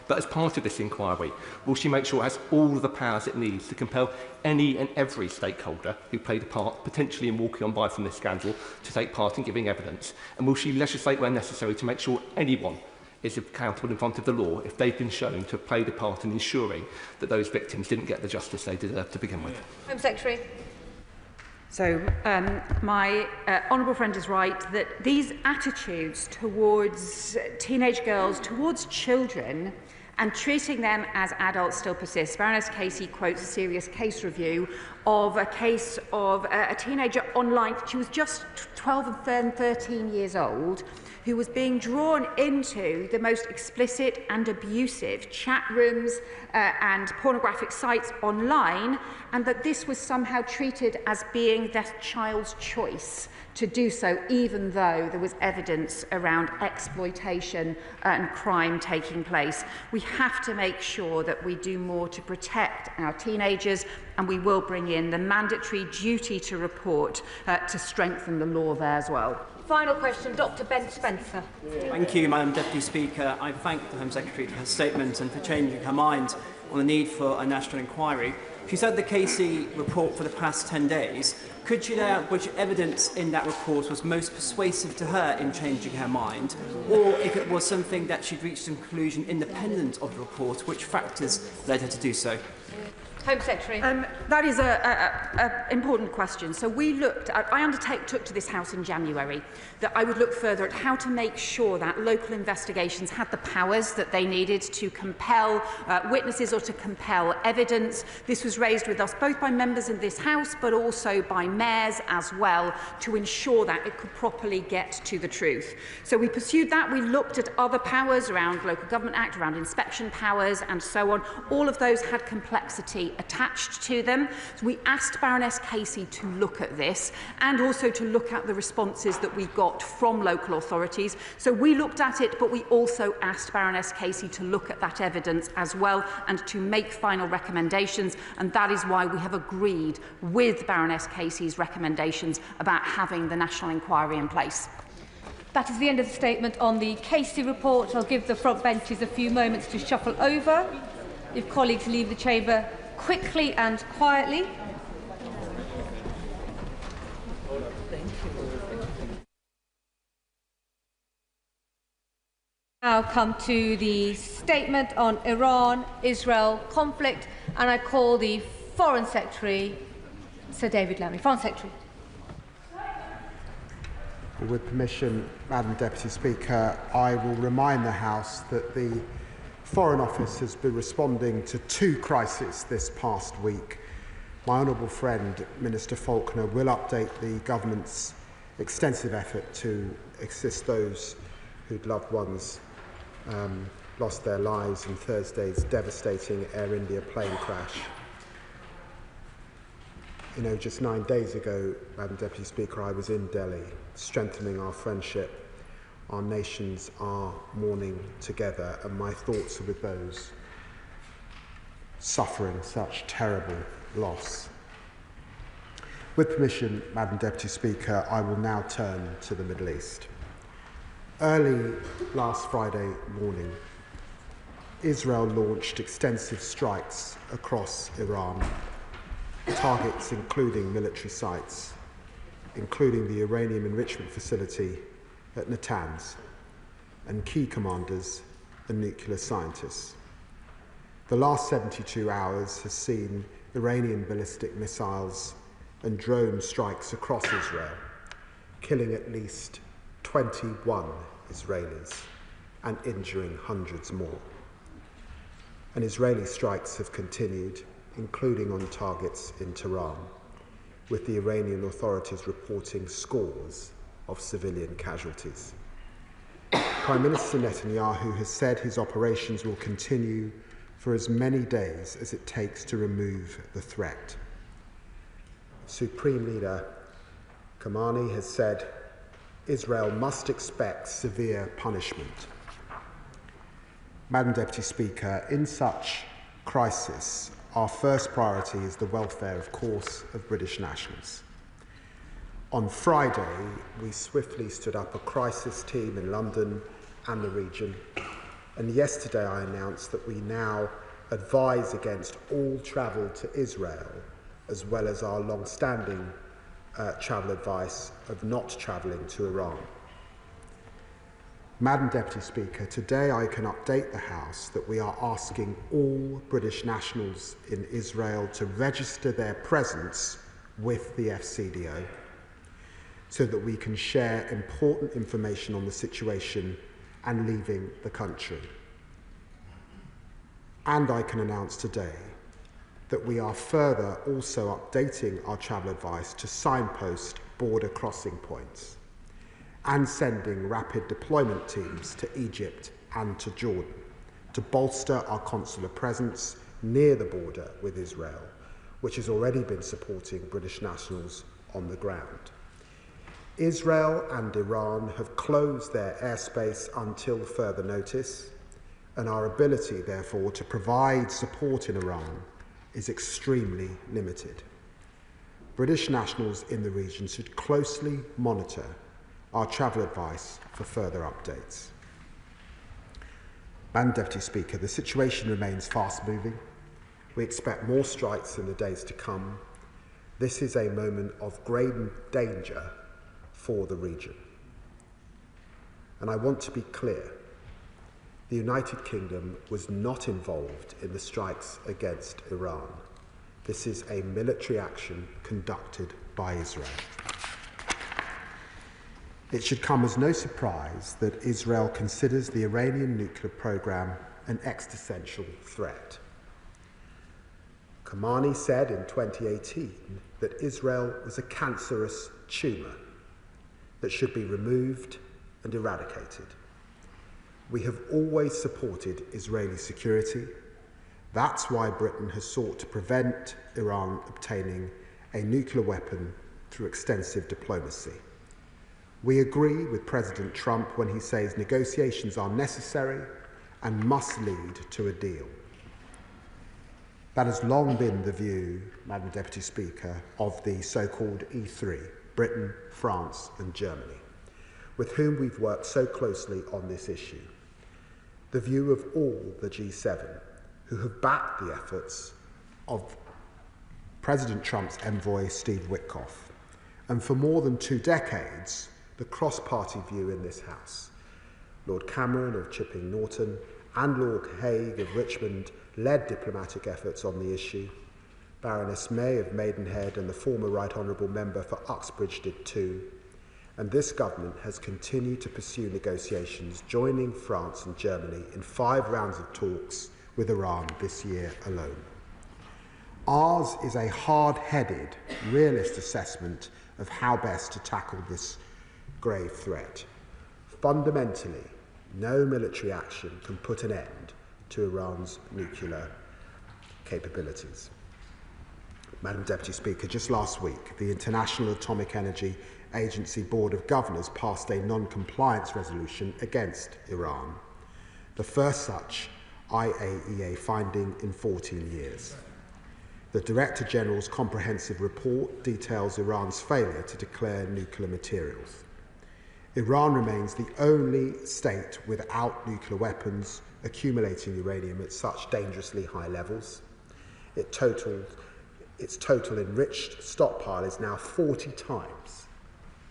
But as part of this inquiry, will she make sure it has all the powers it needs to compel any and every stakeholder who played a part, potentially in walking on by from this scandal, to take part in giving evidence? And will she legislate where necessary to make sure anyone is accountable in front of the law if they've been shown to have played a part in ensuring that those victims didn't get the justice they deserved to begin with? Home Secretary. So my honourable friend is right that these attitudes towards teenage girls, towards children, and treating them as adults still persist. Baroness Casey quotes a serious case review of a case of a teenager online. She was just 12 and 13 years old, who was being drawn into the most explicit and abusive chat rooms and pornographic sites online, and that this was somehow treated as being that child's choice to do so, even though there was evidence around exploitation and crime taking place. We have to make sure that we do more to protect our teenagers, and we will bring in the mandatory duty to report to strengthen the law there as well. Final question, Dr. Ben Spencer. Thank you, Madam Deputy Speaker. I thank the Home Secretary for her statement and for changing her mind on the need for a national inquiry. She said the Casey report for the past 10 days. Could she lay out which evidence in that report was most persuasive to her in changing her mind, or if it was something that she'd reached a conclusion independent of the report, which factors led her to do so? Home Secretary. That is an important question. So we looked at, I took to this House in January that I would look further at how to make sure that local investigations had the powers that they needed to compel witnesses or to compel evidence. This was raised with us both by members in this House but also by mayors as well, to ensure that it could properly get to the truth. So we pursued that. We looked at other powers around Local Government Act, around inspection powers and so on. All of those had complexity attached to them. So we asked Baroness Casey to look at this and also to look at the responses that we got from local authorities. So we looked at it, but we also asked Baroness Casey to look at that evidence as well and to make final recommendations, and that is why we have agreed with Baroness Casey's recommendations about having the national inquiry in place. That is the end of the statement on the Casey report. I'll give the front benches a few moments to shuffle over. If colleagues leave the chamber quickly and quietly. Now come to the statement on Iran-Israel conflict, and I call the Foreign Secretary, Sir David Lammy. Foreign Secretary. With permission, Madam Deputy Speaker, I will remind the House that the Foreign Office has been responding to 2 crises this past week. My honourable friend, Minister Faulkner, will update the government's extensive effort to assist those whose loved ones lost their lives in Thursday's devastating Air India plane crash. You know, just 9 days ago, Madam Deputy Speaker, I was in Delhi, strengthening our friendship. Our nations are mourning together, and my thoughts are with those suffering such terrible loss. With permission, Madam Deputy Speaker, I will now turn to the Middle East. Early last Friday morning, Israel launched extensive strikes across Iran, targets including military sites, including the uranium enrichment facility at Natanz, and key commanders and nuclear scientists. The last 72 hours has seen Iranian ballistic missiles and drone strikes across Israel, killing at least 21 Israelis and injuring hundreds more. And Israeli strikes have continued, including on targets in Tehran, with the Iranian authorities reporting scores of civilian casualties. Prime Minister Netanyahu has said his operations will continue for as many days as it takes to remove the threat. Supreme Leader Khamenei has said Israel must expect severe punishment. Madam Deputy Speaker, in such crisis, our first priority is the welfare, of course, of British nationals. On Friday, we swiftly stood up a crisis team in London and the region, and yesterday I announced that we now advise against all travel to Israel, as well as our long-standing travel advice of not travelling to Iran. Madam Deputy Speaker, today I can update the House that we are asking all British nationals in Israel to register their presence with the FCDO so that we can share important information on the situation and leaving the country. And I can announce today that we are further also updating our travel advice to signpost border crossing points and sending rapid deployment teams to Egypt and to Jordan to bolster our consular presence near the border with Israel, which has already been supporting British nationals on the ground. Israel and Iran have closed their airspace until further notice, and our ability, therefore, to provide support in Iran is extremely limited. British nationals in the region should closely monitor our travel advice for further updates. Madam Deputy Speaker, the situation remains fast-moving. We expect more strikes in the days to come. This is a moment of grave danger for the region. And I want to be clear, the United Kingdom was not involved in the strikes against Iran. This is a military action conducted by Israel. It should come as no surprise that Israel considers the Iranian nuclear program an existential threat. Khamenei said in 2018 that Israel was a cancerous tumour that should be removed and eradicated. We have always supported Israeli security. That's why Britain has sought to prevent Iran obtaining a nuclear weapon through extensive diplomacy. We agree with President Trump when he says negotiations are necessary and must lead to a deal. That has long been the view, Madam Deputy Speaker, of the so-called E3, Britain, France and Germany. with whom we've worked so closely on this issue. The view of all the G7 who have backed the efforts of President Trump's envoy, Steve Witkoff, and for more than 2 decades, the cross-party view in this House. Lord Cameron of Chipping Norton and Lord Haig of Richmond led diplomatic efforts on the issue. Baroness May of Maidenhead and the former Right Honourable Member for Uxbridge did too. And this government has continued to pursue negotiations, joining France and Germany in 5 rounds of talks with Iran this year alone. Ours is a hard-headed, realist assessment of how best to tackle this grave threat. Fundamentally, no military action can put an end to Iran's nuclear capabilities. Madam Deputy Speaker, just last week, the International Atomic Energy Agency Board of Governors passed a non-compliance resolution against Iran, the first such IAEA finding in 14 years. The Director General's comprehensive report details Iran's failure to declare nuclear materials. Iran remains the only state without nuclear weapons accumulating uranium at such dangerously high levels. Its total enriched stockpile is now 40 times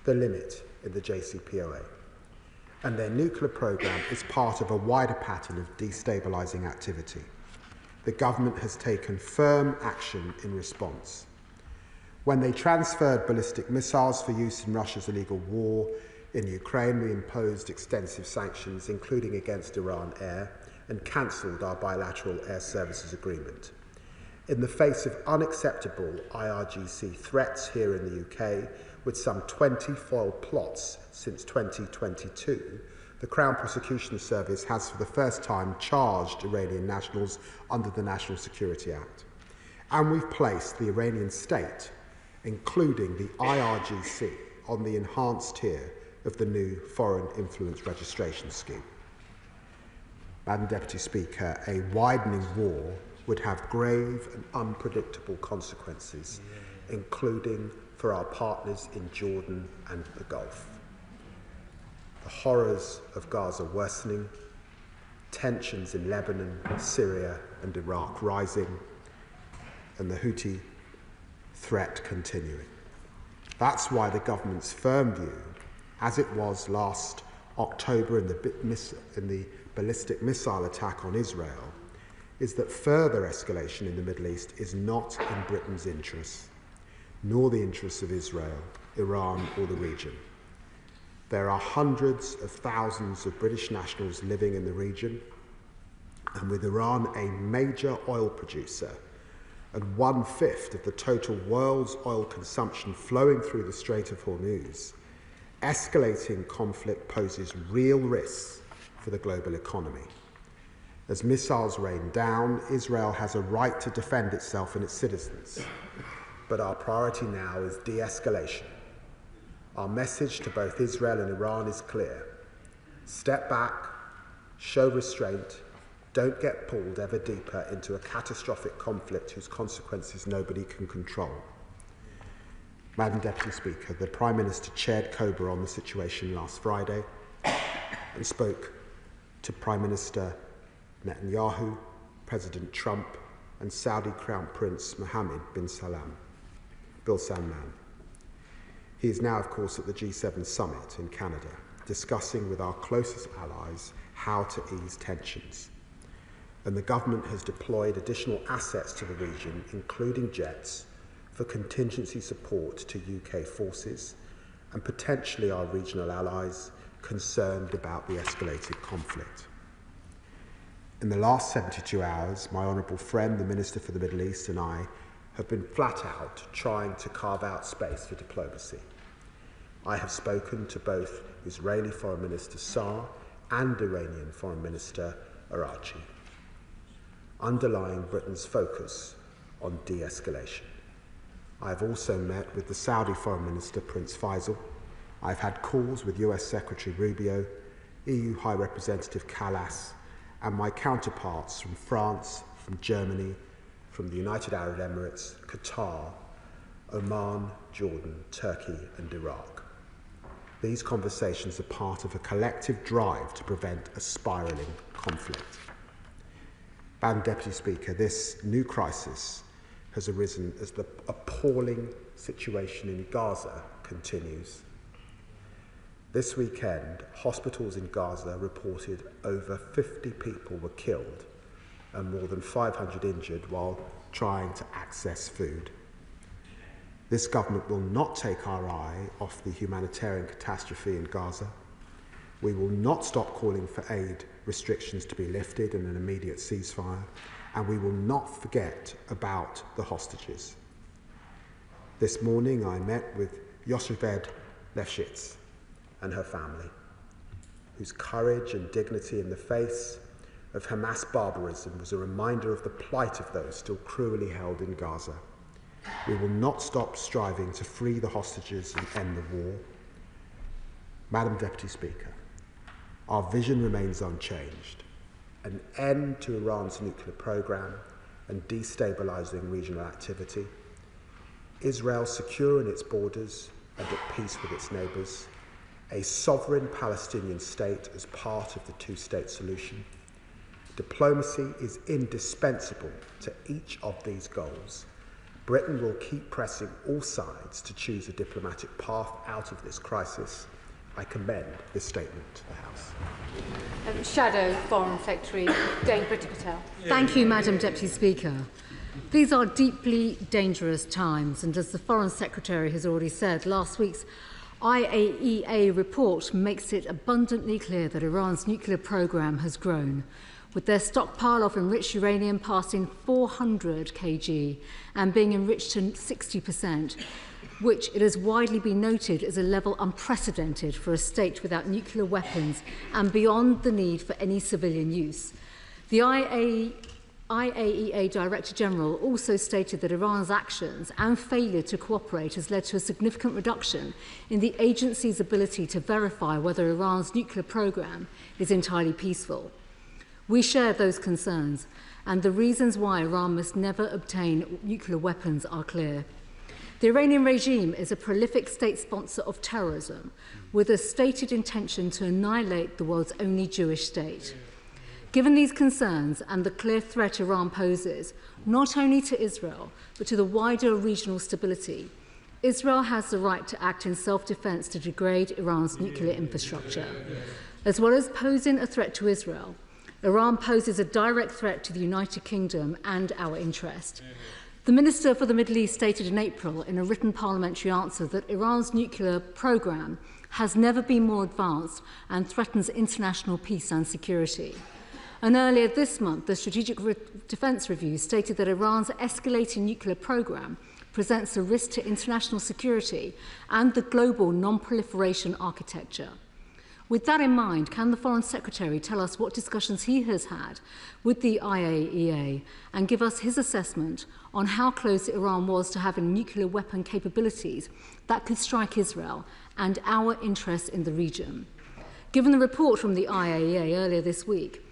the limit in the JCPOA. And their nuclear program is part of a wider pattern of destabilizing activity. The government has taken firm action in response. When they transferred ballistic missiles for use in Russia's illegal war in Ukraine, we imposed extensive sanctions, including against Iran Air, and cancelled our bilateral air services agreement. In the face of unacceptable IRGC threats here in the UK, with some 20 foiled plots since 2022, the Crown Prosecution Service has for the first time charged Iranian nationals under the National Security Act. And we've placed the Iranian state, including the IRGC, on the enhanced tier of the new Foreign Influence Registration Scheme. Madam Deputy Speaker, a widening war would have grave and unpredictable consequences, including for our partners in Jordan and the Gulf. The horrors of Gaza worsening, tensions in Lebanon, Syria and Iraq rising, and the Houthi threat continuing. That's why the government's firm view, as it was last October in the ballistic missile attack on Israel, is that further escalation in the Middle East is not in Britain's interests, nor the interests of Israel, Iran or the region. There are hundreds of thousands of British nationals living in the region, and with Iran a major oil producer and 1/5 of the total world's oil consumption flowing through the Strait of Hormuz, escalating conflict poses real risks for the global economy. As missiles rain down, Israel has a right to defend itself and its citizens. But our priority now is de-escalation. Our message to both Israel and Iran is clear. Step back, show restraint, don't get pulled ever deeper into a catastrophic conflict whose consequences nobody can control. Madam Deputy Speaker, the Prime Minister chaired COBRA on the situation last Friday and spoke to Prime Minister Netanyahu, President Trump, and Saudi Crown Prince Mohammed bin Salman. He is now, of course, at the G7 summit in Canada, discussing with our closest allies how to ease tensions. And the government has deployed additional assets to the region, including jets, for contingency support to UK forces and potentially our regional allies concerned about the escalated conflict. In the last 72 hours, my honourable friend, the Minister for the Middle East, and I have been flat out trying to carve out space for diplomacy. I have spoken to both Israeli Foreign Minister Saar and Iranian Foreign Minister Araghchi, underlying Britain's focus on de-escalation. I have also met with the Saudi Foreign Minister Prince Faisal. I've had calls with US Secretary Rubio, EU High Representative Kallas, and my counterparts from France, from Germany, from the United Arab Emirates, Qatar, Oman, Jordan, Turkey and Iraq. These conversations are part of a collective drive to prevent a spiralling conflict. Madam Deputy Speaker, this new crisis has arisen as the appalling situation in Gaza continues. This weekend, hospitals in Gaza reported over 50 people were killed and more than 500 injured while trying to access food. This government will not take our eye off the humanitarian catastrophe in Gaza. We will not stop calling for aid restrictions to be lifted and an immediate ceasefire, and we will not forget about the hostages. This morning I met with Yvette Lefshitz and her family, whose courage and dignity in the face of Hamas barbarism was a reminder of the plight of those still cruelly held in Gaza. We will not stop striving to free the hostages and end the war. Madam Deputy Speaker, our vision remains unchanged. An end to Iran's nuclear program and destabilizing regional activity, Israel secure in its borders and at peace with its neighbors, a sovereign Palestinian state as part of the two-state solution. Diplomacy is indispensable to each of these goals. Britain will keep pressing all sides to choose a diplomatic path out of this crisis. I commend this statement to the House. Shadow Foreign Secretary David Patel. Thank you, Madam Deputy Speaker. These are deeply dangerous times, and as the Foreign Secretary has already said, last week's IAEA report makes it abundantly clear that Iran's nuclear program has grown, with their stockpile of enriched uranium passing 400 kg and being enriched to 60%, which it has widely been noted is a level unprecedented for a state without nuclear weapons and beyond the need for any civilian use. The IAEA Director General also stated that Iran's actions and failure to cooperate has led to a significant reduction in the agency's ability to verify whether Iran's nuclear program is entirely peaceful. We share those concerns, and the reasons why Iran must never obtain nuclear weapons are clear. The Iranian regime is a prolific state sponsor of terrorism, with a stated intention to annihilate the world's only Jewish state. Given these concerns and the clear threat Iran poses, not only to Israel, but to the wider regional stability, Israel has the right to act in self-defense to degrade Iran's nuclear infrastructure. As well as posing a threat to Israel, Iran poses a direct threat to the United Kingdom and our interest. The Minister for the Middle East stated in April in a written parliamentary answer that Iran's nuclear program has never been more advanced and threatens international peace and security. And earlier this month, the Strategic Defence Review stated that Iran's escalating nuclear program presents a risk to international security and the global non-proliferation architecture. With that in mind, can the Foreign Secretary tell us what discussions he has had with the IAEA and give us his assessment on how close Iran was to having nuclear weapon capabilities that could strike Israel and our interests in the region? Given the report from the IAEA earlier this week,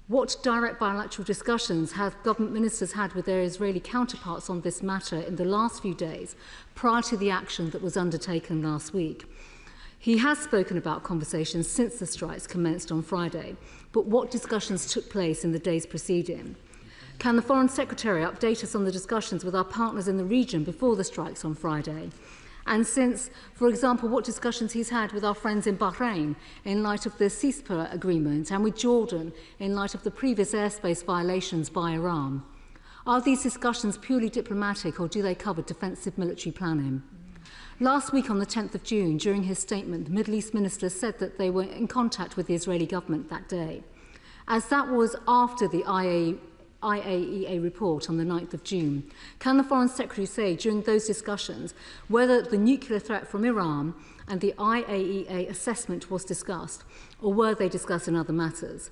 what direct bilateral discussions have government ministers had with their Israeli counterparts on this matter in the last few days prior to the action that was undertaken last week? He has spoken about conversations since the strikes commenced on Friday, but what discussions took place in the days preceding? Can the Foreign Secretary update us on the discussions with our partners in the region before the strikes on Friday? And since, for example, what discussions he's had with our friends in Bahrain in light of the ceasefire agreement and with Jordan in light of the previous airspace violations by Iran? Are these discussions purely diplomatic or do they cover defensive military planning? Last week on the 10th of June, during his statement, the Middle East minister said that they were in contact with the Israeli government that day. As that was after the IAEA report on the 9th of June, can the Foreign Secretary say during those discussions whether the nuclear threat from Iran and the IAEA assessment was discussed, or were they discussed in other matters?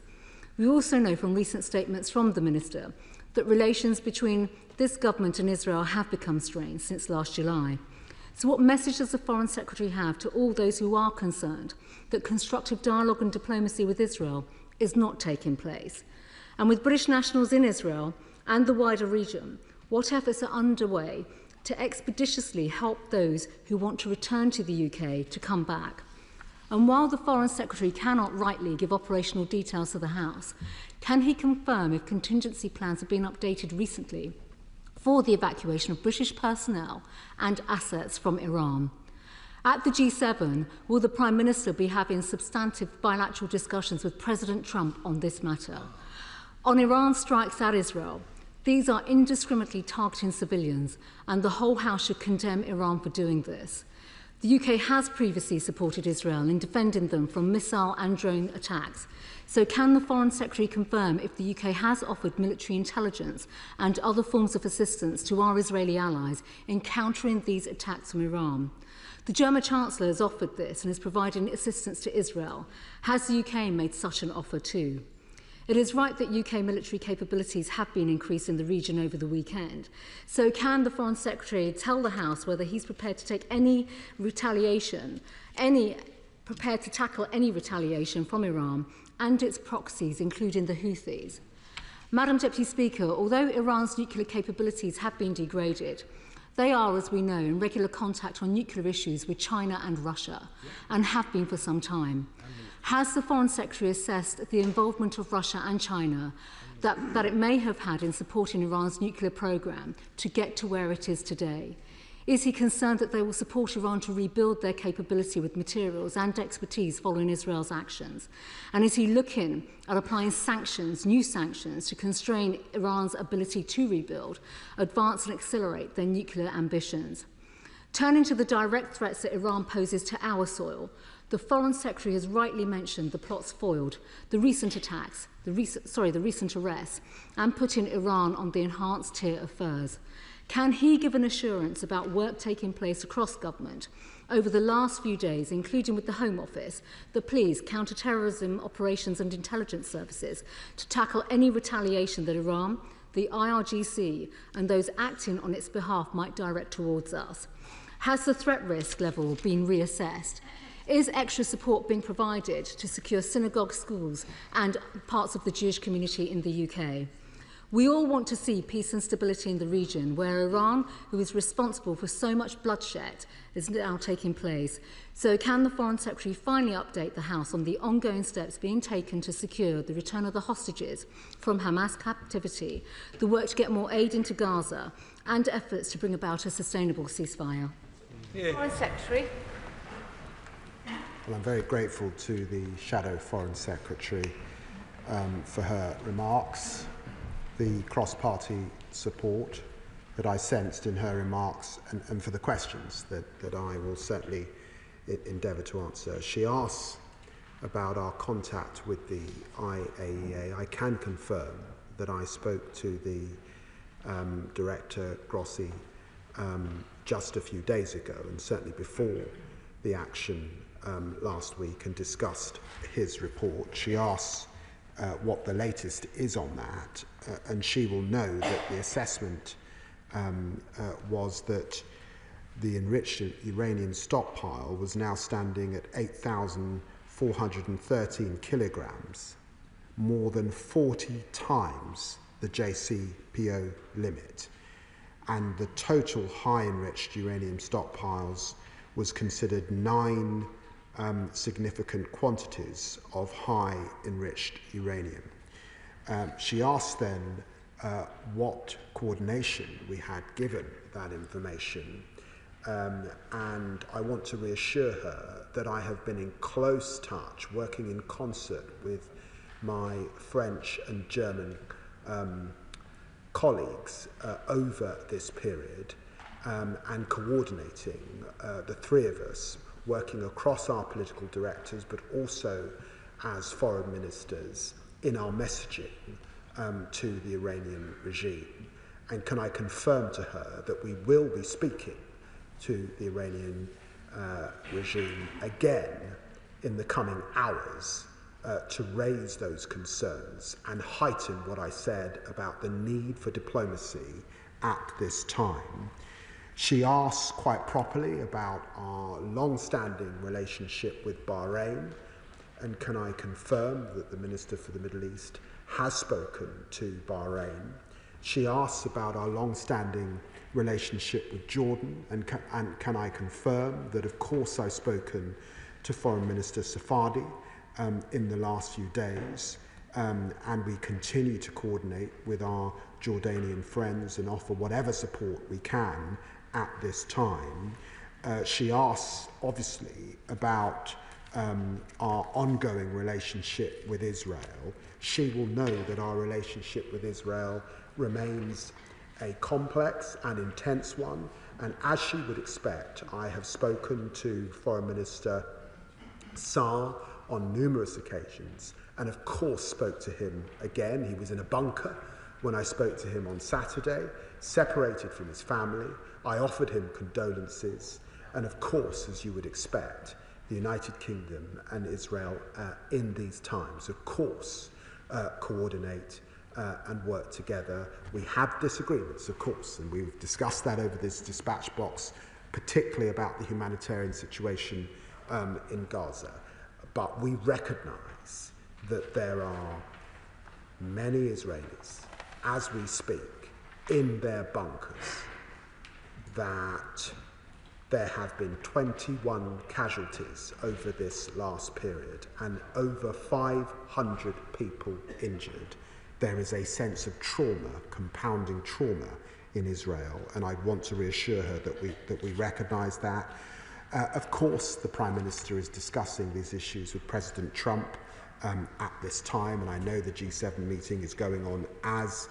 We also know from recent statements from the minister that relations between this government and Israel have become strained since last July. So what message does the Foreign Secretary have to all those who are concerned that constructive dialogue and diplomacy with Israel is not taking place? And with British nationals in Israel and the wider region, what efforts are underway to expeditiously help those who want to return to the UK to come back? And while the Foreign Secretary cannot rightly give operational details to the House, can he confirm if contingency plans have been updated recently for the evacuation of British personnel and assets from Iran? At the G7, will the Prime Minister be having substantive bilateral discussions with President Trump on this matter? On Iran strikes at Israel, these are indiscriminately targeting civilians, and the whole House should condemn Iran for doing this. The UK has previously supported Israel in defending them from missile and drone attacks. So can the Foreign Secretary confirm if the UK has offered military intelligence and other forms of assistance to our Israeli allies in countering these attacks from Iran? The German Chancellor has offered this and is providing assistance to Israel. Has the UK made such an offer too? It is right that UK military capabilities have been increased in the region over the weekend. So can the Foreign Secretary tell the House whether he's prepared to take any retaliation, prepared to tackle any retaliation from Iran and its proxies, including the Houthis? Madam Deputy Speaker, although Iran's nuclear capabilities have been degraded, they are, as we know, in regular contact on nuclear issues with China and Russia, and have been for some time. Has the Foreign Secretary assessed the involvement of Russia and China that it may have had in supporting Iran's nuclear program to get to where it is today? Is he concerned that they will support Iran to rebuild their capability with materials and expertise following Israel's actions? And is he looking at applying sanctions, new sanctions, to constrain Iran's ability to rebuild, advance and accelerate their nuclear ambitions? Turning to the direct threats that Iran poses to our soil, the Foreign Secretary has rightly mentioned the plots foiled, the recent attacks, the recent arrests, and putting Iran on the enhanced tier of furs. Can he give an assurance about work taking place across government over the last few days, including with the Home Office, the police, counter-terrorism operations and intelligence services, to tackle any retaliation that Iran, the IRGC, and those acting on its behalf might direct towards us? Has the threat risk level been reassessed? Is extra support being provided to secure synagogue schools and parts of the Jewish community in the UK? We all want to see peace and stability in the region where Iran, who is responsible for so much bloodshed, is now taking place. So can the Foreign Secretary finally update the House on the ongoing steps being taken to secure the return of the hostages from Hamas captivity, the work to get more aid into Gaza, and efforts to bring about a sustainable ceasefire? Foreign Secretary. Well, I'm very grateful to the Shadow Foreign Secretary for her remarks, the cross-party support that I sensed in her remarks, and for the questions that I will certainly endeavour to answer. She asks about our contact with the IAEA. I can confirm that I spoke to the Director Grossi just a few days ago, and certainly before the action last week, and discussed his report. She asks what the latest is on that, and she will know that the assessment was that the enriched uranium stockpile was now standing at 8,413 kilograms, more than 40 times the JCPO limit, and the total high enriched uranium stockpiles was considered 9 significant quantities of high enriched uranium. She asked then what coordination we had given that information, and I want to reassure her that I have been in close touch, working in concert with my French and German colleagues over this period, and coordinating the three of us, working across our political directors, but also as foreign ministers in our messaging to the Iranian regime. And can I confirm to her that we will be speaking to the Iranian regime again in the coming hours to raise those concerns and heighten what I said about the need for diplomacy at this time. She asks quite properly about our long-standing relationship with Bahrain, and can I confirm that the Minister for the Middle East has spoken to Bahrain. She asks about our long-standing relationship with Jordan, and can I confirm that of course I've spoken to Foreign Minister Safadi in the last few days, and we continue to coordinate with our Jordanian friends and offer whatever support we can at this time. She asks, obviously, about our ongoing relationship with Israel. She will know that our relationship with Israel remains a complex and intense one, and as she would expect, I have spoken to Foreign Minister Saar on numerous occasions, and of course spoke to him again. He was in a bunker when I spoke to him on Saturday, separated from his family. I offered him condolences, and of course, as you would expect, the United Kingdom and Israel in these times, of course, coordinate and work together. We have disagreements, of course, and we've discussed that over this dispatch box, particularly about the humanitarian situation in Gaza. But we recognise that there are many Israelis, as we speak, in their bunkers, that there have been 21 casualties over this last period and over 500 people injured. There is a sense of trauma, compounding trauma in Israel, and I want to reassure her that we recognise that. Of course, the Prime Minister is discussing these issues with President Trump at this time, and I know the G7 meeting is going on as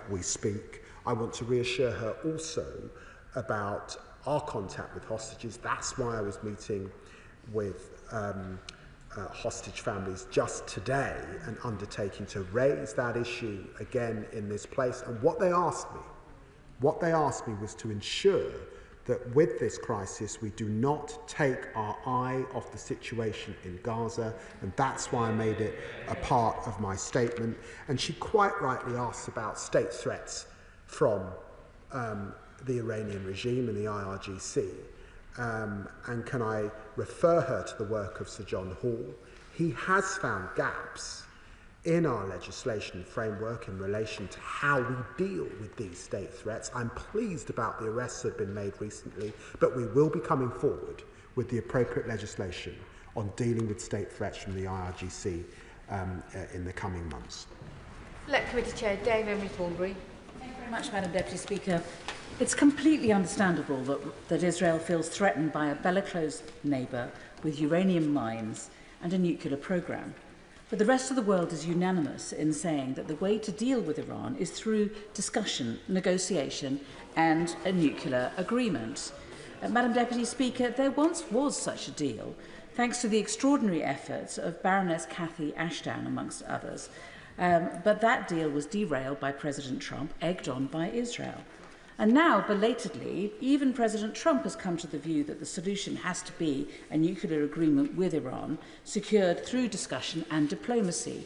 we speak. I want to reassure her also about our contact with hostages. That's why I was meeting with hostage families just today and undertaking to raise that issue again in this place. And what they asked me was to ensure that with this crisis we do not take our eye off the situation in Gaza, and that's why I made it a part of my statement. And she quite rightly asks about state threats from the Iranian regime and the IRGC. And can I refer her to the work of Sir John Hall? He has found gaps in our legislation framework in relation to how we deal with these state threats. I'm pleased about the arrests that have been made recently, but we will be coming forward with the appropriate legislation on dealing with state threats from the IRGC in the coming months. Select Committee Chair Dave Emery-Thornbury. Thank you very much, Madam Deputy Speaker. It's completely understandable that Israel feels threatened by a bellicose neighbour with uranium mines and a nuclear programme. But the rest of the world is unanimous in saying that the way to deal with Iran is through discussion, negotiation and a nuclear agreement. Madam Deputy Speaker, there once was such a deal, thanks to the extraordinary efforts of Baroness Cathy Ashton, amongst others. But that deal was derailed by President Trump, egged on by Israel. And now, belatedly, even President Trump has come to the view that the solution has to be a nuclear agreement with Iran, secured through discussion and diplomacy.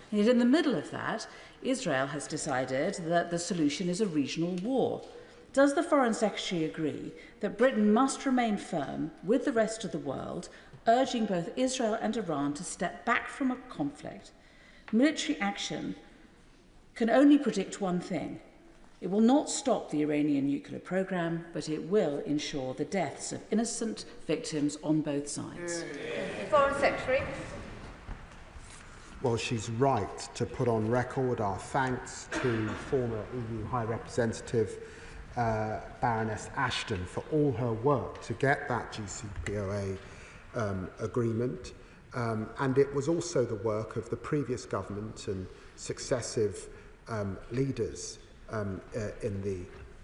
And yet in the middle of that, Israel has decided that the solution is a regional war. Does the Foreign Secretary agree that Britain must remain firm with the rest of the world, urging both Israel and Iran to step back from a conflict? Military action can only predict one thing. It will not stop the Iranian nuclear programme, but it will ensure the deaths of innocent victims on both sides. Foreign Secretary. Well, she's right to put on record our thanks to former EU High Representative Baroness Ashton for all her work to get that GCPOA agreement. And it was also the work of the previous government and successive leaders in the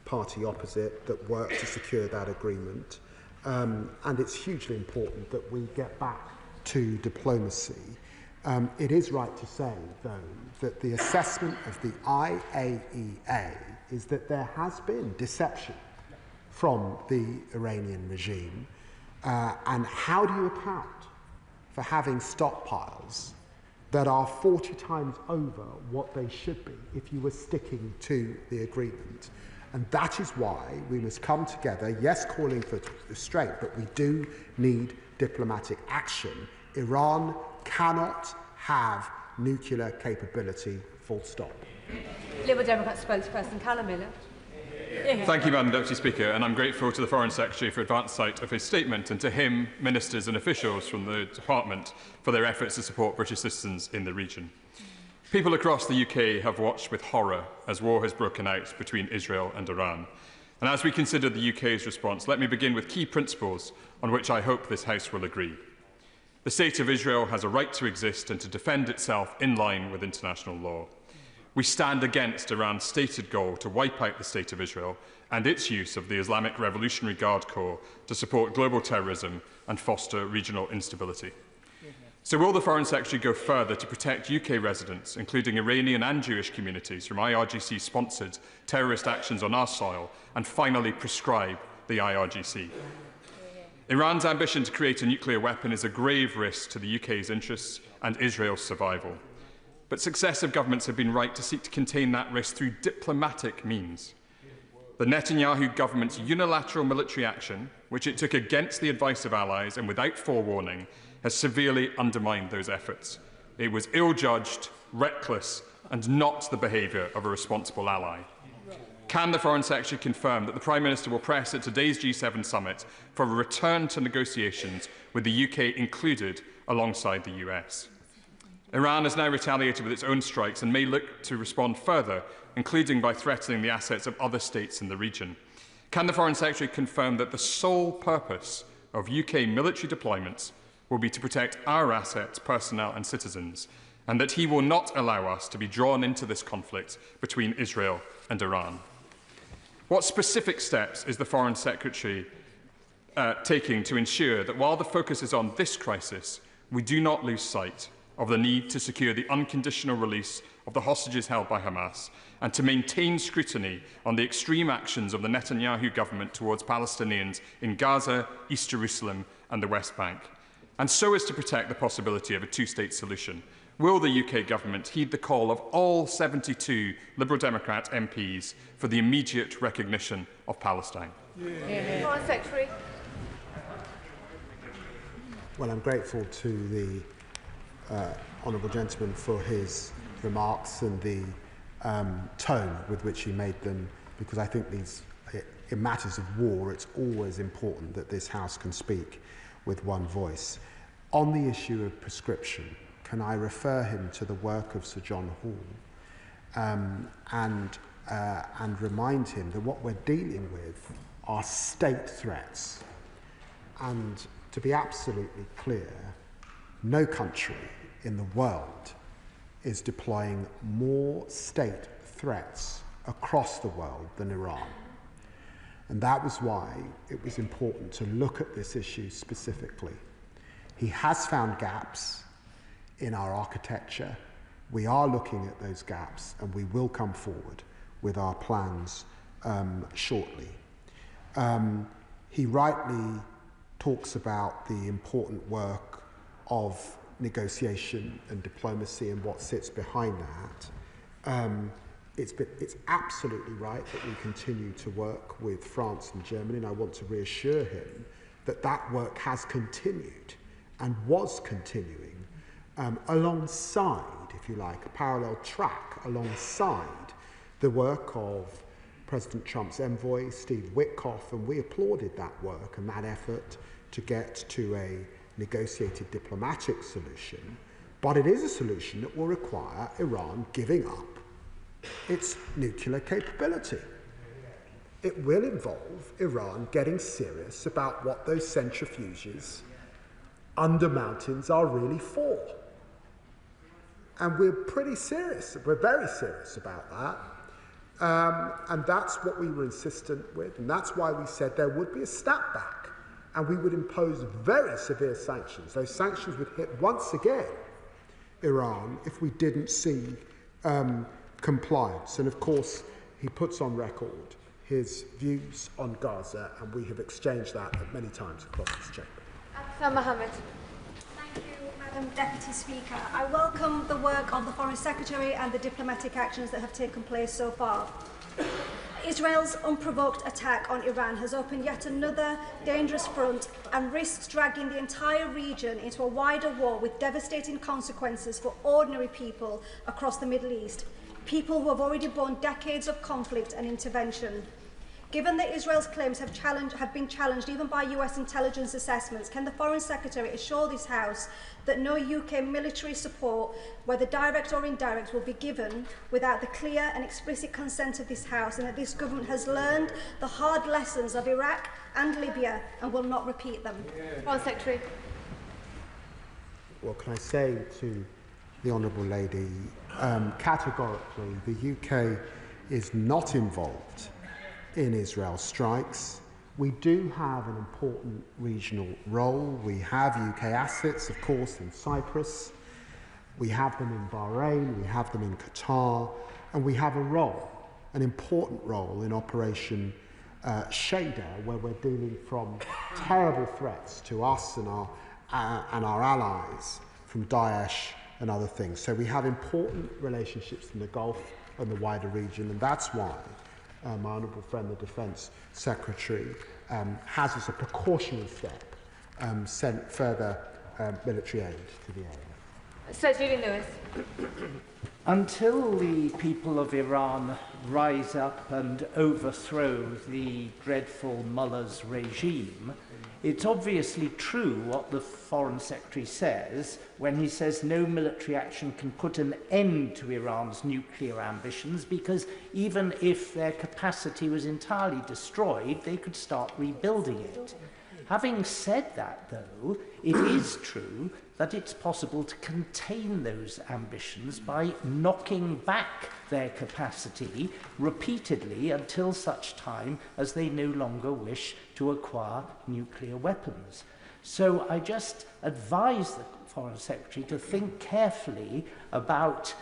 party opposite that worked to secure that agreement. And it's hugely important that we get back to diplomacy. It is right to say, though, that the assessment of the IAEA is that there has been deception from the Iranian regime. And how do you account for having stockpiles that are 40 times over what they should be if you were sticking to the agreement? And that is why we must come together, yes, calling for restraint, but we do need diplomatic action. Iran cannot have nuclear capability, full stop. Liberal Democrat spokesperson Callum Miller. Thank you, Madam Deputy Speaker, and I'm grateful to the Foreign Secretary for advance sight of his statement, and to him, ministers and officials from the Department for their efforts to support British citizens in the region. People across the UK have watched with horror as war has broken out between Israel and Iran. And as we consider the UK's response, let me begin with key principles on which I hope this House will agree. The State of Israel has a right to exist and to defend itself in line with international law. We stand against Iran's stated goal to wipe out the State of Israel and its use of the Islamic Revolutionary Guard Corps to support global terrorism and foster regional instability. So will the Foreign Secretary go further to protect UK residents, including Iranian and Jewish communities, from IRGC-sponsored terrorist actions on our soil, and finally prescribe the IRGC? Iran's ambition to create a nuclear weapon is a grave risk to the UK's interests and Israel's survival. But successive governments have been right to seek to contain that risk through diplomatic means. The Netanyahu government's unilateral military action, which it took against the advice of allies and without forewarning, has severely undermined those efforts. It was ill-judged, reckless, and not the behaviour of a responsible ally. Can the Foreign Secretary confirm that the Prime Minister will press at today's G7 summit for a return to negotiations with the UK included alongside the US? Iran has now retaliated with its own strikes and may look to respond further, including by threatening the assets of other states in the region. Can the Foreign Secretary confirm that the sole purpose of UK military deployments will be to protect our assets, personnel and citizens, and that he will not allow us to be drawn into this conflict between Israel and Iran? What specific steps is the Foreign Secretary taking to ensure that while the focus is on this crisis, we do not lose sight of the need to secure the unconditional release of the hostages held by Hamas and to maintain scrutiny on the extreme actions of the Netanyahu government towards Palestinians in Gaza, East Jerusalem and the West Bank, and so as to protect the possibility of a two-state solution? Will the UK government heed the call of all 72 Liberal Democrat MPs for the immediate recognition of Palestine? Foreign Secretary. Well, I'm grateful to the honourable gentleman for his remarks and the tone with which he made them, because I think in matters of war, it's always important that this House can speak with one voice. On the issue of prescription, can I refer him to the work of Sir John Hall and remind him that what we're dealing with are state threats. And to be absolutely clear, no country in the world is deploying more state threats across the world than Iran. And that was why it was important to look at this issue specifically. He has found gaps in our architecture. We are looking at those gaps and we will come forward with our plans shortly. He rightly talks about the important work of negotiation and diplomacy and what sits behind that. It's absolutely right that we continue to work with France and Germany, and I want to reassure him that that work has continued and was continuing alongside, if you like, a parallel track alongside the work of President Trump's envoy, Steve Witkoff, and we applauded that work and that effort to get to a negotiated diplomatic solution, but it is a solution that will require Iran giving up its nuclear capability. It will involve Iran getting serious about what those centrifuges under mountains are really for. And we're pretty serious, we're very serious about that. And that's what we were insistent with, and that's why we said there would be a snapback, and we would impose very severe sanctions. Those sanctions would hit once again Iran if we didn't see compliance. And of course, he puts on record his views on Gaza, and we have exchanged that many times across this chamber. Mohammed. Thank you, Madam Deputy Speaker. I welcome the work of the Foreign Secretary and the diplomatic actions that have taken place so far. Israel's unprovoked attack on Iran has opened yet another dangerous front and risks dragging the entire region into a wider war with devastating consequences for ordinary people across the Middle East, people who have already borne decades of conflict and intervention. Given that Israel's claims have been challenged even by US intelligence assessments, can the Foreign Secretary assure this House that no UK military support, whether direct or indirect, will be given without the clear and explicit consent of this House, and that this government has learned the hard lessons of Iraq and Libya and will not repeat them? Foreign Secretary. What can I say to the Honourable Lady? Categorically, the UK is not involved in Israel strikes. We do have an important regional role. We have UK assets, of course, in Cyprus. We have them in Bahrain, we have them in Qatar, and we have a role, an important role in Operation Shader, where we're dealing from terrible threats to us and our allies from Daesh and other things. So we have important relationships in the Gulf and the wider region, and that's why my honourable friend, the Defence Secretary, has, as a precautionary step, sent further military aid to the area. Sir Julian Lewis. Until the people of Iran rise up and overthrow the dreadful mullah's regime, it's obviously true what the Foreign Secretary says when he says no military action can put an end to Iran's nuclear ambitions, because even if their capacity was entirely destroyed, they could start rebuilding it. Having said that, though, it is true that it's possible to contain those ambitions by knocking back their capacity repeatedly until such time as they no longer wish to acquire nuclear weapons. So I just advise the Foreign Secretary to think carefully about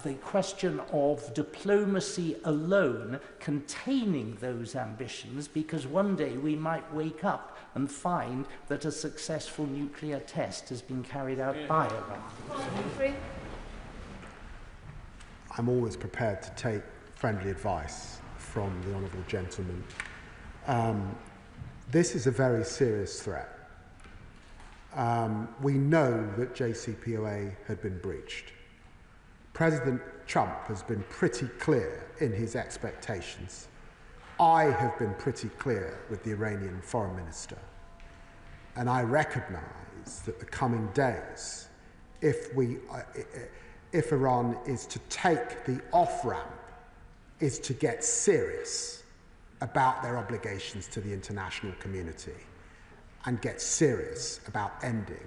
the question of diplomacy alone containing those ambitions, because one day we might wake up and find that a successful nuclear test has been carried out by Iran. I'm always prepared to take friendly advice from the honourable gentleman. This is a very serious threat. We know that JCPOA had been breached. President Trump has been pretty clear in his expectations. I have been pretty clear with the Iranian foreign minister. And I recognise that the coming days, if Iran is to take the off-ramp, is to get serious about their obligations to the international community and get serious about ending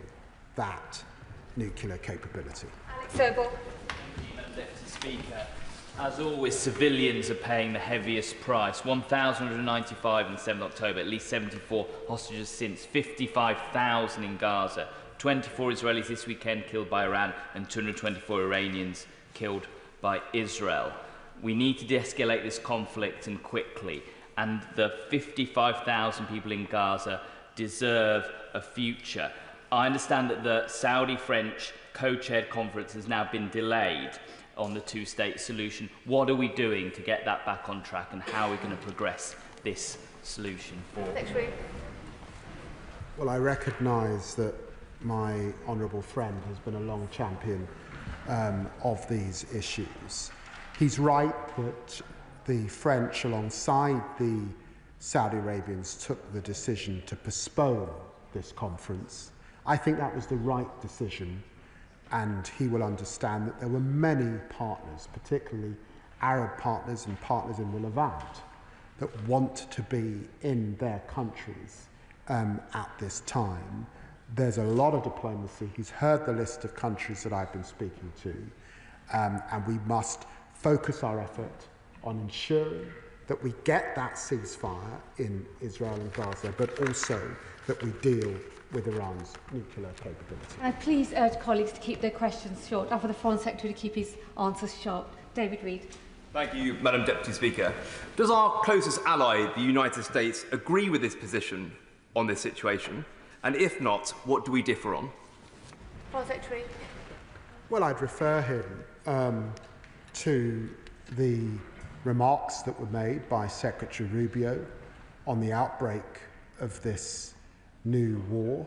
that nuclear capability. Alex Serble. Deputy Speaker, as always, civilians are paying the heaviest price. 1,195 on the 7th of October, at least 74 hostages since, 55,000 in Gaza, 24 Israelis this weekend killed by Iran, and 224 Iranians killed by Israel. We need to de-escalate this conflict, and quickly, and the 55,000 people in Gaza deserve a future. I understand that the Saudi-French co-chaired conference has now been delayed on the two-state solution. What are we doing to get that back on track, and how are we going to progress this solution forward? Secretary. Well, I recognise that my honourable friend has been a long champion of these issues. He's right that the French, alongside the Saudi Arabians, took the decision to postpone this conference. I think that was the right decision, and he will understand that there were many partners, particularly Arab partners and partners in the Levant, that want to be in their countries at this time. There's a lot of diplomacy. He's heard the list of countries that I've been speaking to, and we must focus our effort on ensuring that we get that ceasefire in Israel and Gaza, but also that we deal with Iran's nuclear capability. And please urge colleagues to keep their questions short, and for the Foreign Secretary to keep his answers short. David Reid. Thank you, Madam Deputy Speaker. Does our closest ally, the United States, agree with this position on this situation? And if not, what do we differ on? Foreign Secretary. Well, I'd refer him to the remarks that were made by Secretary Rubio on the outbreak of this new war,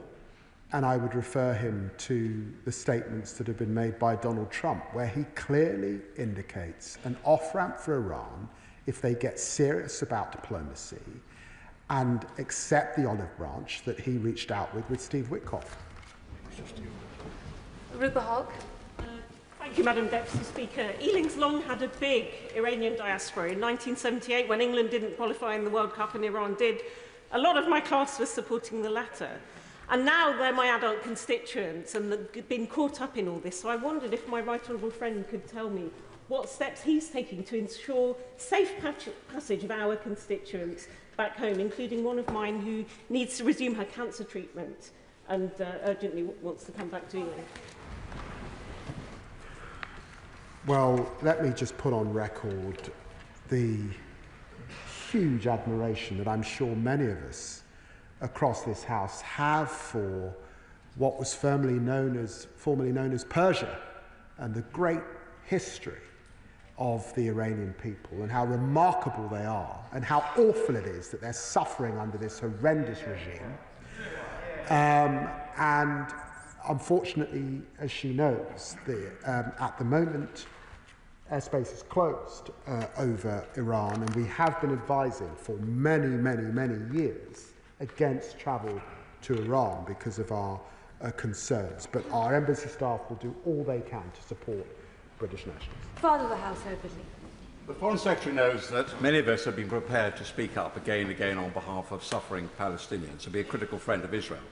and I would refer him to the statements that have been made by Donald Trump, where he clearly indicates an off-ramp for Iran if they get serious about diplomacy and accept the olive branch that he reached out with Steve Witkoff. Ruba Hogg. Thank you, Madam Deputy Speaker. Ealing's long had a big Iranian diaspora. In 1978, when England didn't qualify in the World Cup and Iran did, a lot of my class was supporting the latter. And now they're my adult constituents and they've been caught up in all this. So I wondered if my right honourable friend could tell me what steps he's taking to ensure safe passage of our constituents back home, including one of mine who needs to resume her cancer treatment and urgently wants to come back to Ealing. Well, let me just put on record the huge admiration that I'm sure many of us across this House have for what was formerly known as Persia and the great history of the Iranian people and how remarkable they are and how awful it is that they're suffering under this horrendous regime. And unfortunately, as she knows, at the moment, airspace is closed over Iran, and we have been advising for many, many, many years against travel to Iran because of our concerns. But our embassy staff will do all they can to support British nationals. Father of the House, openly. The Foreign Secretary knows that many of us have been prepared to speak up again and again on behalf of suffering Palestinians and be a critical friend of Israel.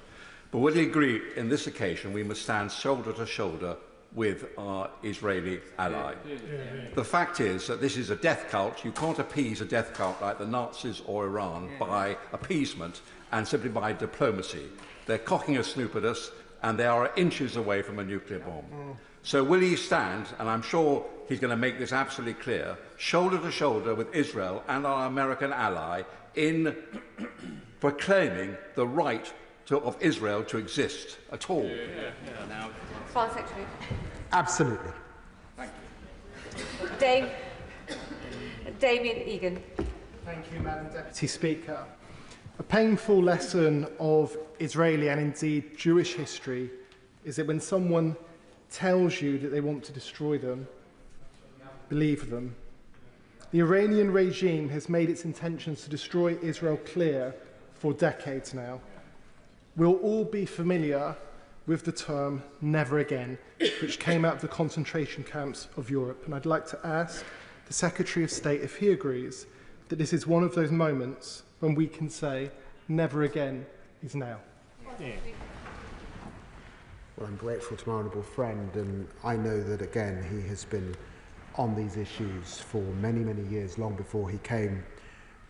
But would he agree, in this occasion, we must stand shoulder to shoulder with our Israeli ally? The fact is that this is a death cult. You can't appease a death cult like the Nazis or Iran by appeasement and simply by diplomacy. They're cocking a snoop at us, and they are inches away from a nuclear bomb. So will he stand, and I'm sure he's going to make this absolutely clear, shoulder to shoulder with Israel and our American ally in proclaiming the right of Israel to exist at all? Foreign Secretary. Absolutely. Thank you. Damien Egan. Thank you, Madam Deputy Speaker. A painful lesson of Israeli and indeed Jewish history is that when someone tells you that they want to destroy them, believe them. The Iranian regime has made its intentions to destroy Israel clear for decades now. We'll all be familiar with the term never again, which came out of the concentration camps of Europe. And I'd like to ask the Secretary of State if he agrees that this is one of those moments when we can say never again is now. Yeah. Well, I'm grateful to my honourable friend, and I know that, again, he has been on these issues for many, many years, long before he came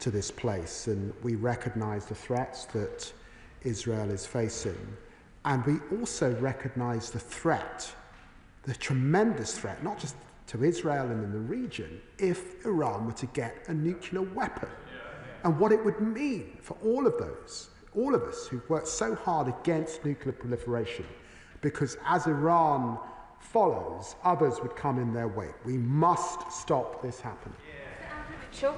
to this place. And we recognise the threats that Israel is facing. And we also recognise the threat, the tremendous threat, not just to Israel and in the region, if Iran were to get a nuclear weapon. And what it would mean for all of us who've worked so hard against nuclear proliferation, because as Iran follows, others would come in their wake. We must stop this happening. Sure.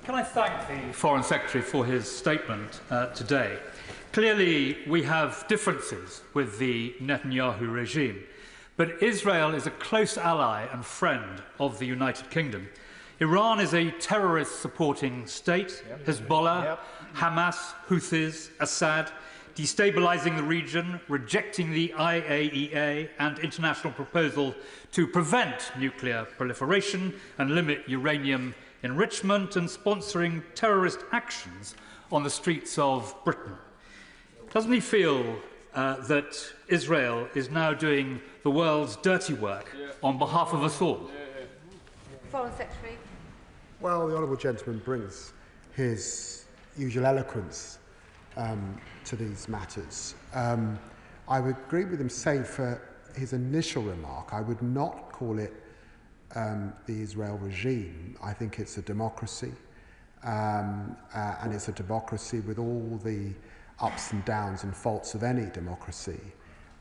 Can I thank the Foreign Secretary for his statement today? Clearly, we have differences with the Netanyahu regime, but Israel is a close ally and friend of the United Kingdom. Iran is a terrorist-supporting state, Hezbollah, Hamas, Houthis, Assad, destabilising the region, rejecting the IAEA and international proposal to prevent nuclear proliferation and limit uranium enrichment, and sponsoring terrorist actions on the streets of Britain. Doesn't he feel that Israel is now doing the world's dirty work on behalf of us all? Foreign Secretary. Well, the honourable gentleman brings his usual eloquence to these matters. I would agree with him, save for his initial remark. I would not call it the Israel regime. I think it's a democracy, and it's a democracy with all the ups and downs and faults of any democracy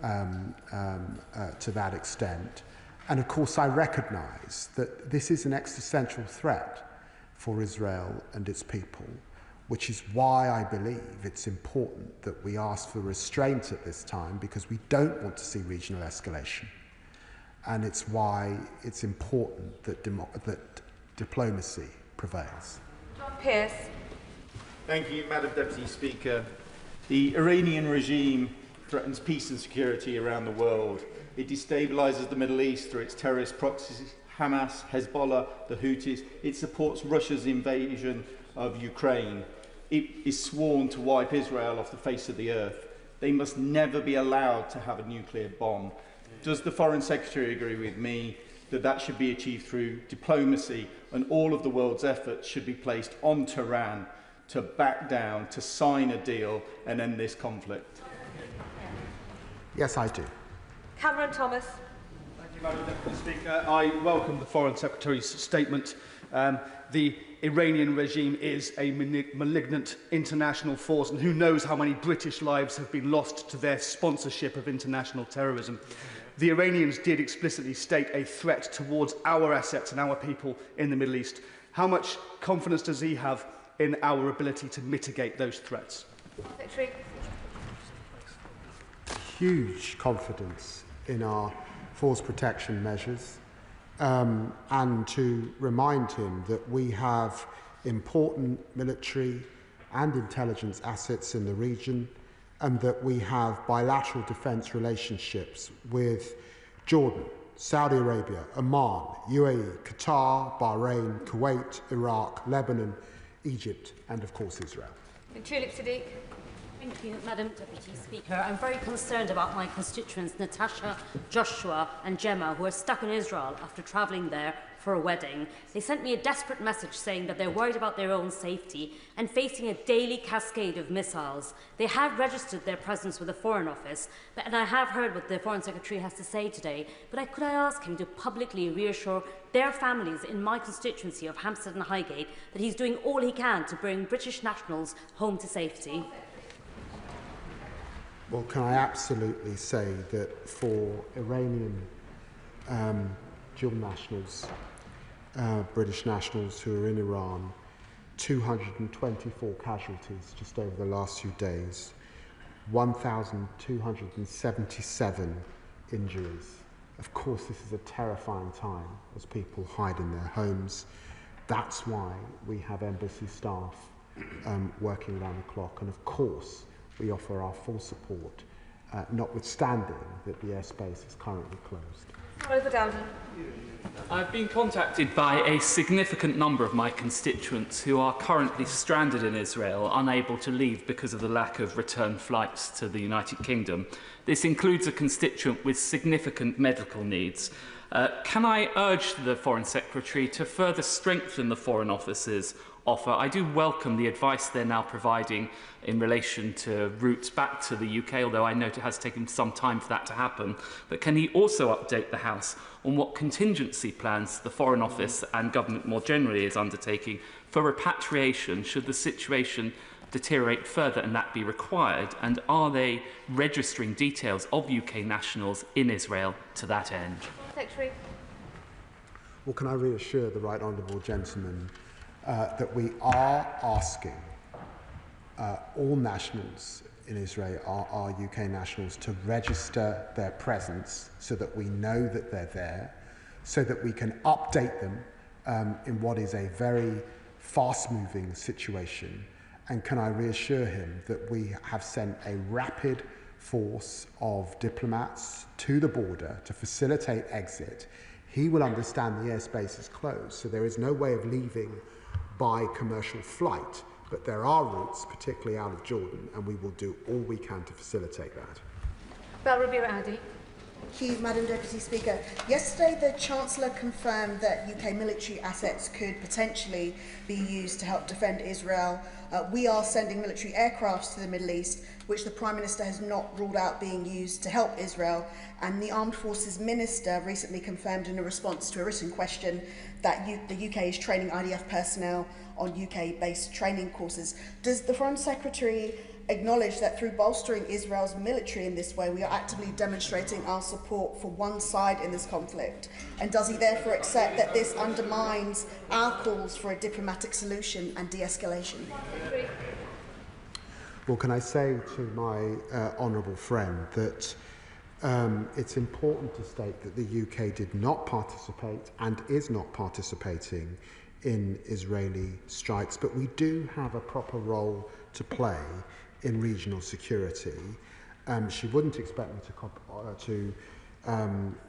to that extent. And of course, I recognise that this is an existential threat for Israel and its people, which is why I believe it's important that we ask for restraint at this time, because we don't want to see regional escalation. And it's why it's important that diplomacy prevails. John Pearce. Thank you, Madam Deputy Speaker. The Iranian regime threatens peace and security around the world. It destabilises the Middle East through its terrorist proxies, Hamas, Hezbollah, the Houthis. It supports Russia's invasion of Ukraine. It is sworn to wipe Israel off the face of the earth. They must never be allowed to have a nuclear bomb. Does the Foreign Secretary agree with me that that should be achieved through diplomacy, and all of the world's efforts should be placed on Tehran to back down, to sign a deal and end this conflict? Yes, I do. Cameron Thomas. Thank you, Madam Deputy Speaker. I welcome the Foreign Secretary's statement. The Iranian regime is a malignant international force, and who knows how many British lives have been lost to their sponsorship of international terrorism. The Iranians did explicitly state a threat towards our assets and our people in the Middle East. How much confidence does he have in our ability to mitigate those threats? Secretary. Huge confidence in our force protection measures, and to remind him that we have important military and intelligence assets in the region, and that we have bilateral defence relationships with Jordan, Saudi Arabia, Oman, UAE, Qatar, Bahrain, Kuwait, Iraq, Lebanon, Egypt, and of course Israel. Tulip Siddiq. Thank you, Madam Deputy Speaker. I'm very concerned about my constituents, Natasha, Joshua and Gemma, who are stuck in Israel after travelling there for a wedding. They sent me a desperate message saying that they're worried about their own safety and facing a daily cascade of missiles. They have registered their presence with the Foreign Office, and I have heard what the Foreign Secretary has to say today, but could I ask him to publicly reassure their families in my constituency of Hampstead and Highgate that he's doing all he can to bring British nationals home to safety? Well, can I absolutely say that for Iranian dual nationals, British nationals who are in Iran, 224 casualties just over the last few days, 1,277 injuries. Of course, this is a terrifying time as people hide in their homes. That's why we have embassy staff working around the clock, and of course, we offer our full support, notwithstanding that the airspace is currently closed. Oliver Dowden. I've been contacted by a significant number of my constituents who are currently stranded in Israel, unable to leave because of the lack of return flights to the United Kingdom. This includes a constituent with significant medical needs. Can I urge the Foreign Secretary to further strengthen the Foreign Office's offer? I do welcome the advice they're now providing in relation to routes back to the UK, although I note it has taken some time for that to happen. But can he also update the House on what contingency plans the Foreign Office and government more generally is undertaking for repatriation should the situation deteriorate further and that be required? And are they registering details of UK nationals in Israel to that end? Secretary. Well, can I reassure the right honourable gentleman that we are asking all nationals in Israel, our UK nationals, to register their presence so that we know that they're there, so that we can update them in what is a very fast-moving situation. And can I reassure him that we have sent a rapid force of diplomats to the border to facilitate exit. He will understand the airspace is closed, so there is no way of leaving by commercial flight, but there are routes, particularly out of Jordan, and we will do all we can to facilitate that. Belrabir Adi. Thank you, Madam Deputy Speaker. Yesterday, the Chancellor confirmed that UK military assets could potentially be used to help defend Israel. We are sending military aircrafts to the Middle East, which the Prime Minister has not ruled out being used to help Israel. And the Armed Forces Minister recently confirmed in a response to a written question that the UK is training IDF personnel on UK-based training courses. Does the Foreign Secretary acknowledge that through bolstering Israel's military in this way, we are actively demonstrating our support for one side in this conflict? And does he therefore accept that this undermines our calls for a diplomatic solution and de-escalation? Well, can I say to my honourable friend that it's important to state that the UK did not participate and is not participating in Israeli strikes, but we do have a proper role to play in regional security. She wouldn't expect me to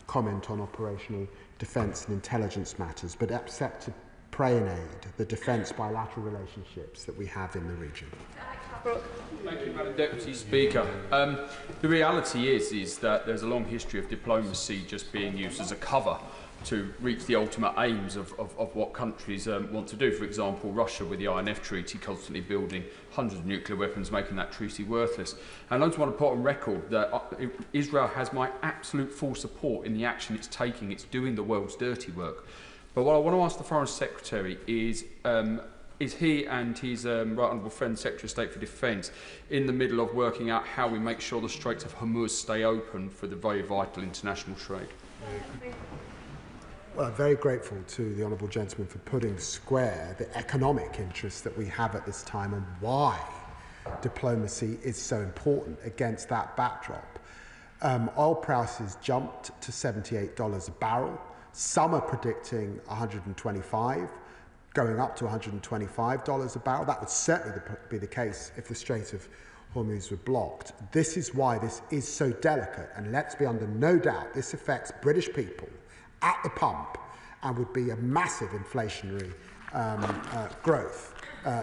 comment on operational defence and intelligence matters, but except to pray and aid the defence bilateral relationships that we have in the region. Thank you, Madam Deputy Speaker. The reality is that there's a long history of diplomacy just being used as a cover to reach the ultimate aims of what countries want to do. For example, Russia with the INF Treaty constantly building hundreds of nuclear weapons, making that treaty worthless. And I just want to put on record that Israel has my absolute full support in the action it's taking. It's doing the world's dirty work. But what I want to ask the Foreign Secretary is he and his right honourable friend, Secretary of State for Defence, in the middle of working out how we make sure the Straits of Hormuz stay open for the very vital international trade? Well, I'm very grateful to the honourable gentleman for putting square the economic interests that we have at this time and why diplomacy is so important against that backdrop. Oil prices jumped to $78 a barrel. Some are predicting 125, going up to $125 a barrel. That would certainly be the case if the Strait of Hormuz were blocked. This is why this is so delicate, and let's be under no doubt this affects British people at the pump and would be a massive inflationary growth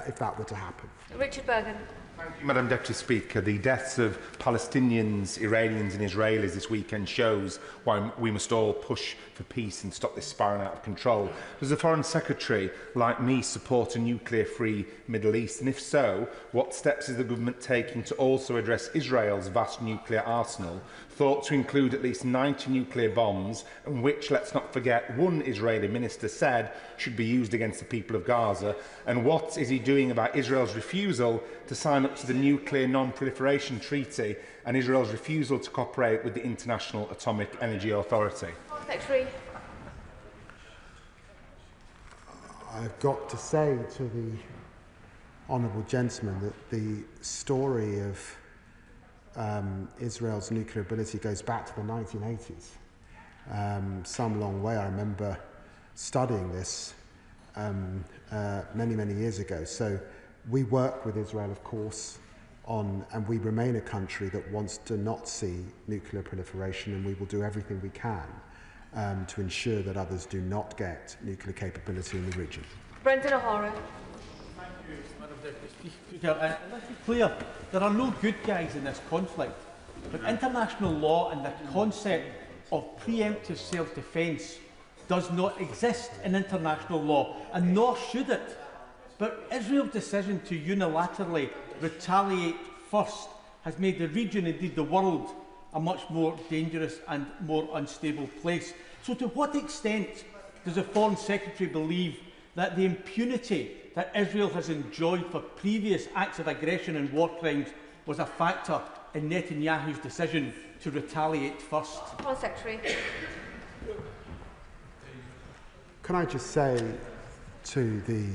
if that were to happen. Richard Bergen. Thank you, Madam Deputy Speaker. The deaths of Palestinians, Iranians and Israelis this weekend shows why we must all push for peace and stop this spiralling out of control. Does the Foreign Secretary, like me, support a nuclear-free Middle East? And if so, what steps is the government taking to also address Israel's vast nuclear arsenal, thought to include at least 90 nuclear bombs, and which, let's not forget, one Israeli minister said should be used against the people of Gaza? And what is he doing about Israel's refusal to sign up to the Nuclear Non-Proliferation Treaty and Israel's refusal to cooperate with the International Atomic Energy Authority? Secretary. I've got to say to the honourable gentleman that the story of Israel's nuclear ability goes back to the 1980s. Some long way. I remember studying this many, many years ago. So we work with Israel, of course, and we remain a country that wants to not see nuclear proliferation, and we will do everything we can to ensure that others do not get nuclear capability in the region. Brendan O'Hara. Thank you, Madam Deputy Speaker. Let's be clear, there are no good guys in this conflict, but international law and the concept of preemptive self-defence does not exist in international law, and nor should it. But Israel's decision to unilaterally retaliate first has made the region, indeed the world, a much more dangerous and more unstable place. So to what extent does the Foreign Secretary believe that the impunity that Israel has enjoyed for previous acts of aggression and war crimes was a factor in Netanyahu's decision to retaliate first? Foreign Secretary. Can I just say to the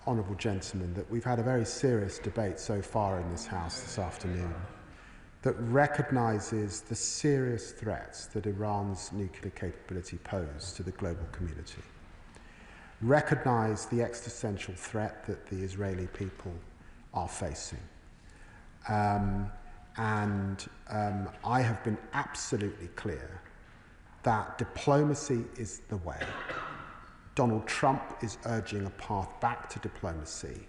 honourable gentleman that we've had a very serious debate so far in this House this afternoon that recognises the serious threats that Iran's nuclear capability pose to the global community, recognise the existential threat that the Israeli people are facing. I have been absolutely clear that diplomacy is the way. Donald Trump is urging a path back to diplomacy.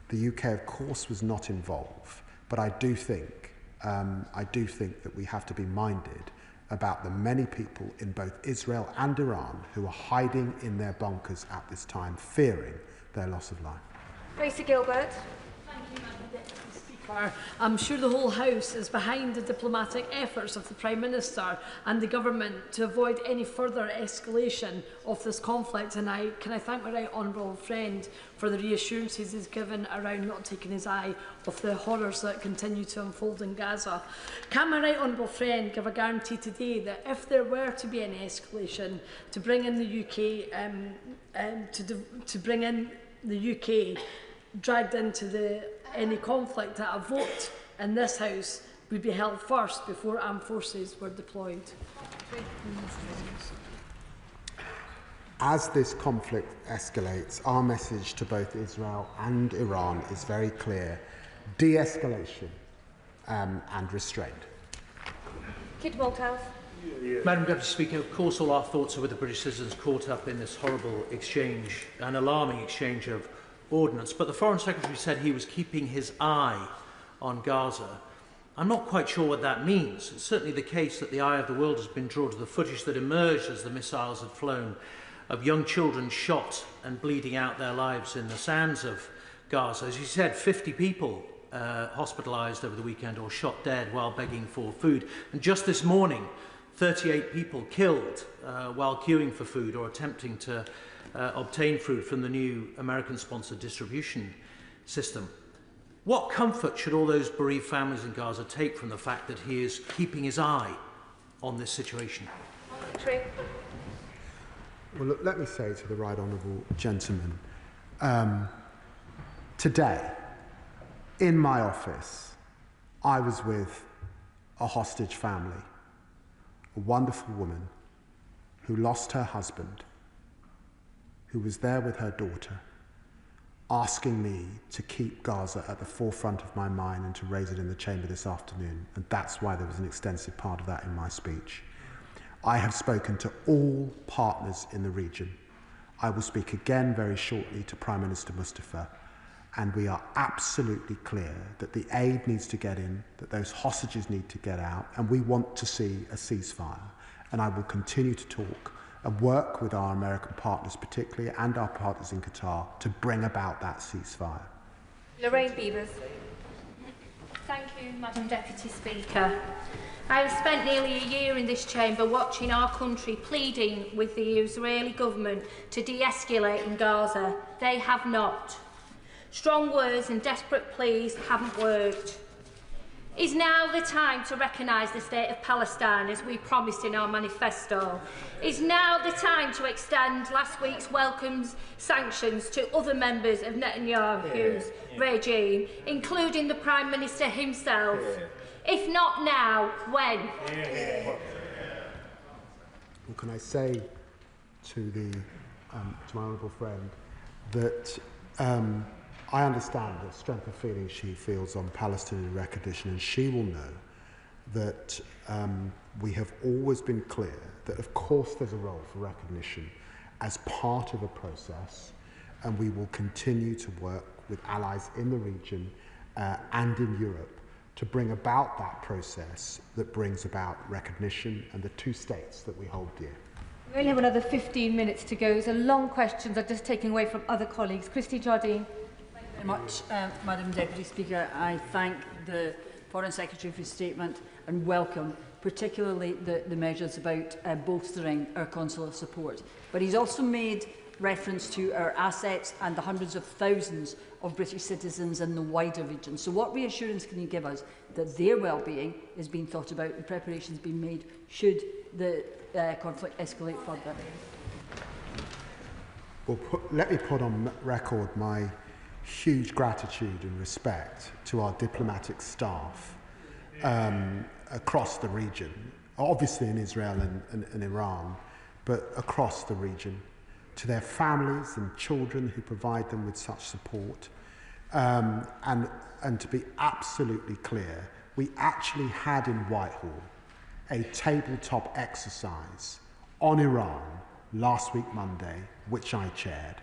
The UK, of course, was not involved, but I do think that we have to be minded about the many people in both Israel and Iran who are hiding in their bunkers at this time, fearing their loss of life. Tracy Gilbert. Thank you, Madam Deputy Speaker. I'm sure the whole House is behind the diplomatic efforts of the Prime Minister and the Government to avoid any further escalation of this conflict, and can I thank my right honourable friend for the reassurances he's given around not taking his eye off the horrors that continue to unfold in Gaza. Can my right honourable friend give a guarantee today that if there were to be any escalation, to bring in the UK, to bring in the UK dragged into any conflict, that a vote in this House would be held first before armed forces were deployed? as this conflict escalates, our message to both Israel and Iran is very clear: de-escalation and restraint. Kit Malthouse. Madam Deputy Speaker, of course all our thoughts are with the British citizens caught up in this horrible exchange, an alarming exchange of ordnance, but the Foreign Secretary said he was keeping his eye on Gaza. I'm not quite sure what that means. It's certainly the case that the eye of the world has been drawn to the footage that emerged as the missiles had flown, of young children shot and bleeding out their lives in the sands of Gaza. As you said, 50 people hospitalised over the weekend or shot dead while begging for food. And just this morning, 38 people killed while queuing for food or attempting to obtain food from the new American-sponsored distribution system. What comfort should all those bereaved families in Gaza take from the fact that he is keeping his eye on this situation? Well, look, let me say to the right honourable gentleman, today, in my office, I was with a hostage family, a wonderful woman who lost her husband, who was there with her daughter, asking me to keep Gaza at the forefront of my mind and to raise it in the chamber this afternoon. And that's why there was an extensive part of that in my speech. I have spoken to all partners in the region. I will speak again very shortly to Prime Minister Mustafa, and we are absolutely clear that the aid needs to get in, that those hostages need to get out, and we want to see a ceasefire. And I will continue to talk and work with our American partners particularly, and our partners in Qatar, to bring about that ceasefire. Lorraine Beavers. Thank you, Madam Deputy Speaker. I have spent nearly a year in this chamber watching our country pleading with the Israeli government to de-escalate in Gaza. They have not. Strong words and desperate pleas haven't worked. Is now the time to recognise the state of Palestine as we promised in our manifesto? Is now the time to extend last week's welcome sanctions to other members of Netanyahu's regime, including the Prime Minister himself? If not now, when? Well, can I say to my honourable friend that I understand the strength of feeling she feels on Palestinian recognition, and she will know that we have always been clear that of course there's a role for recognition as part of a process, and we will continue to work with allies in the region and in Europe to bring about that process that brings about recognition and the two states that we hold dear. We only have another 15 minutes to go. So long questions are just taken away from other colleagues. Christy Jardine. Thank you very much, Madam Deputy Speaker. I thank the Foreign Secretary for his statement and welcome particularly the measures about bolstering our consular support. But he's also made reference to our assets and the hundreds of thousands of British citizens in the wider region. So what reassurance can you give us that their well-being is being thought about and preparations being made should the conflict escalate further? Well, let me put on record my huge gratitude and respect to our diplomatic staff across the region, obviously in Israel and Iran, but across the region, to their families and children who provide them with such support. And to be absolutely clear, we actually had in Whitehall a tabletop exercise on Iran last week Monday, which I chaired.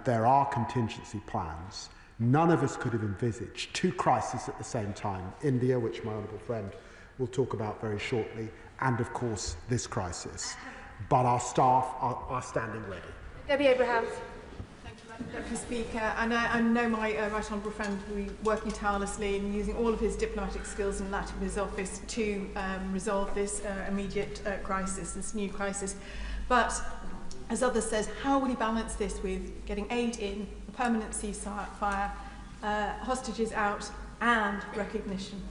There are contingency plans. None of us could have envisaged two crises at the same time, India, which my honourable friend will talk about very shortly, and of course this crisis. But our staff are standing ready. Debbie Abrahams. Thank you, Madam Deputy Speaker. And I know my right honourable friend will be working tirelessly and using all of his diplomatic skills and that of his office to resolve this immediate crisis, this new crisis. But as others says, how will he balance this with getting aid in, a permanent ceasefire, hostages out, and recognition?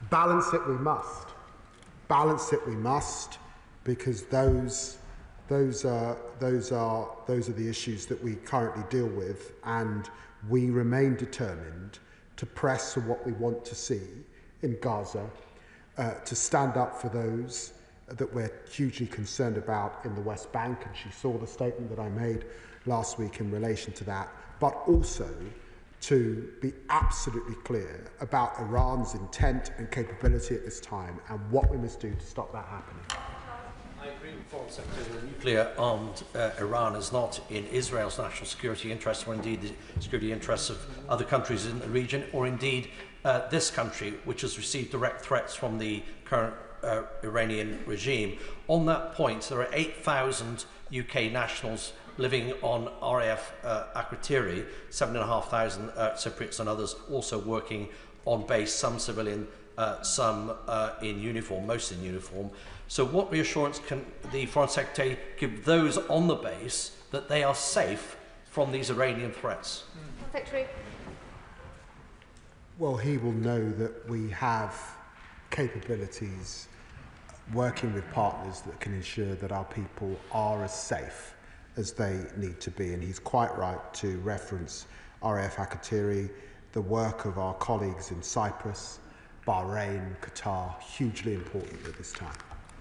Balance it we must. Balance it we must, because those are the issues that we currently deal with, and we remain determined to press for what we want to see in Gaza, to stand up for those that we're hugely concerned about in the West Bank, and she saw the statement that I made last week in relation to that, but also to be absolutely clear about Iran's intent and capability at this time and what we must do to stop that happening. I agree with Foreign Secretary that nuclear-armed Iran is not in Israel's national security interests, or indeed the security interests of other countries in the region, or indeed this country, which has received direct threats from the current Iranian regime. On that point, there are 8,000 UK nationals living on RAF Akrotiri, 7,500 Cypriots and others also working on base, some civilian, some in uniform, most in uniform. So what reassurance can the Foreign Secretary give those on the base that they are safe from these Iranian threats? Secretary. Well, he will know that we have capabilities working with partners that can ensure that our people are as safe as they need to be. And he's quite right to reference RAF Akrotiri, the work of our colleagues in Cyprus, Bahrain, Qatar, hugely important at this time.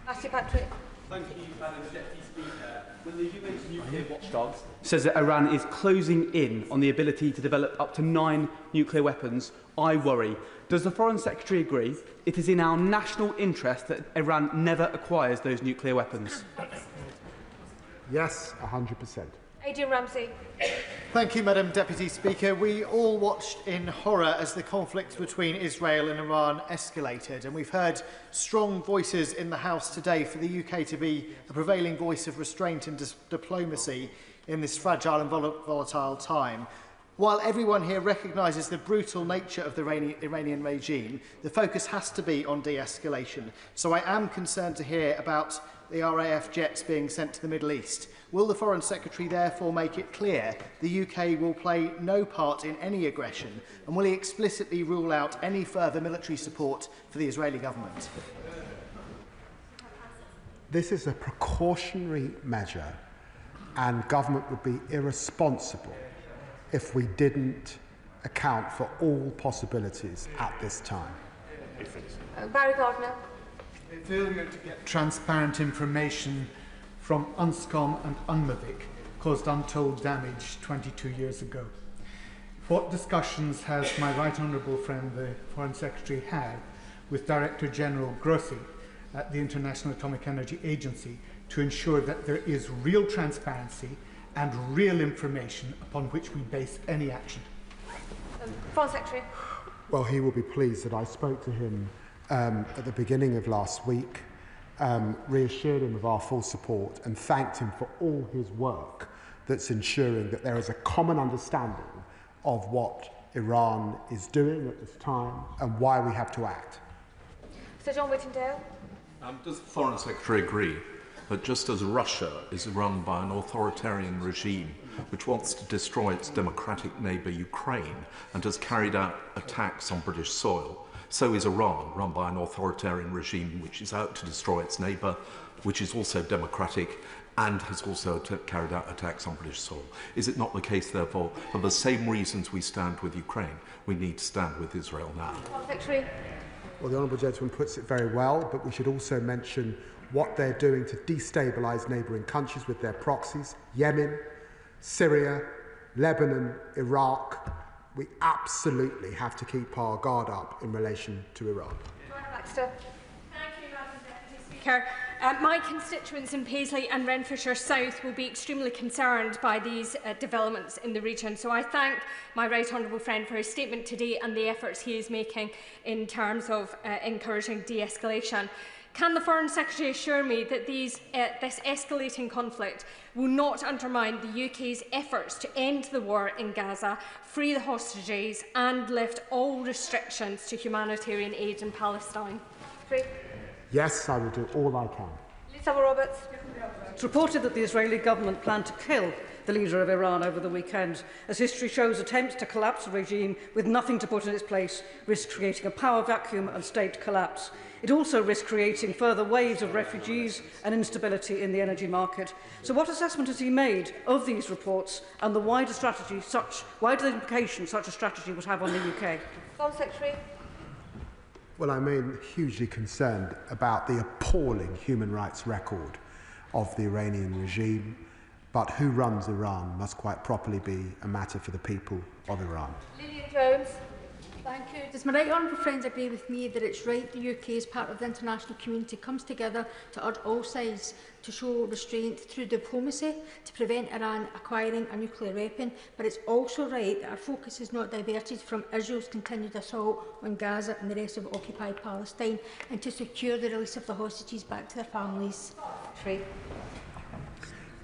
Matthew Patrick. Thank you, Madam Deputy Speaker. When the UN's nuclear watchdog says that Iran is closing in on the ability to develop up to 9 nuclear weapons, I worry. Does the Foreign Secretary agree it is in our national interest that Iran never acquires those nuclear weapons? Yes, 100%. Adrian Ramsey. Thank you, Madam Deputy Speaker. We all watched in horror as the conflict between Israel and Iran escalated, and we've heard strong voices in the House today for the UK to be a prevailing voice of restraint and diplomacy in this fragile and volatile time. While everyone here recognises the brutal nature of the Iranian regime, the focus has to be on de-escalation. So I am concerned to hear about the RAF jets being sent to the Middle East. Will the Foreign Secretary therefore make it clear the UK will play no part in any aggression, and will he explicitly rule out any further military support for the Israeli government? This is a precautionary measure, and government would be irresponsible if we didn't account for all possibilities at this time. Barry Gardner. The failure to get transparent information from UNSCOM and UNMOVIC caused untold damage 22 years ago. What discussions has my right honourable friend, the Foreign Secretary, had with Director General Grossi at the International Atomic Energy Agency to ensure that there is real transparency and real information upon which we base any action? Foreign Secretary. Well, he will be pleased that I spoke to him at the beginning of last week, reassured him of our full support and thanked him for all his work that's ensuring that there is a common understanding of what Iran is doing at this time and why we have to act. Sir John Whittingdale. Does the Foreign Secretary agree that just as Russia is run by an authoritarian regime which wants to destroy its democratic neighbour Ukraine and has carried out attacks on British soil, so is Iran, run by an authoritarian regime which is out to destroy its neighbour, which is also democratic and has also carried out attacks on British soil? Is it not the case, therefore, for the same reasons we stand with Ukraine, we need to stand with Israel now? Secretary. Well, the Honourable Gentleman puts it very well, but we should also mention what they're doing to destabilise neighbouring countries with their proxies: Yemen, Syria, Lebanon, Iraq. We absolutely have to keep our guard up in relation to Iran. Baxter. Thank you, Madam Deputy Speaker. My constituents in Paisley and Renfrewshire South will be extremely concerned by these developments in the region. So I thank my right honourable friend for his statement today and the efforts he is making in terms of encouraging de-escalation. Can the Foreign Secretary assure me that this escalating conflict will not undermine the UK's efforts to end the war in Gaza, free the hostages and lift all restrictions to humanitarian aid in Palestine? Yes, I will do all I can. Lisa Roberts. It's reported that the Israeli government planned to kill the leader of Iran over the weekend. As history shows, attempts to collapse a regime with nothing to put in its place risk creating a power vacuum and state collapse. It also risks creating further waves of refugees and instability in the energy market. So what assessment has he made of these reports and the wider implications such a strategy would have on the UK? Foreign Secretary. Well, I'm hugely concerned about the appalling human rights record of the Iranian regime, but who runs Iran must quite properly be a matter for the people of Iran. Lillian Jones. Thank you. Does my right honourable friends agree with me that it's right the UK, as part of the international community, comes together to urge all sides to show restraint through diplomacy to prevent Iran acquiring a nuclear weapon, but it's also right that our focus is not diverted from Israel's continued assault on Gaza and the rest of occupied Palestine, and to secure the release of the hostages back to their families?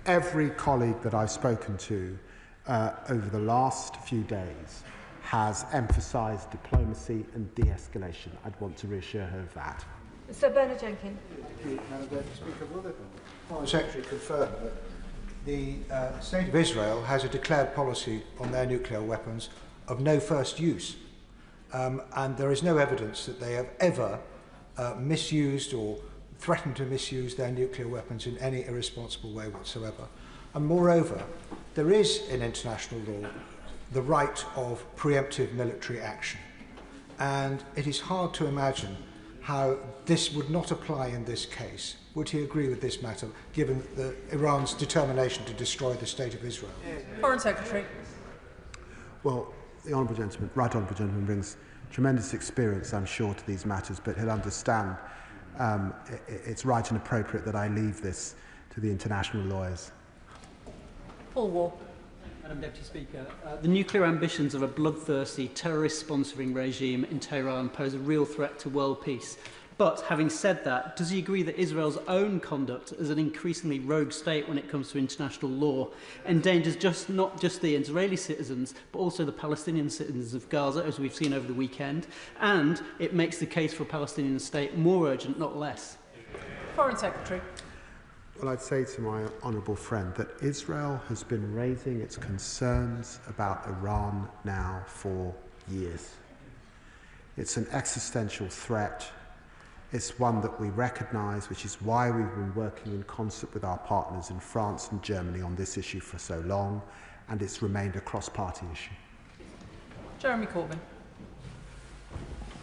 Every colleague that I've spoken to over the last few days has emphasised diplomacy and de-escalation. I'd want to reassure her of that. Sir Bernard Jenkins. Thank you, Madam Deputy Speaker. Will the Foreign Secretary confirm that the State of Israel has a declared policy on their nuclear weapons of no first use, and there is no evidence that they have ever misused or threatened to misuse their nuclear weapons in any irresponsible way whatsoever? And moreover, there is in international law the right of preemptive military action, and it is hard to imagine how this would not apply in this case. Would he agree with this matter, given Iran's determination to destroy the State of Israel? Foreign Secretary. Well, the Honourable Gentleman, Right Honourable Gentleman brings tremendous experience, I'm sure, to these matters, but he'll understand it's right and appropriate that I leave this to the international lawyers. Paul War. Madam Deputy Speaker, the nuclear ambitions of a bloodthirsty, terrorist-sponsoring regime in Tehran pose a real threat to world peace. But, having said that, does he agree that Israel's own conduct as an increasingly rogue state when it comes to international law endangers not just the Israeli citizens, but also the Palestinian citizens of Gaza, as we've seen over the weekend, and it makes the case for a Palestinian state more urgent, not less? Foreign Secretary. Well, I'd say to my honourable friend that Israel has been raising its concerns about Iran now for years. It's an existential threat. It's one that we recognise, which is why we've been working in concert with our partners in France and Germany on this issue for so long, and it's remained a cross-party issue. Jeremy Corbyn.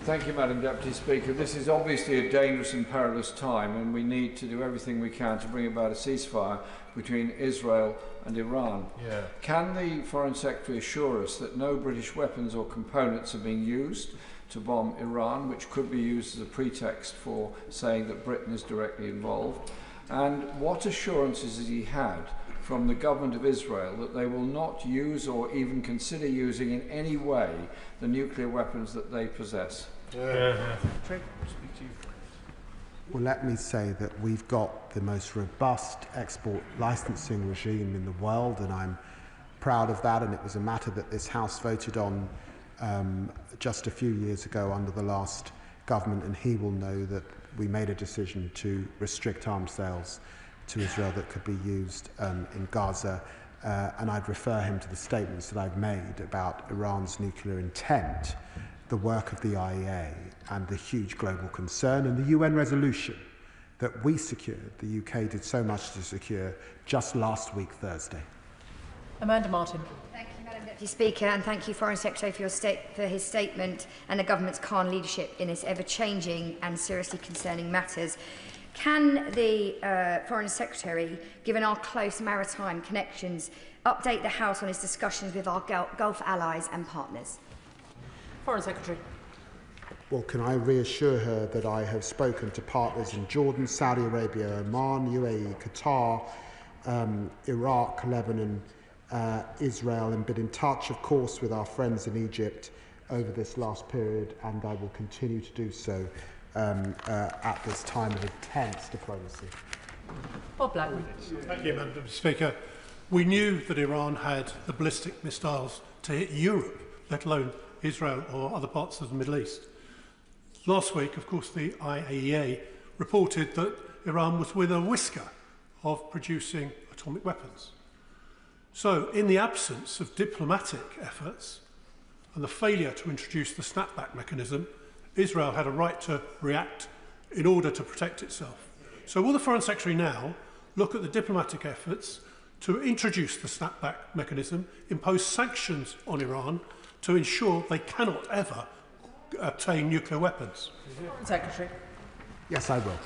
Thank you, Madam Deputy Speaker. This is obviously a dangerous and perilous time, and we need to do everything we can to bring about a ceasefire between Israel and Iran. Can the Foreign Secretary assure us that no British weapons or components are being used to bomb Iran, which could be used as a pretext for saying that Britain is directly involved? And what assurances has he had from the government of Israel that they will not use or even consider using in any way the nuclear weapons that they possess? Well, let me say that we've got the most robust export licensing regime in the world, and I'm proud of that, and it was a matter that this House voted on just a few years ago under the last government, and he will know that we made a decision to restrict arms sales to Israel that could be used in Gaza, and I'd refer him to the statements that I've made about Iran's nuclear intent, the work of the IEA, and the huge global concern, and the UN resolution that we secured, the UK did so much to secure just last week, Thursday. Amanda Martin. Thank you, Madam Deputy Speaker, and thank you, Foreign Secretary, for his statement and the government's calm leadership in this ever-changing and seriously concerning matters. Can the Foreign Secretary, given our close maritime connections, update the House on his discussions with our Gulf allies and partners? Foreign Secretary. Well, can I reassure her that I have spoken to partners in Jordan, Saudi Arabia, Oman, UAE, Qatar, Iraq, Lebanon, Israel, and been in touch, of course, with our friends in Egypt over this last period, and I will continue to do so at this time of intense diplomacy. Bob Blackman. Thank you, Madam Speaker. We knew that Iran had the ballistic missiles to hit Europe, let alone Israel or other parts of the Middle East. Last week, of course, the IAEA reported that Iran was within a whisker of producing atomic weapons. So, in the absence of diplomatic efforts and the failure to introduce the snapback mechanism, Israel had a right to react in order to protect itself. So will the Foreign Secretary now look at the diplomatic efforts to introduce the snapback mechanism, impose sanctions on Iran to ensure they cannot ever obtain nuclear weapons? Foreign Secretary. Yes, I will.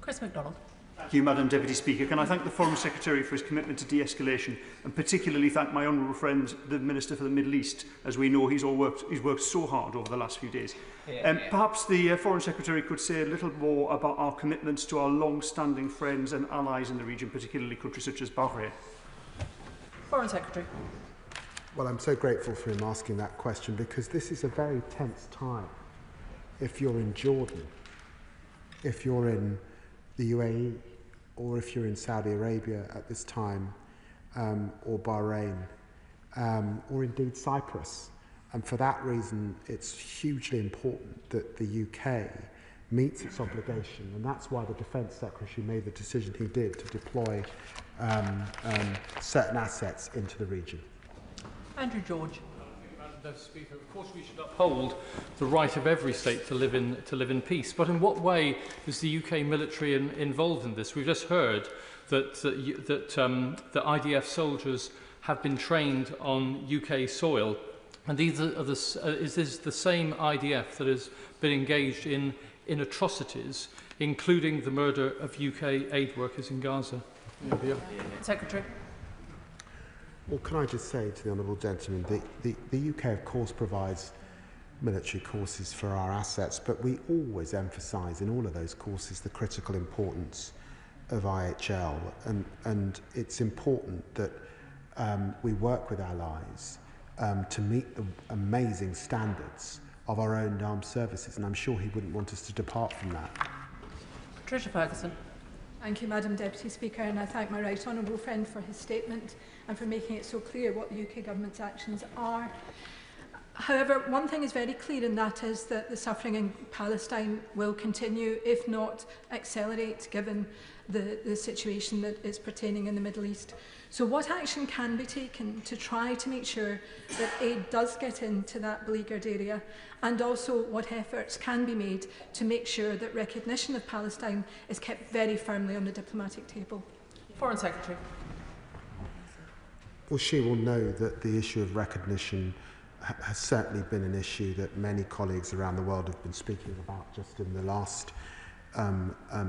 Chris MacDonald. Thank you, Madam Deputy Speaker. Can I thank the Foreign Secretary for his commitment to de-escalation, and particularly thank my honourable friend, the Minister for the Middle East. As we know, he's worked so hard over the last few days. Perhaps the Foreign Secretary could say a little more about our commitments to our long-standing friends and allies in the region, particularly countries such as Bahrain. Foreign Secretary. Well, I'm so grateful for him asking that question, because this is a very tense time. If you're in Jordan, if you're in the UAE, or if you're in Saudi Arabia at this time, or Bahrain, or indeed Cyprus. And for that reason, it's hugely important that the UK meets its obligation, and that's why the Defence Secretary made the decision he did to deploy certain assets into the region. Andrew George. Madam Speaker, of course we should uphold the right of every state to live in peace. But in what way is the UK military involved in this? We've just heard that the IDF soldiers have been trained on UK soil, and these are is this the same IDF that has been engaged in atrocities, including the murder of UK aid workers in Gaza? Secretary. Well, can I just say to the honourable gentleman, the UK, of course, provides military courses for our assets, but we always emphasise in all of those courses the critical importance of IHL, and it's important that we work with allies to meet the amazing standards of our own armed services, and I'm sure he wouldn't want us to depart from that. Patricia Ferguson. Thank you, Madam Deputy Speaker, and I thank my right honourable friend for his statement and for making it so clear what the UK Government's actions are. However, one thing is very clear, and that is that the suffering in Palestine will continue, if not accelerate, given the situation that is pertaining in the Middle East. So what action can be taken to try to make sure that aid does get into that beleaguered area, and also what efforts can be made to make sure that recognition of Palestine is kept very firmly on the diplomatic table? Foreign Secretary. Well, she will know that the issue of recognition has certainly been an issue that many colleagues around the world have been speaking about just in the last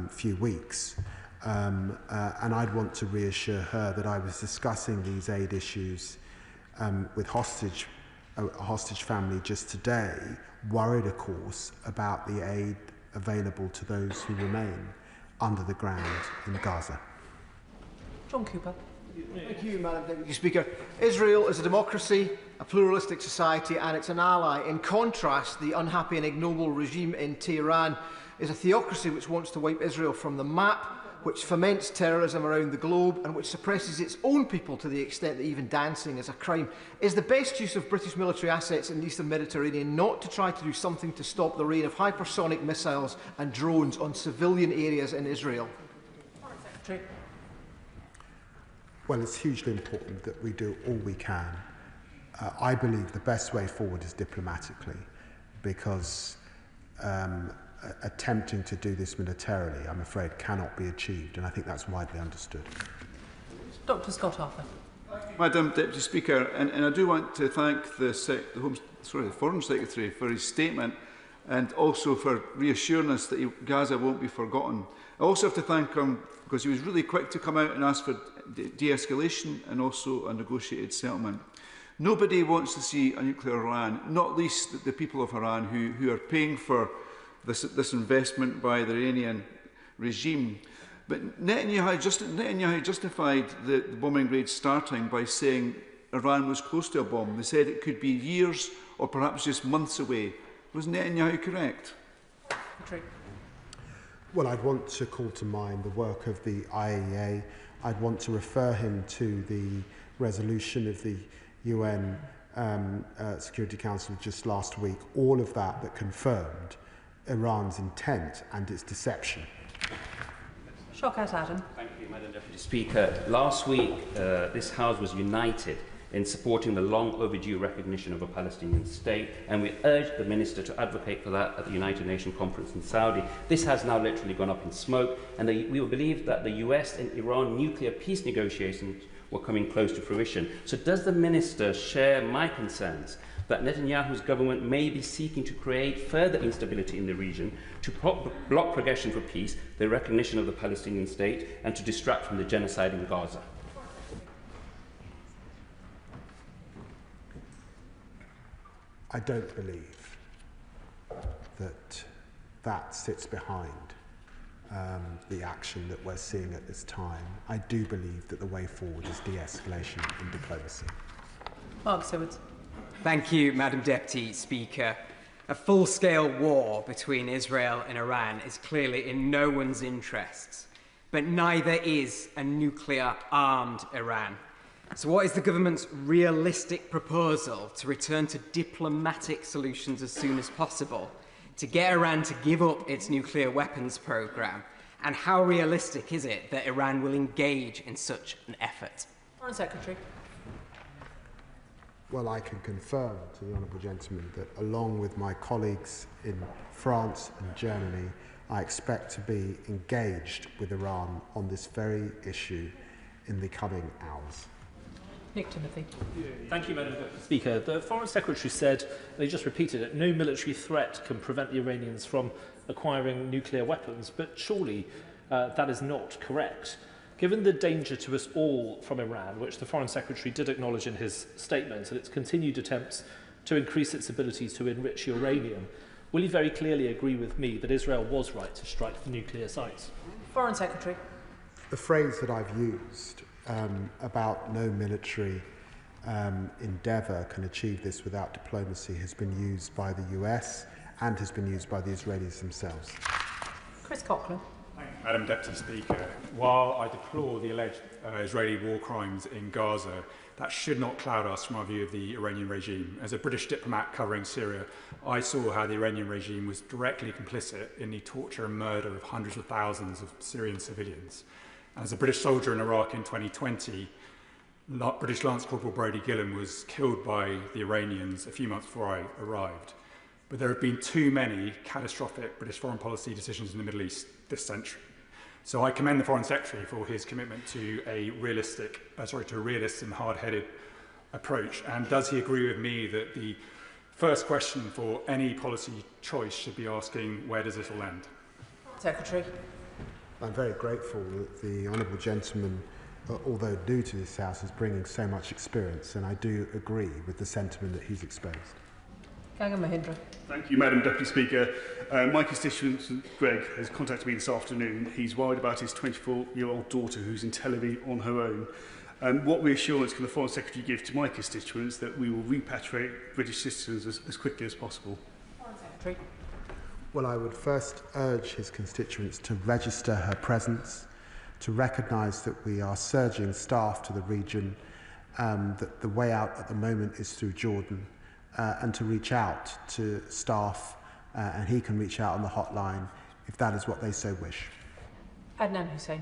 few weeks. And I'd want to reassure her that I was discussing these aid issues with a hostage family just today, worried, of course, about the aid available to those who remain under the ground in Gaza. John Cooper. Thank you, Madam Deputy Speaker. Israel is a democracy, a pluralistic society, and it's an ally. In contrast, the unhappy and ignoble regime in Tehran is a theocracy which wants to wipe Israel from the map, which foments terrorism around the globe, and which suppresses its own people to the extent that even dancing is a crime. Is the best use of British military assets in the Eastern Mediterranean not to try to do something to stop the rain of hypersonic missiles and drones on civilian areas in Israel? Secretary. Well, it's hugely important that we do all we can. I believe the best way forward is diplomatically, because attempting to do this militarily, I'm afraid, cannot be achieved, and I think that's widely understood. Dr. Scott Arthur. Madam Deputy Speaker, and I do want to thank the Foreign Secretary for his statement, and also for reassuring us that Gaza won't be forgotten. I also have to thank him because he was really quick to come out and ask for de-escalation and also a negotiated settlement. Nobody wants to see a nuclear Iran, not least the people of Iran who are paying for this investment by the Iranian regime. But Netanyahu justified the bombing raid starting by saying Iran was close to a bomb. They said it could be years or perhaps just months away. Was Netanyahu correct? Well, I'd want to call to mind the work of the IAEA. I'd want to refer him to the resolution of the UN Security Council just last week, all of that confirmed Iran's intent and its deception. Shawkat Adam. Thank you, Madam Deputy Speaker. Last week, this House was united in supporting the long overdue recognition of a Palestinian state, and we urged the Minister to advocate for that at the United Nations conference in Saudi. This has now literally gone up in smoke, and we believe that the US and Iran nuclear peace negotiations were coming close to fruition. So does the Minister share my concerns that Netanyahu's government may be seeking to create further instability in the region, to block progression for peace, the recognition of the Palestinian state, and to distract from the genocide in Gaza. I don't believe that that sits behind the action that we're seeing at this time. I do believe that the way forward is de-escalation and diplomacy. Mark Seward. Thank you, Madam Deputy Speaker. A full-scale war between Israel and Iran is clearly in no one's interests, but neither is a nuclear-armed Iran. So what is the government's realistic proposal to return to diplomatic solutions as soon as possible, to get Iran to give up its nuclear weapons programme? And how realistic is it that Iran will engage in such an effort? Foreign Secretary. Well, I can confirm to the honourable gentleman that along with my colleagues in France and Germany, I expect to be engaged with Iran on this very issue in the coming hours. Nick Timothy. Thank you, Madam Speaker. The Foreign Secretary said, they just repeated it, no military threat can prevent the Iranians from acquiring nuclear weapons, but surely that is not correct. Given the danger to us all from Iran, which the Foreign Secretary did acknowledge in his statement, and its continued attempts to increase its ability to enrich uranium, will you very clearly agree with me that Israel was right to strike the nuclear sites? Foreign Secretary. The phrase that I've used about no military endeavour can achieve this without diplomacy has been used by the US and has been used by the Israelis themselves. Chris Cochran. Madam Deputy Speaker, while I deplore the alleged Israeli war crimes in Gaza, that should not cloud us from our view of the Iranian regime. As a British diplomat covering Syria, I saw how the Iranian regime was directly complicit in the torture and murder of hundreds of thousands of Syrian civilians. As a British soldier in Iraq in 2020, British Lance Corporal Brodie Gillen was killed by the Iranians a few months before I arrived. But there have been too many catastrophic British foreign policy decisions in the Middle East this century. So I commend the Foreign Secretary for his commitment to a realist and hard-headed approach. And does he agree with me that the first question for any policy choice should be asking, where does this all end? Secretary. I'm very grateful that the honourable gentleman, although new to this House, is bringing so much experience, and I do agree with the sentiment that he's exposed. Mahindra. Thank you, Madam Deputy Speaker. My constituent, Greg, has contacted me this afternoon. He's worried about his 24-year-old daughter who's in Tel Aviv on her own. What reassurance can the Foreign Secretary give to my constituents that we will repatriate British citizens as quickly as possible? Foreign Secretary. Well, I would first urge his constituents to register her presence, to recognise that we are surging staff to the region, that the way out at the moment is through Jordan, and to reach out to staff, and he can reach out on the hotline if that is what they so wish. Adnan Hussain.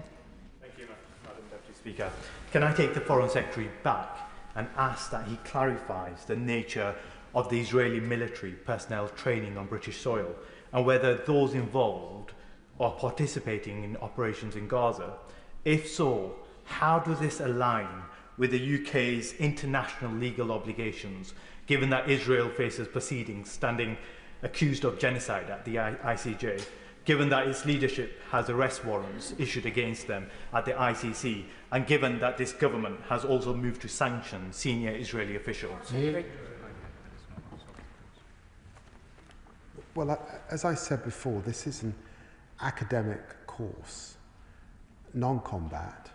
Thank you, Madam Deputy Speaker. Can I take the Foreign Secretary back and ask that he clarifies the nature of the Israeli military personnel training on British soil, and whether those involved are participating in operations in Gaza? If so, how does this align with the UK's international legal obligations, given that Israel faces proceedings standing accused of genocide at the ICJ, given that its leadership has arrest warrants issued against them at the ICC, and given that this government has also moved to sanction senior Israeli officials? Well, as I said before, this is an academic course, non-combat.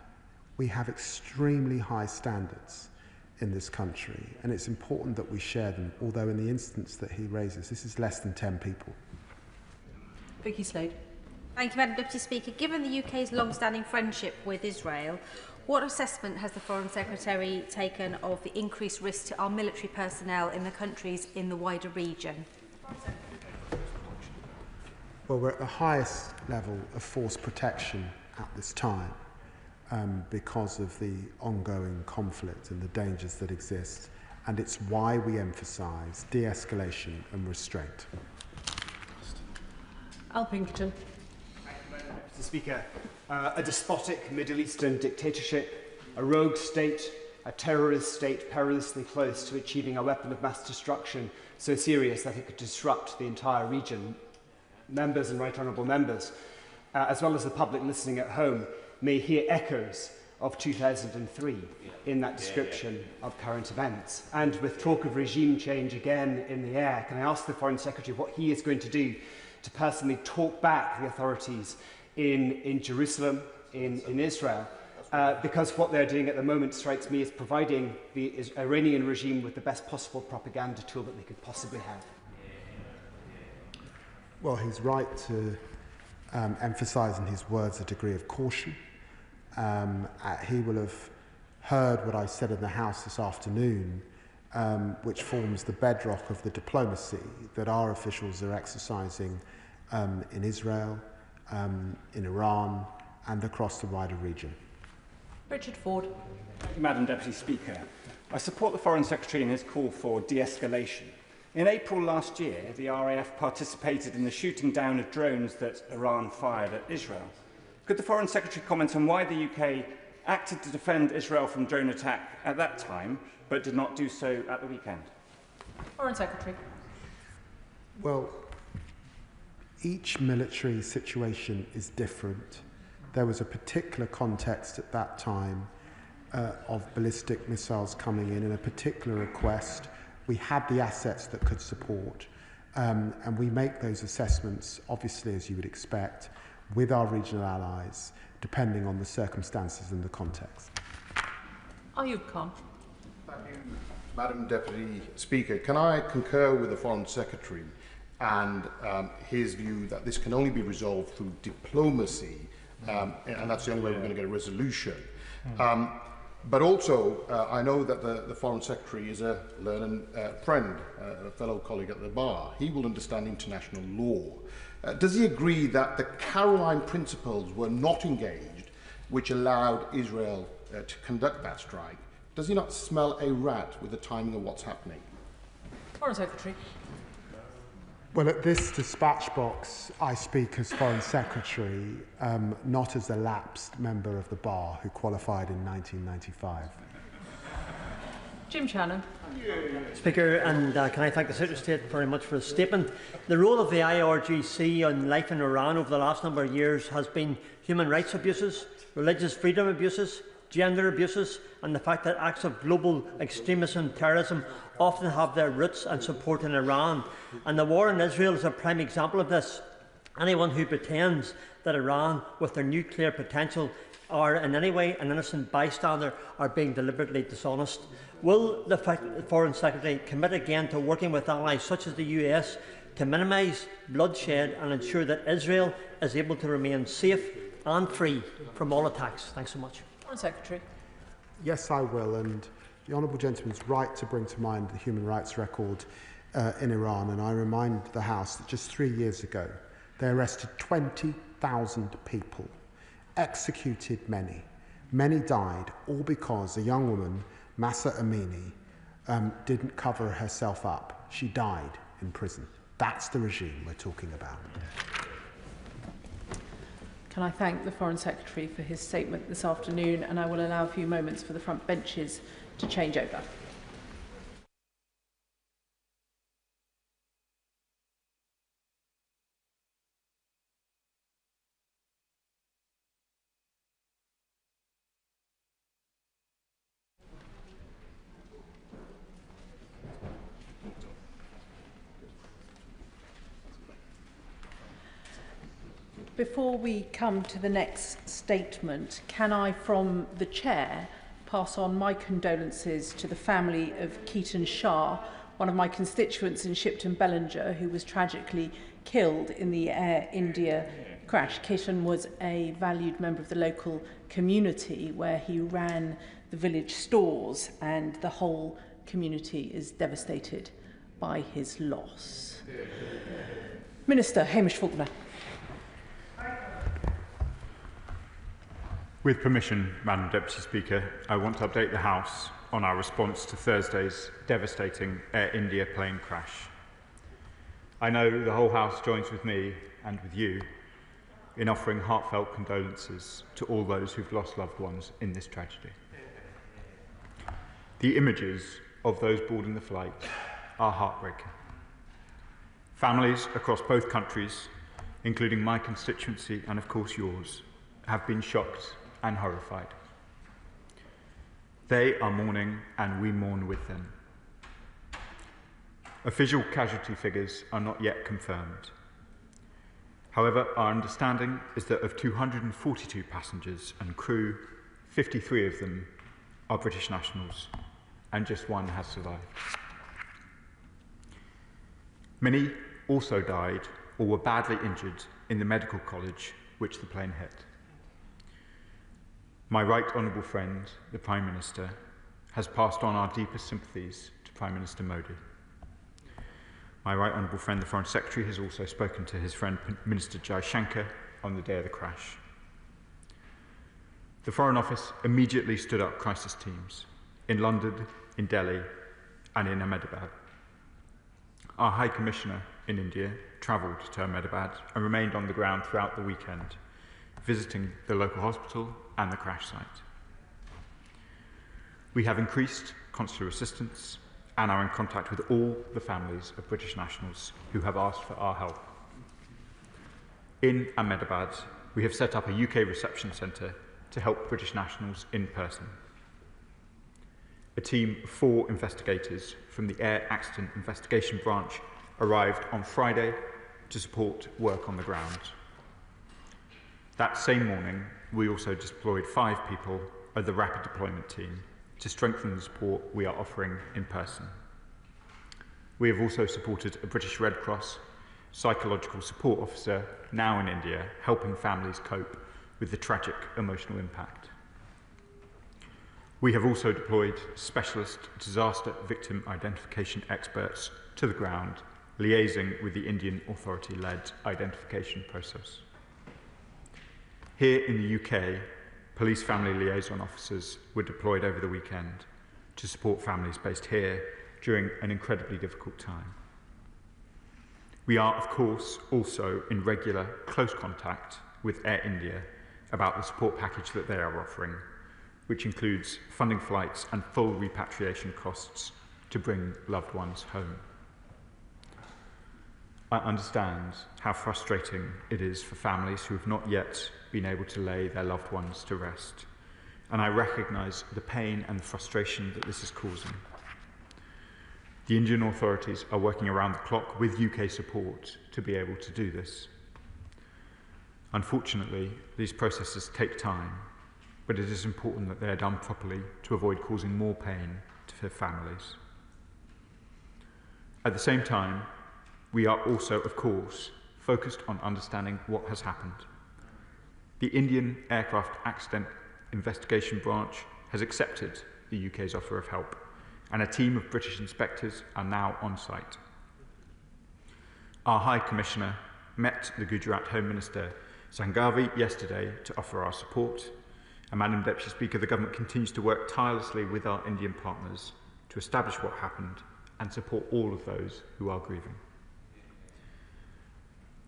We have extremely high standards in this country, and it's important that we share them, although in the instance that he raises, this is less than 10 people. Vicky Slade. Thank you, Madam Deputy Speaker. Given the UK's long-standing friendship with Israel, what assessment has the Foreign Secretary taken of the increased risk to our military personnel in the countries in the wider region? Well, we're at the highest level of force protection at this time because of the ongoing conflict and the dangers that exist, and it's why we emphasise de-escalation and restraint. Al Pinkerton. Mr. Speaker, a despotic Middle Eastern dictatorship, a rogue state, a terrorist state perilously close to achieving a weapon of mass destruction so serious that it could disrupt the entire region. Members and right honourable members, as well as the public listening at home, may hear echoes of 2003 in that description of current events. And with talk of regime change again in the air, can I ask the Foreign Secretary what he is going to do to personally talk back the authorities in Jerusalem, in Israel, because what they're doing at the moment strikes me as providing the Iranian regime with the best possible propaganda tool that they could possibly have. Well, he's right to emphasise in his words a degree of caution. He will have heard what I said in the House this afternoon, which forms the bedrock of the diplomacy that our officials are exercising in Israel, in Iran, and across the wider region. Richard Ford. Thank you, Madam Deputy Speaker. I support the Foreign Secretary in his call for de-escalation. In April last year, the RAF participated in the shooting down of drones that Iran fired at Israel. Could the Foreign Secretary comment on why the UK acted to defend Israel from drone attack at that time, but did not do so at the weekend? Foreign Secretary. Well, each military situation is different. There was a particular context at that time of ballistic missiles coming in and a particular request. We had the assets that could support, and we make those assessments, obviously, as you would expect, with our regional allies, depending on the circumstances and the context. Ayub Khan. Thank you, Madam Deputy Speaker. Can I concur with the Foreign Secretary and his view that this can only be resolved through diplomacy, and that's the only way we're going to get a resolution. But also, I know that the Foreign Secretary is a learned friend, a fellow colleague at the bar. He will understand international law. Does he agree that the Caroline principles were not engaged, which allowed Israel to conduct that strike? Does he not smell a rat with the timing of what's happening? Foreign Secretary. Well, at this dispatch box, I speak as Foreign Secretary, not as a lapsed member of the bar who qualified in 1995. Jim Shannon. Speaker, and can I thank the Secretary of State very much for his statement. The role of the IRGC on life in Iran over the last number of years has been human rights abuses, religious freedom abuses, gender abuses, and the fact that acts of global extremism and terrorism often have their roots and support in Iran. And the war in Israel is a prime example of this. Anyone who pretends that Iran, with their nuclear potential, are in any way an innocent bystander are being deliberately dishonest. Will the Foreign Secretary commit again to working with allies such as the US to minimise bloodshed and ensure that Israel is able to remain safe and free from all attacks? Thanks so much. Foreign Secretary. Yes, I will, and the Honourable Gentleman's right to bring to mind the human rights record in Iran, and I remind the House that just 3 years ago they arrested 20,000 people, executed many. Many died, all because a young woman, Mahsa Amini, didn't cover herself up. She died in prison. That's the regime we're talking about. Can I thank the Foreign Secretary for his statement this afternoon, and I will allow a few moments for the front benches to change over. Before we come to the next statement, can I, from the Chair, pass on my condolences to the family of Keaton Shah, one of my constituents in Shipton Bellinger, who was tragically killed in the Air India crash. Keaton was a valued member of the local community where he ran the village stores, and the whole community is devastated by his loss. Minister Hamish Faulkner. With permission, Madam Deputy Speaker, I want to update the House on our response to Thursday's devastating Air India plane crash. I know the whole House joins with me and with you in offering heartfelt condolences to all those who've lost loved ones in this tragedy. The images of those boarding the flight are heartbreaking. Families across both countries, including my constituency and of course yours, have been shocked and horrified. They are mourning and we mourn with them. Official casualty figures are not yet confirmed. However, our understanding is that of 242 passengers and crew, 53 of them are British nationals, and just one has survived. Many also died or were badly injured in the medical college which the plane hit. My right honourable friend, the Prime Minister, has passed on our deepest sympathies to Prime Minister Modi. My right honourable friend, the Foreign Secretary, has also spoken to his friend Minister Jaishankar on the day of the crash. The Foreign Office immediately stood up crisis teams in London, in Delhi and in Ahmedabad. Our High Commissioner in India travelled to Ahmedabad and remained on the ground throughout the weekend, visiting the local hospital and the crash site. We have increased consular assistance and are in contact with all the families of British nationals who have asked for our help. In Ahmedabad, we have set up a UK reception centre to help British nationals in person. A team of 4 investigators from the Air Accident Investigation Branch arrived on Friday to support work on the ground. That same morning, we also deployed 5 people of the Rapid Deployment Team to strengthen the support we are offering in person. We have also supported a British Red Cross psychological support officer now in India, helping families cope with the tragic emotional impact. We have also deployed specialist disaster victim identification experts to the ground, liaising with the Indian authority-led identification process. Here in the UK, police family liaison officers were deployed over the weekend to support families based here during an incredibly difficult time. We are, of course, also in regular, close contact with Air India about the support package that they are offering, which includes funding flights and full repatriation costs to bring loved ones home. I understand how frustrating it is for families who have not yet been able to lay their loved ones to rest, and I recognise the pain and the frustration that this is causing. The Indian authorities are working around the clock with UK support to be able to do this. Unfortunately, these processes take time, but it is important that they are done properly to avoid causing more pain to families. At the same time, we are also, of course, focused on understanding what has happened. The Indian Aircraft Accident Investigation Branch has accepted the UK's offer of help, and a team of British inspectors are now on site. Our High Commissioner met the Gujarat Home Minister Sanghavi yesterday to offer our support, and Madam Deputy Speaker, the Government continues to work tirelessly with our Indian partners to establish what happened and support all of those who are grieving.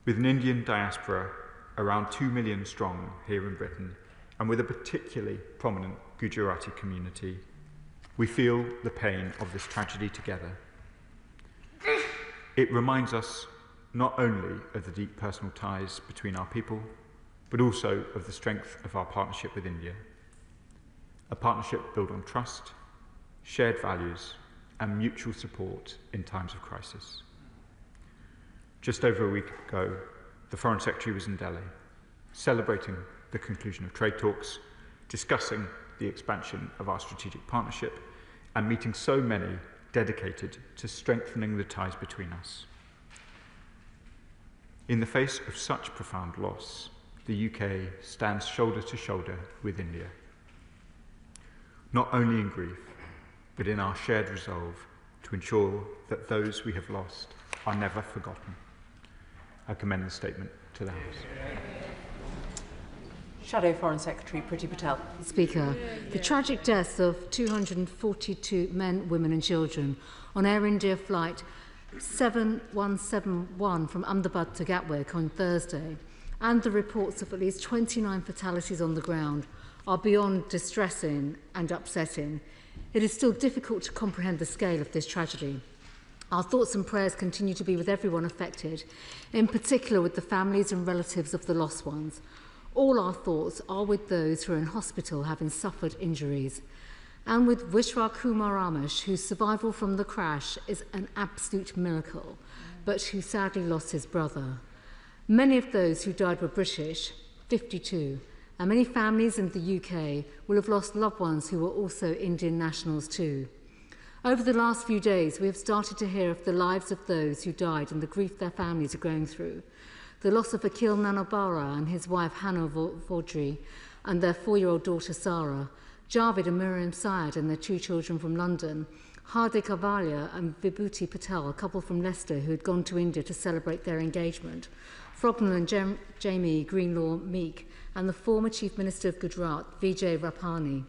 With an Indian diaspora around 2 million strong here in Britain, and with a particularly prominent Gujarati community, we feel the pain of this tragedy together. It reminds us not only of the deep personal ties between our people, but also of the strength of our partnership with India. A partnership built on trust, shared values, and mutual support in times of crisis. Just over a week ago, the Foreign Secretary was in Delhi, celebrating the conclusion of trade talks, discussing the expansion of our strategic partnership, and meeting so many dedicated to strengthening the ties between us. In the face of such profound loss, the UK stands shoulder to shoulder with India, not only in grief, but in our shared resolve to ensure that those we have lost are never forgotten. I commend the statement to the House. Shadow Foreign Secretary Priti Patel. Speaker, the tragic deaths of 242 men, women and children on Air India flight 7171 from Ahmedabad to Gatwick on Thursday, and the reports of at least 29 fatalities on the ground, are beyond distressing and upsetting. It is still difficult to comprehend the scale of this tragedy. Our thoughts and prayers continue to be with everyone affected, in particular with the families and relatives of the lost ones. All our thoughts are with those who are in hospital having suffered injuries, and with Vishwa Kumar Ramesh, whose survival from the crash is an absolute miracle, but who sadly lost his brother. Many of those who died were British, 52, and many families in the UK will have lost loved ones who were also Indian nationals too. Over the last few days, we have started to hear of the lives of those who died and the grief their families are going through. The loss of Akhil Nanobara and his wife Hannah Vaudry and their 4-year-old daughter Sarah, Javed and Miriam Syed and their 2 children from London, Hardik Avalia and Vibhuti Patel, a couple from Leicester who had gone to India to celebrate their engagement, Frognall and Jamie Greenlaw Meek, and the former Chief Minister of Gujarat, Vijay Rapani.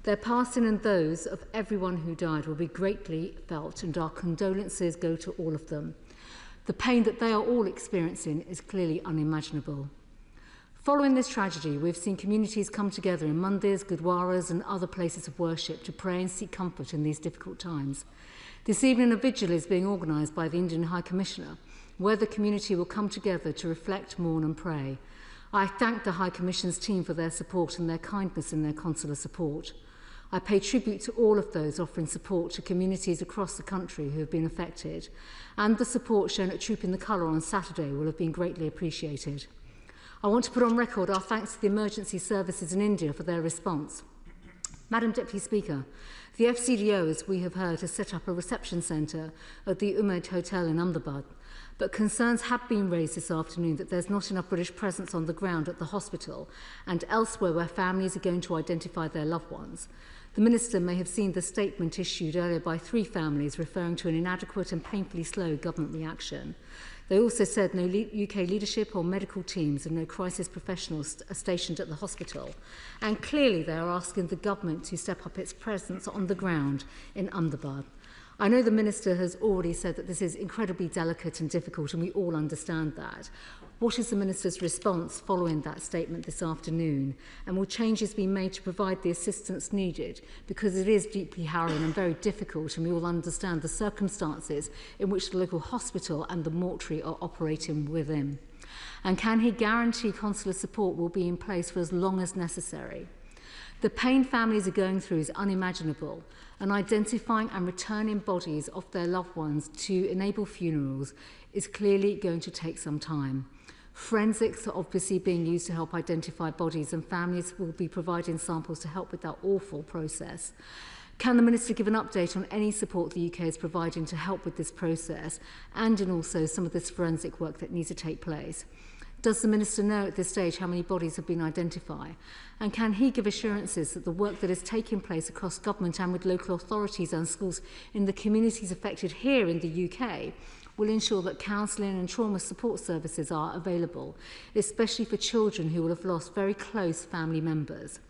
Their passing and those of everyone who died will be greatly felt, and our condolences go to all of them. The pain that they are all experiencing is clearly unimaginable. Following this tragedy, we've seen communities come together in mandirs, gurdwaras and other places of worship to pray and seek comfort in these difficult times. This evening a vigil is being organised by the Indian High Commissioner, where the community will come together to reflect, mourn and pray. I thank the High Commission's team for their support and their kindness in their consular support. I pay tribute to all of those offering support to communities across the country who have been affected, and the support shown at Troop in the Colour on Saturday will have been greatly appreciated. I want to put on record our thanks to the emergency services in India for their response. Madam Deputy Speaker, the FCDO, as we have heard, has set up a reception centre at the Umaid Hotel in Ahmedabad, but concerns have been raised this afternoon that there's not enough British presence on the ground at the hospital and elsewhere where families are going to identify their loved ones. The Minister may have seen the statement issued earlier by 3 families referring to an inadequate and painfully slow government reaction. They also said no UK leadership or medical teams and no crisis professionals are stationed at the hospital. And clearly they are asking the government to step up its presence on the ground in Ahmedabad. I know the Minister has already said that this is incredibly delicate and difficult, and we all understand that. What is the Minister's response following that statement this afternoon? And will changes be made to provide the assistance needed? Because it is deeply harrowing and very difficult, and we all understand the circumstances in which the local hospital and the mortuary are operating within. And can he guarantee consular support will be in place for as long as necessary? The pain families are going through is unimaginable, and identifying and returning bodies of their loved ones to enable funerals is clearly going to take some time. Forensics are obviously being used to help identify bodies, and families will be providing samples to help with that awful process. Can the Minister give an update on any support the UK is providing to help with this process and in also some of this forensic work that needs to take place? Does the Minister know at this stage how many bodies have been identified? And can he give assurances that the work that is taking place across government and with local authorities and schools in the communities affected here in the UK will ensure that counselling and trauma support services are available, especially for children who will have lost very close family members?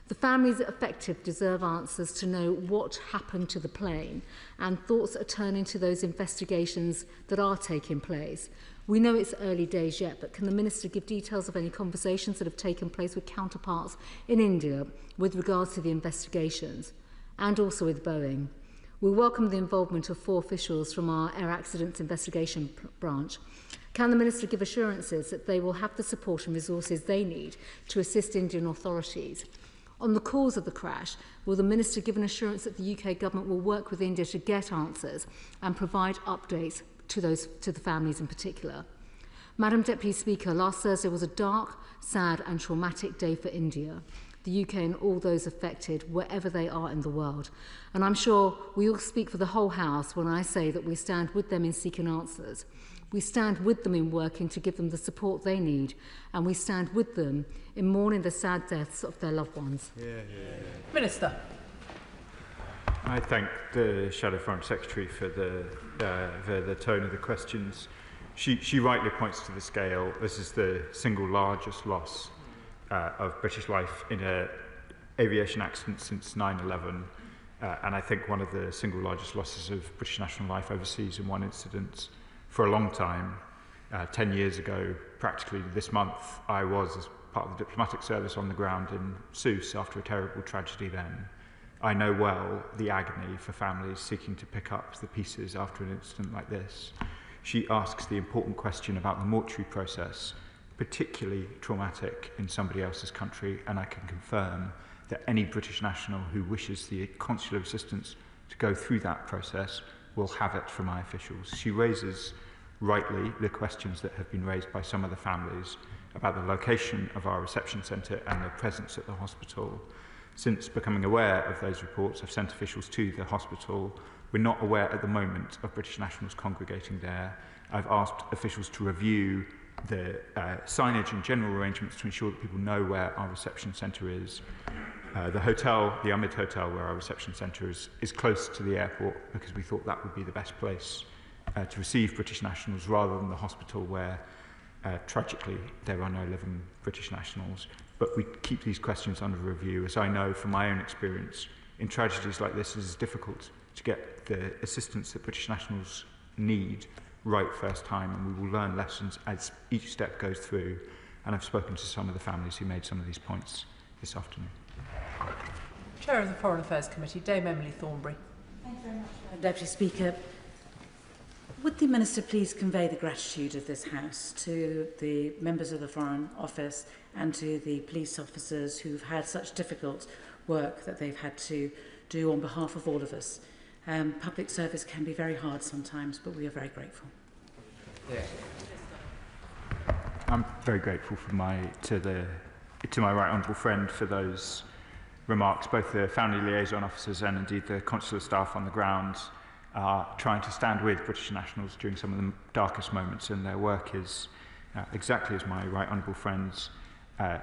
The families affected deserve answers to know what happened to the plane, and thoughts are turning to those investigations that are taking place. We know it's early days yet, but can the Minister give details of any conversations that have taken place with counterparts in India with regards to the investigations, and also with Boeing? We welcome the involvement of 4 officials from our Air Accidents Investigation Branch. Can the Minister give assurances that they will have the support and resources they need to assist Indian authorities? On the cause of the crash, will the Minister give an assurance that the UK government will work with India to get answers and provide updates to the families in particular? Madam Deputy Speaker, last Thursday was a dark, sad and traumatic day for India, the UK and all those affected wherever they are in the world. And I'm sure we all speak for the whole House when I say that we stand with them in seeking answers. We stand with them in working to give them the support they need, and we stand with them in mourning the sad deaths of their loved ones. Minister. I thank the Shadow Foreign Secretary for the tone of the questions. She rightly points to the scale. This is the single largest loss of British life in an aviation accident since 9/11, and I think one of the single largest losses of British national life overseas in one incident for a long time. 10 years ago, practically this month, I was, as part of the diplomatic service, on the ground in Sousse after a terrible tragedy then. I know well the agony for families seeking to pick up the pieces after an incident like this. She asks the important question about the mortuary process, particularly traumatic in somebody else's country, and I can confirm that any British national who wishes the consular assistance to go through that process will have it from my officials. She raises, rightly, the questions that have been raised by some of the families about the location of our reception centre and the presence at the hospital. Since becoming aware of those reports, I've sent officials to the hospital. We're not aware at the moment of British nationals congregating there. I've asked officials to review the signage and general arrangements to ensure that people know where our reception centre is. The hotel, the Amid Hotel, where our reception centre is close to the airport because we thought that would be the best place to receive British nationals rather than the hospital where, tragically, there are no living British nationals. But we keep these questions under review. As I know from my own experience, in tragedies like this, it is difficult to get the assistance that British nationals need right first time, and we will learn lessons as each step goes through. And I've spoken to some of the families who made some of these points this afternoon. Chair of the Foreign Affairs Committee, Dame Emily Thornbury. Thank you very much, Deputy Speaker. Would the Minister please convey the gratitude of this House to the members of the Foreign Office and to the police officers who've had such difficult work that they've had to do on behalf of all of us. Public service can be very hard sometimes, but we are very grateful. Yeah. I'm very grateful to my right honourable friend for those remarks. Both the family liaison officers and indeed the consular staff on the ground are trying to stand with British nationals during some of the darkest moments, and their work is exactly as my right honourable friends,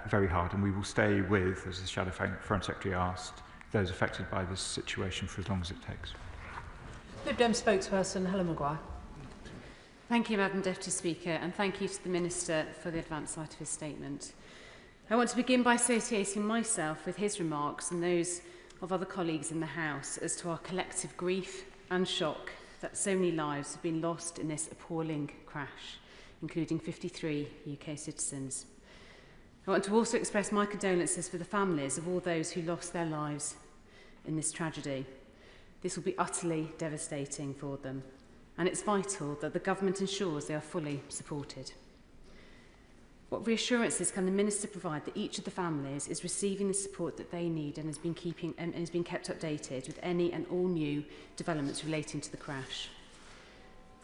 very hard, and we will stay with, as the Shadow Foreign Secretary asked, those affected by this situation for as long as it takes. Lib Dem spokesperson Helen Maguire. Thank you, Madam Deputy Speaker, and thank you to the Minister for the advance light of his statement. I want to begin by associating myself with his remarks and those of other colleagues in the House as to our collective grief and shock that so many lives have been lost in this appalling crash, including 53 UK citizens. I want to also express my condolences for the families of all those who lost their lives in this tragedy. This will be utterly devastating for them, and it's vital that the government ensures they are fully supported. What reassurances can the Minister provide that each of the families is receiving the support that they need and has been kept updated with any and all new developments relating to the crash?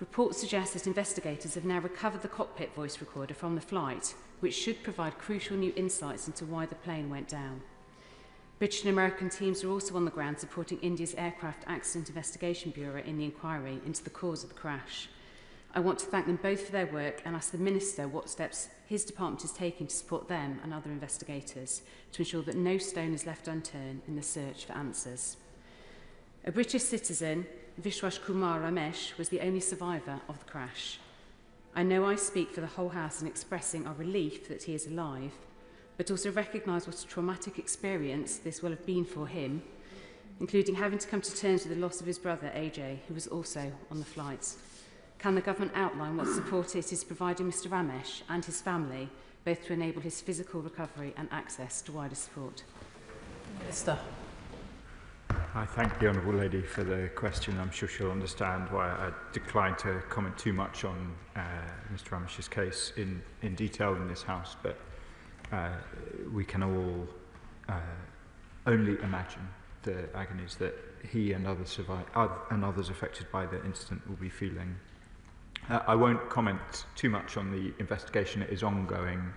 Reports suggest that investigators have now recovered the cockpit voice recorder from the flight, which should provide crucial new insights into why the plane went down. British and American teams are also on the ground supporting India's Aircraft Accident Investigation Bureau in the inquiry into the cause of the crash. I want to thank them both for their work and ask the Minister what steps his department is taking to support them and other investigators to ensure that no stone is left unturned in the search for answers. A British citizen, Vishwas Kumar Ramesh, was the only survivor of the crash. I know I speak for the whole House in expressing our relief that he is alive, but also recognise what a traumatic experience this will have been for him, including having to come to terms with the loss of his brother, AJ, who was also on the flight. Can the government outline what support it is providing Mr Ramesh and his family, both to enable his physical recovery and access to wider support? Minister. I thank the Honourable Lady for the question. I'm sure she'll understand why I declined to comment too much on Mr Ramesh's case in detail in this House, but we can all only imagine the agonies that he and others affected by the incident will be feeling. I won't comment too much on the investigation. It is ongoing.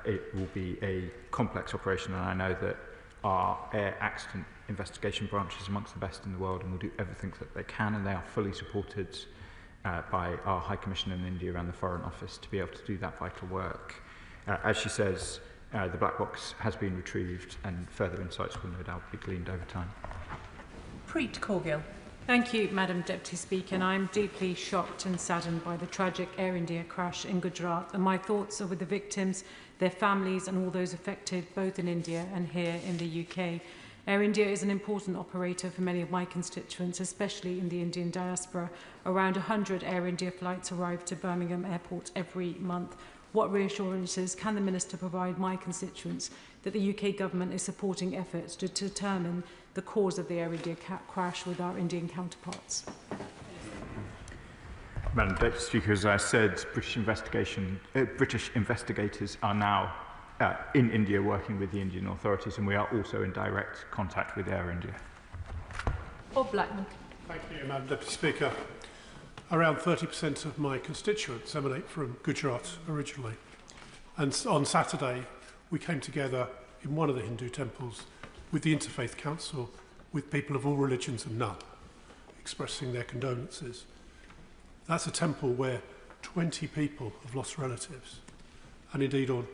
It will be a complex operation, and I know that our air accident investigation branch is amongst the best in the world and will do everything that they can, and they are fully supported by our High Commissioner in India and the Foreign Office to be able to do that vital work. As she says, the black box has been retrieved and further insights will no doubt be gleaned over time. Preet Corgill. Thank you, Madam Deputy Speaker, and I'm deeply shocked and saddened by the tragic Air India crash in Gujarat, and my thoughts are with the victims, their families and all those affected both in India and here in the UK. Air India is an important operator for many of my constituents, especially in the Indian diaspora. Around 100 Air India flights arrive to Birmingham Airport every month. What reassurances can the Minister provide my constituents that the UK Government is supporting efforts to determine the cause of the Air India crash with our Indian counterparts? Madam Deputy Speaker, as I said, British investigators are now in India working with the Indian authorities, and we are also in direct contact with Air India. Bob Blackman. Thank you, Madam Deputy Speaker. Around 30% of my constituents emanate from Gujarat originally. And on Saturday, we came together in one of the Hindu temples with the Interfaith Council, with people of all religions and none, expressing their condolences. That's a temple where 20 people have lost relatives. And indeed, on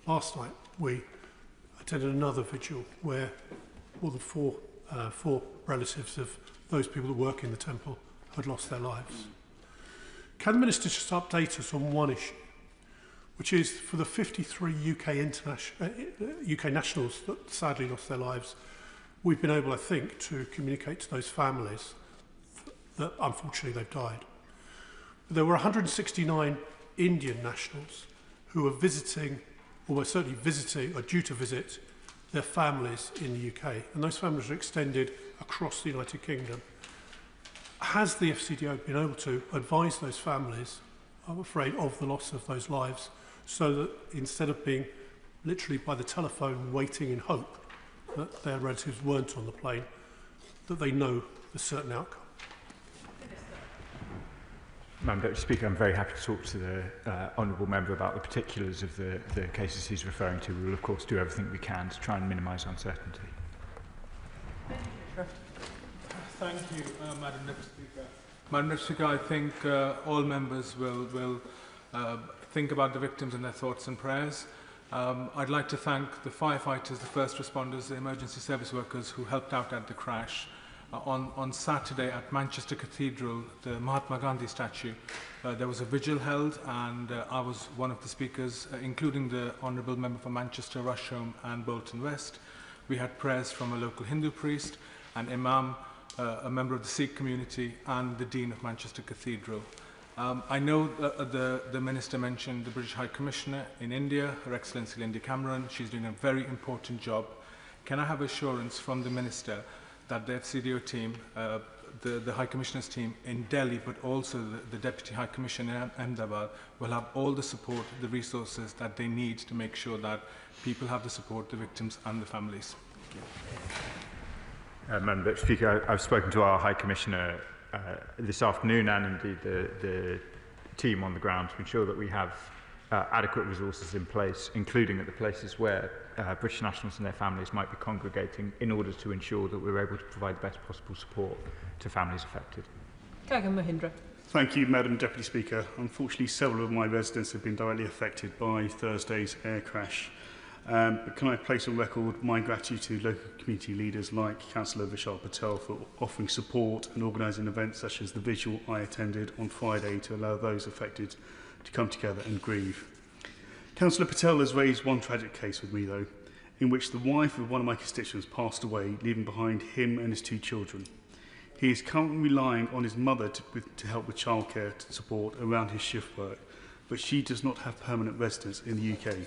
last night, we attended another vigil where more than four relatives of those people that work in the temple had lost their lives. Can the Minister just update us on one issue, which is for the 53 UK nationals that sadly lost their lives, we've been able, I think, to communicate to those families that unfortunately they've died. But there were 169 Indian nationals who are visiting, almost certainly visiting, or due to visit their families in the UK, and those families are extended across the United Kingdom. Has the FCDO been able to advise those families, I'm afraid, of the loss of those lives, so that instead of being literally by the telephone waiting in hope that their relatives weren't on the plane, that they know the certain outcome? Madam Deputy Speaker, I'm very happy to talk to the honourable member about the particulars of the cases he's referring to. We will, of course, do everything we can to try and minimise uncertainty. Thank you, Madam Deputy Speaker. Madam Deputy Speaker, I think all members will think about the victims in their thoughts and prayers. I'd like to thank the firefighters, the first responders, the emergency service workers who helped out at the crash. On Saturday at Manchester Cathedral, the Mahatma Gandhi statue, there was a vigil held, and I was one of the speakers, including the Honourable Member for Manchester, Rusholme and Bolton West. We had prayers from a local Hindu priest, an imam, a member of the Sikh community, and the Dean of Manchester Cathedral. I know the Minister mentioned the British High Commissioner in India, Her Excellency Linda Cameron. She's doing a very important job. Can I have assurance from the Minister that the FCDO team, the High Commissioner's team in Delhi, but also the Deputy High Commissioner in Ahmedabad, will have all the support, the resources that they need to make sure that people have the support, the victims and the families? Madam Deputy Speaker, I've spoken to our High Commissioner this afternoon, and indeed the team on the ground, to ensure that we have adequate resources in place, including at the places where British nationals and their families might be congregating, in order to ensure that we're able to provide the best possible support to families affected. Gagan Mahindra. Thank you, Madam Deputy Speaker. Unfortunately, several of my residents have been directly affected by Thursday's air crash. But can I place on record my gratitude to local community leaders like Councillor Vishal Patel for offering support and organising events such as the vigil I attended on Friday to allow those affected to come together and grieve. Councillor Patel has raised one tragic case with me, though, in which the wife of one of my constituents passed away, leaving behind him and his 2 children. He is currently relying on his mother to help with childcare support around his shift work, but she does not have permanent residence in the UK.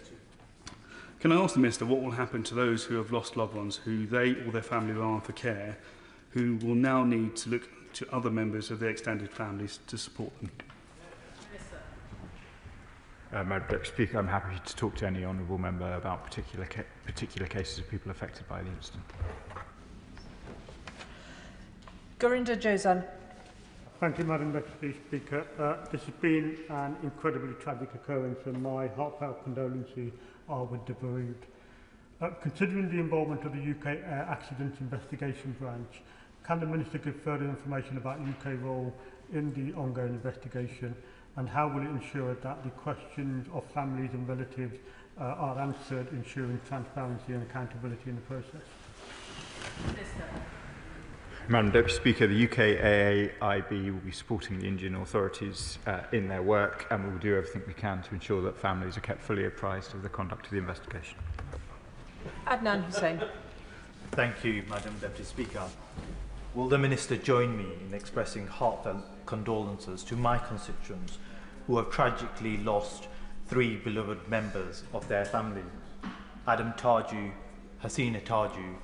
Can I ask the Minister what will happen to those who have lost loved ones who they or their family rely on for care, who will now need to look to other members of their extended families to support them? Madam Deputy Speaker, I'm happy to talk to any honourable member about particular cases of people affected by the incident. Gurinder Jozan. Thank you, Madam Deputy Speaker. This has been an incredibly tragic occurrence, and my heartfelt condolences are with the bereaved. Considering the involvement of the UK Air Accident Investigation Branch, can the Minister give further information about UK role in the ongoing investigation, and how will it ensure that the questions of families and relatives are answered, ensuring transparency and accountability in the process? Madam Deputy Speaker, the UK AAIB will be supporting the Indian authorities in their work, and we will do everything we can to ensure that families are kept fully apprised of the conduct of the investigation. Adnan Hussain. Thank you, Madam Deputy Speaker. Will the Minister join me in expressing heartfelt condolences to my constituents who have tragically lost three beloved members of their family, Adam Taju, Hasina Taju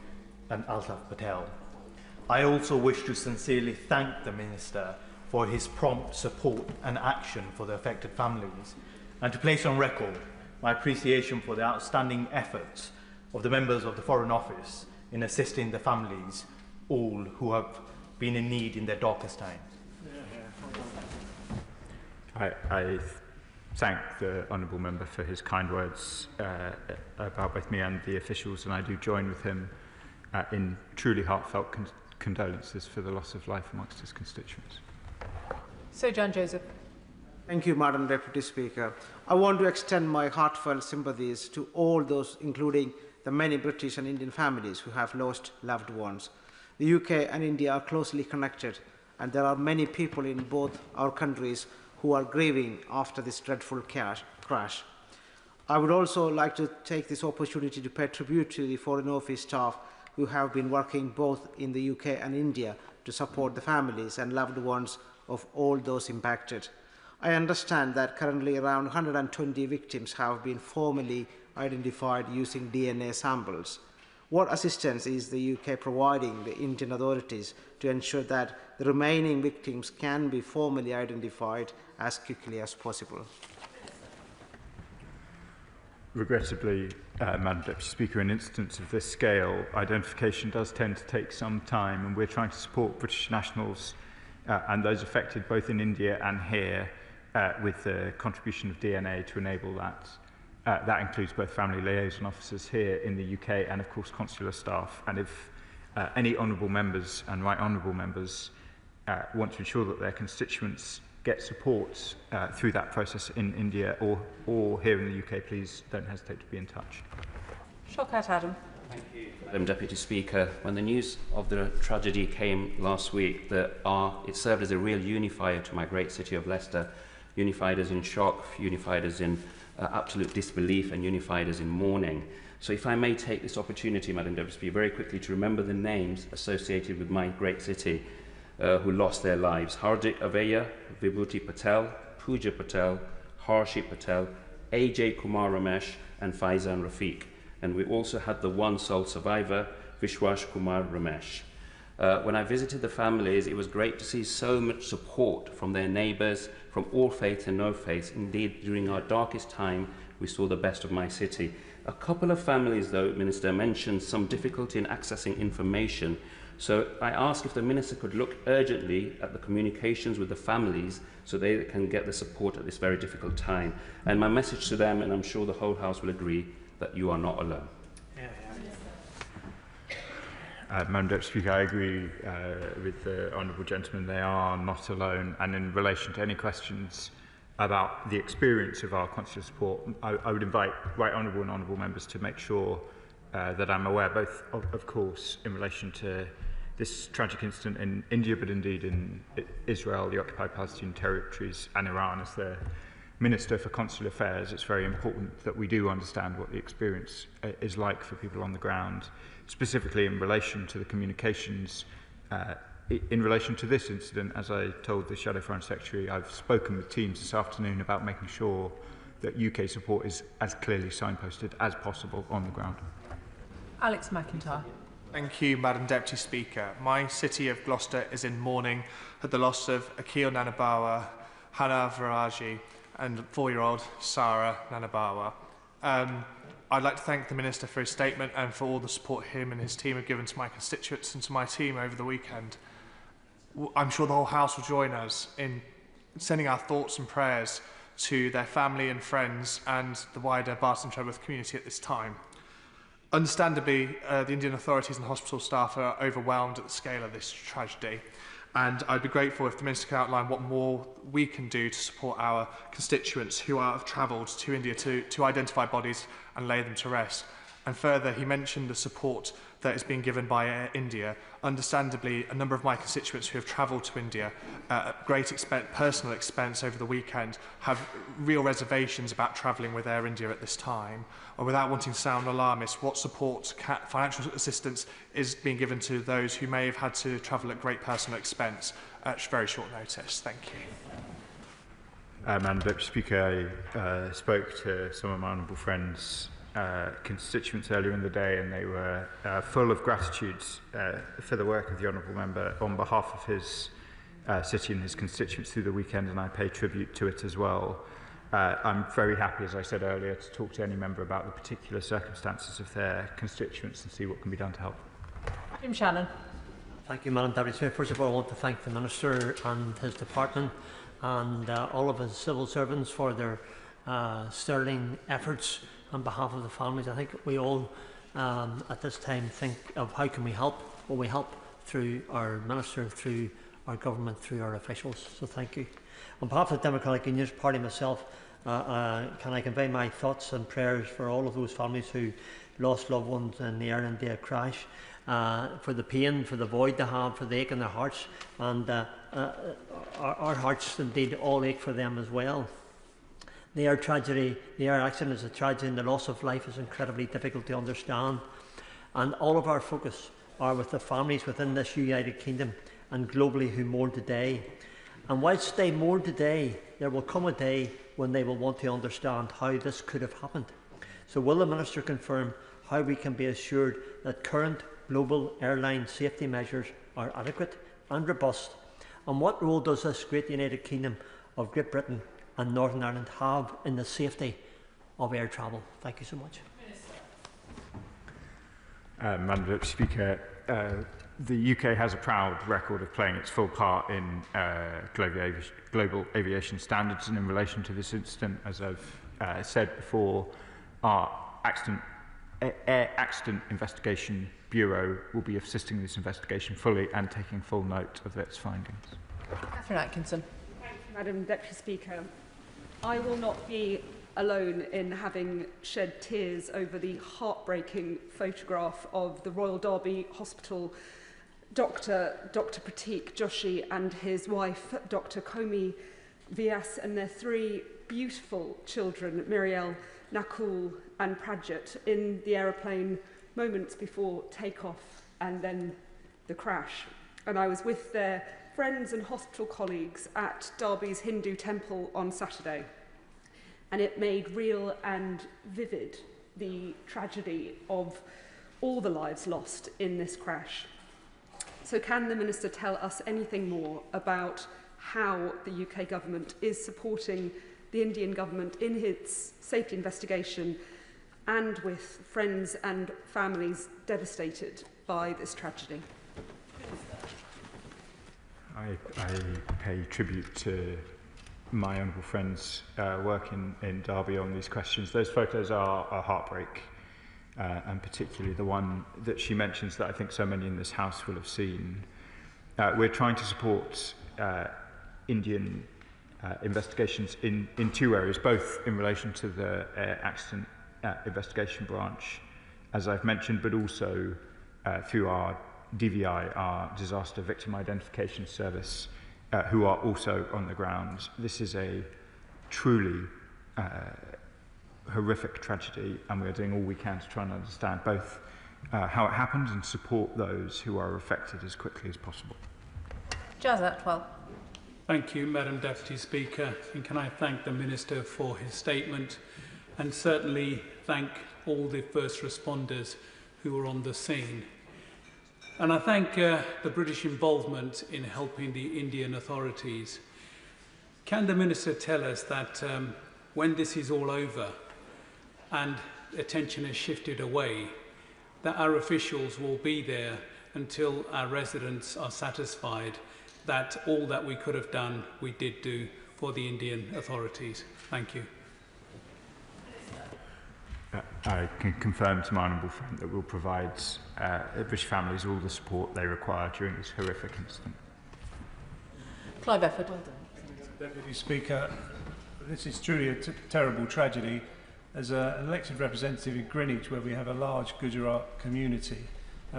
and Altaf Patel. I also wish to sincerely thank the Minister for his prompt support and action for the affected families, and to place on record my appreciation for the outstanding efforts of the members of the Foreign Office in assisting the families, all who have been in need in their darkest times. I thank the Honourable Member for his kind words about both me and the officials, and I do join with him in truly heartfelt condolences for the loss of life amongst his constituents. Sir John Joseph. Thank you, Madam Deputy Speaker. I want to extend my heartfelt sympathies to all those, including the many British and Indian families who have lost loved ones. The UK and India are closely connected, and there are many people in both our countries who are grieving after this dreadful crash. I would also like to take this opportunity to pay tribute to the Foreign Office staff who have been working both in the UK and India to support the families and loved ones of all those impacted. I understand that currently around 120 victims have been formally identified using DNA samples. What assistance is the UK providing the Indian authorities to ensure that the remaining victims can be formally identified as quickly as possible? Regrettably, Madam Deputy Speaker, in instances of this scale, identification does tend to take some time, and we're trying to support British nationals and those affected both in India and here with the contribution of DNA to enable that. That includes both family liaison officers here in the UK and, of course, consular staff. And if any honourable members and right honourable members want to ensure that their constituents get support through that process in India or here in the UK, please don't hesitate to be in touch. Shawkat Adam. Thank you, Madam Deputy Speaker. When the news of the tragedy came last week, it served as a real unifier to my great city of Leicester, unified us in shock, unified us in absolute disbelief, and unified us in mourning. So if I may take this opportunity, Madam Deputy Speaker, very quickly to remember the names associated with my great city who lost their lives. Hardik Aveya, Vibhuti Patel, Pooja Patel, Harshi Patel, AJ Kumar Ramesh, and Faizan Rafiq. And we also had the one sole survivor, Vishwash Kumar Ramesh. When I visited the families, it was great to see so much support from their neighbours, from all faiths and no faiths. Indeed, during our darkest time, we saw the best of my city. A couple of families, though, Minister, mentioned some difficulty in accessing information. So I asked if the Minister could look urgently at the communications with the families so they can get the support at this very difficult time. And my message to them, and I'm sure the whole House will agree, that you are not alone. Madam Deputy Speaker, I agree with the honourable gentleman. They are not alone. And in relation to any questions about the experience of our consular support, I would invite right honourable and honourable members to make sure that I'm aware, both, of course, in relation to this tragic incident in India, but indeed in Israel, the occupied Palestinian territories, and Iran. As the Minister for Consular Affairs, it's very important that we do understand what the experience is like for people on the ground, specifically in relation to the communications. In relation to this incident, as I told the Shadow Foreign Secretary, I've spoken with teams this afternoon about making sure that UK support is as clearly signposted as possible on the ground. Alex McIntyre. Thank you, Madam Deputy Speaker. My city of Gloucester is in mourning at the loss of Akil Nanabawa, Hannah Varaji, and 4-year-old Sarah Nanabawa. I'd like to thank the Minister for his statement and for all the support him and his team have given to my constituents and to my team over the weekend. I'm sure the whole House will join us in sending our thoughts and prayers to their family and friends and the wider Barton Treborth community at this time. Understandably, the Indian authorities and hospital staff are overwhelmed at the scale of this tragedy, and I'd be grateful if the Minister could outline what more we can do to support our constituents who have travelled to India to identify bodies and lay them to rest. And further, he mentioned the support that is being given by Air India. Understandably, a number of my constituents who have travelled to India at great personal expense over the weekend have real reservations about travelling with Air India at this time. Or without wanting to sound alarmist, what support, financial assistance is being given to those who may have had to travel at great personal expense at very short notice? Thank you. Madam Deputy Speaker, I spoke to some of my honourable friends' constituents earlier in the day, and they were full of gratitude for the work of the honourable member on behalf of his city and his constituents through the weekend, and I pay tribute to it as well. I'm very happy, as I said earlier, to talk to any member about the particular circumstances of their constituents and see what can be done to help. Jim Shannon. Thank you, Madam Deputy Speaker. First of all, I want to thank the Minister and his department and all of his civil servants for their sterling efforts on behalf of the families. I think we all at this time think of how can we help. Well, we help through our Minister, through our government, through our officials. So thank you. On behalf of the Democratic Unionist Party myself, can I convey my thoughts and prayers for all of those families who lost loved ones in the Air India crash, for the pain, for the void they have, for the ache in their hearts, and our hearts indeed all ache for them as well. The air tragedy, the air accident is a tragedy, and the loss of life is incredibly difficult to understand. And all of our focus are with the families within this United Kingdom and globally who mourn today. And whilst they mourn today, there will come a day when they will want to understand how this could have happened. So will the Minister confirm how we can be assured that current global airline safety measures are adequate and robust? And what role does this great United Kingdom of Great Britain and Northern Ireland have in the safety of air travel? Thank you so much. Madam Deputy Speaker, the UK has a proud record of playing its full part in global aviation standards, and in relation to this incident, as I've said before, our Air Accident Investigation Bureau will be assisting this investigation fully and taking full note of its findings. Catherine Atkinson. Thank you, Madam Deputy Speaker. I will not be alone in having shed tears over the heartbreaking photograph of the Royal Derby Hospital Dr. Pratik Joshi and his wife, Dr. Komi Vyas, and their three beautiful children, Miriel, Nakul and Prajit, in the aeroplane moments before takeoff and then the crash. And I was with their friends and hospital colleagues at Derby's Hindu temple on Saturday. And it made real and vivid the tragedy of all the lives lost in this crash. So can the Minister tell us anything more about how the UK government is supporting the Indian government in its safety investigation and with friends and families devastated by this tragedy? I pay tribute to my honourable friend's work in Derby on these questions. Those photos are a heartbreak, and particularly the one that she mentions that I think so many in this House will have seen. We're trying to support Indian investigations in two areas, both in relation to the Accident Investigation Branch, as I've mentioned, but also through our DVI, our Disaster Victim Identification Service, who are also on the ground. This is a truly horrific tragedy, and we are doing all we can to try and understand both how it happened and support those who are affected as quickly as possible. Jazz Atwell. Thank you, Madam Deputy Speaker, and can I thank the Minister for his statement, and certainly thank all the first responders who were on the scene. And I thank the British involvement in helping the Indian authorities. Can the Minister tell us that when this is all over and attention is shifted away, that our officials will be there until our residents are satisfied that all that we could have done, we did do for the Indian authorities? Thank you. I can confirm to my honourable friend that we'll provide British families all the support they require during this horrific incident. Clive Efford. Deputy Speaker, this is truly a terrible tragedy. As an elected representative in Greenwich, where we have a large Gujarat community,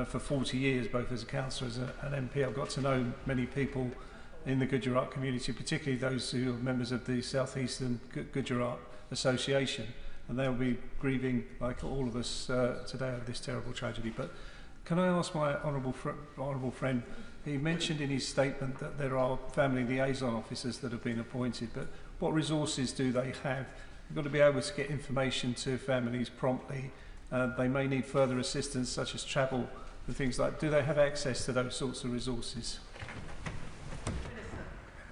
for 40 years, both as a councillor and an MP, I've got to know many people in the Gujarat community, particularly those who are members of the South Eastern Gujarat Association. And they'll be grieving, like all of us today, over this terrible tragedy. But can I ask my honourable friend He mentioned in his statement that there are family liaison officers that have been appointed, but what resources do they have? They've got to be able to get information to families promptly. They may need further assistance, such as travel and things like that. Do they have access to those sorts of resources?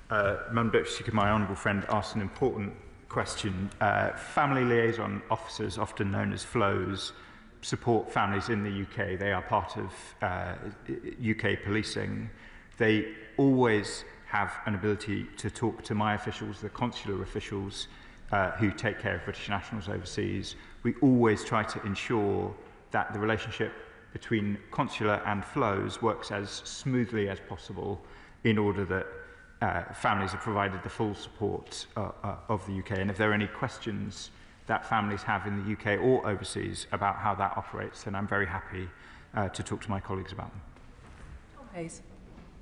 Madam Deputy Speaker, my honourable friend asked an important question. Family liaison officers, often known as FLOs, support families in the UK. They are part of UK policing. They always have an ability to talk to my officials, the consular officials who take care of British nationals overseas. We always try to ensure that the relationship between consular and FLOs works as smoothly as possible in order that families are provided the full support of the UK. And if there are any questions that families have in the UK or overseas about how that operates, then I'm very happy to talk to my colleagues about them. Tom Hayes.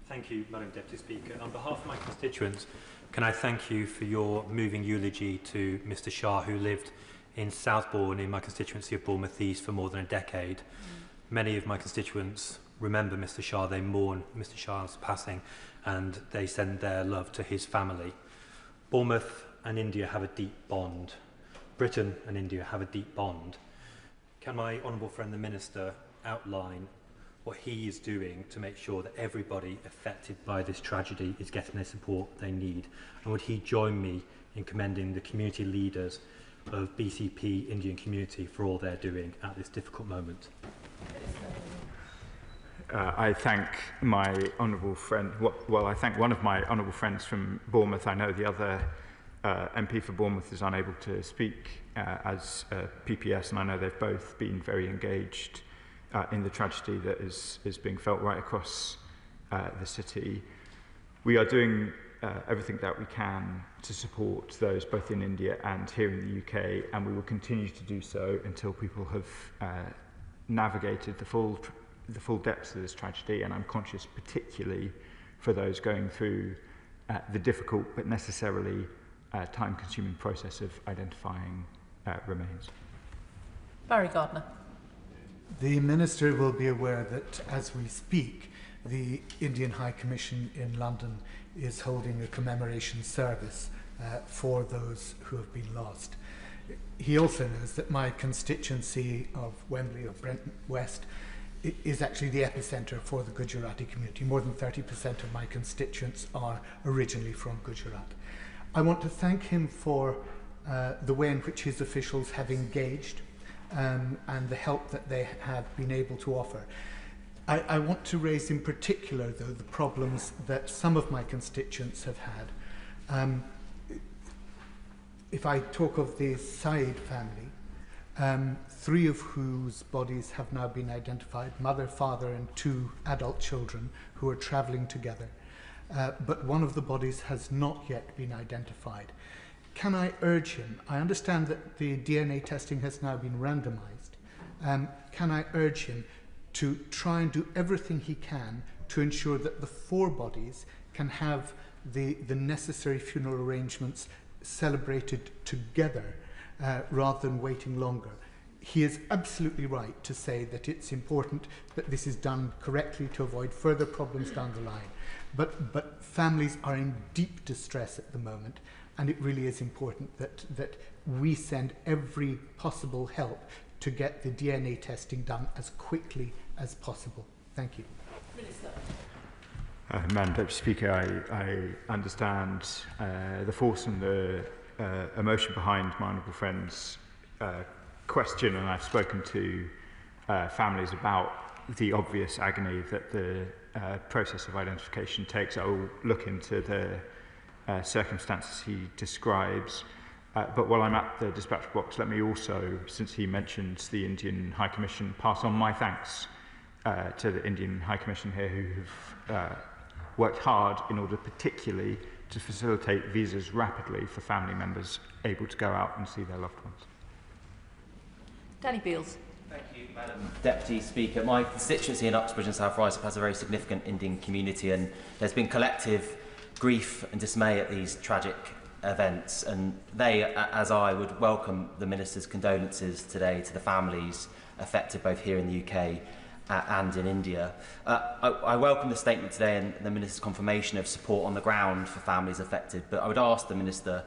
Thank you, Madam Deputy Speaker. On behalf of my constituents, can I thank you for your moving eulogy to Mr Shah, who lived in Southbourne in my constituency of Bournemouth East for more than a decade. Many of my constituents remember Mr Shah, they mourn Mr Shah's passing, and they send their love to his family. Bournemouth and India have a deep bond. Britain and India have a deep bond. Can my honourable friend the Minister outline what he is doing to make sure that everybody affected by this tragedy is getting the support they need? And would he join me in commending the community leaders of BCP Indian community for all they're doing at this difficult moment? I thank my honourable friend, well, I thank one of my honourable friends from Bournemouth. I know the other MP for Bournemouth is unable to speak as PPS, and I know they've both been very engaged in the tragedy that is being felt right across the city. We are doing everything that we can to support those both in India and here in the UK, and we will continue to do so until people have navigated the full depths of this tragedy. And I'm conscious particularly for those going through the difficult but necessarily time-consuming process of identifying remains. Barry Gardner. The Minister will be aware that as we speak, the Indian High Commission in London is holding a commemoration service for those who have been lost. He also knows that my constituency of Wembley or Brent West is actually the epicentre for the Gujarati community. More than 30% of my constituents are originally from Gujarat. I want to thank him for the way in which his officials have engaged and the help that they have been able to offer. I want to raise in particular, though, the problems that some of my constituents have had. If I talk of the Saeed family, 3 of whose bodies have now been identified, mother, father and 2 adult children who are travelling together. But one of the bodies has not yet been identified. Can I urge him, I understand that the DNA testing has now been randomized, can I urge him to try and do everything he can to ensure that the 4 bodies can have the necessary funeral arrangements celebrated together rather than waiting longer. He is absolutely right to say that it's important that this is done correctly to avoid further problems down the line. But families are in deep distress at the moment, and it really is important that we send every possible help to get the DNA testing done as quickly as possible. Thank you. Minister. Madam Deputy Speaker, I understand the force and the emotion behind my honourable friend's question, and I've spoken to families about the obvious agony that the process of identification takes. I will look into the circumstances he describes. But while I'm at the dispatch box, let me also, since he mentioned the Indian High Commission, pass on my thanks to the Indian High Commission here, who have worked hard in order particularly to facilitate visas rapidly for family members able to go out and see their loved ones. Danny Beales. Thank you, Madam Deputy Speaker. My constituency in Uxbridge and South Ryslip has a very significant Indian community, and there's been collective grief and dismay at these tragic events, and they, as I, would welcome the Minister's condolences today to the families affected both here in the UK and in India. I welcome the statement today and the Minister's confirmation of support on the ground for families affected, but I would ask the Minister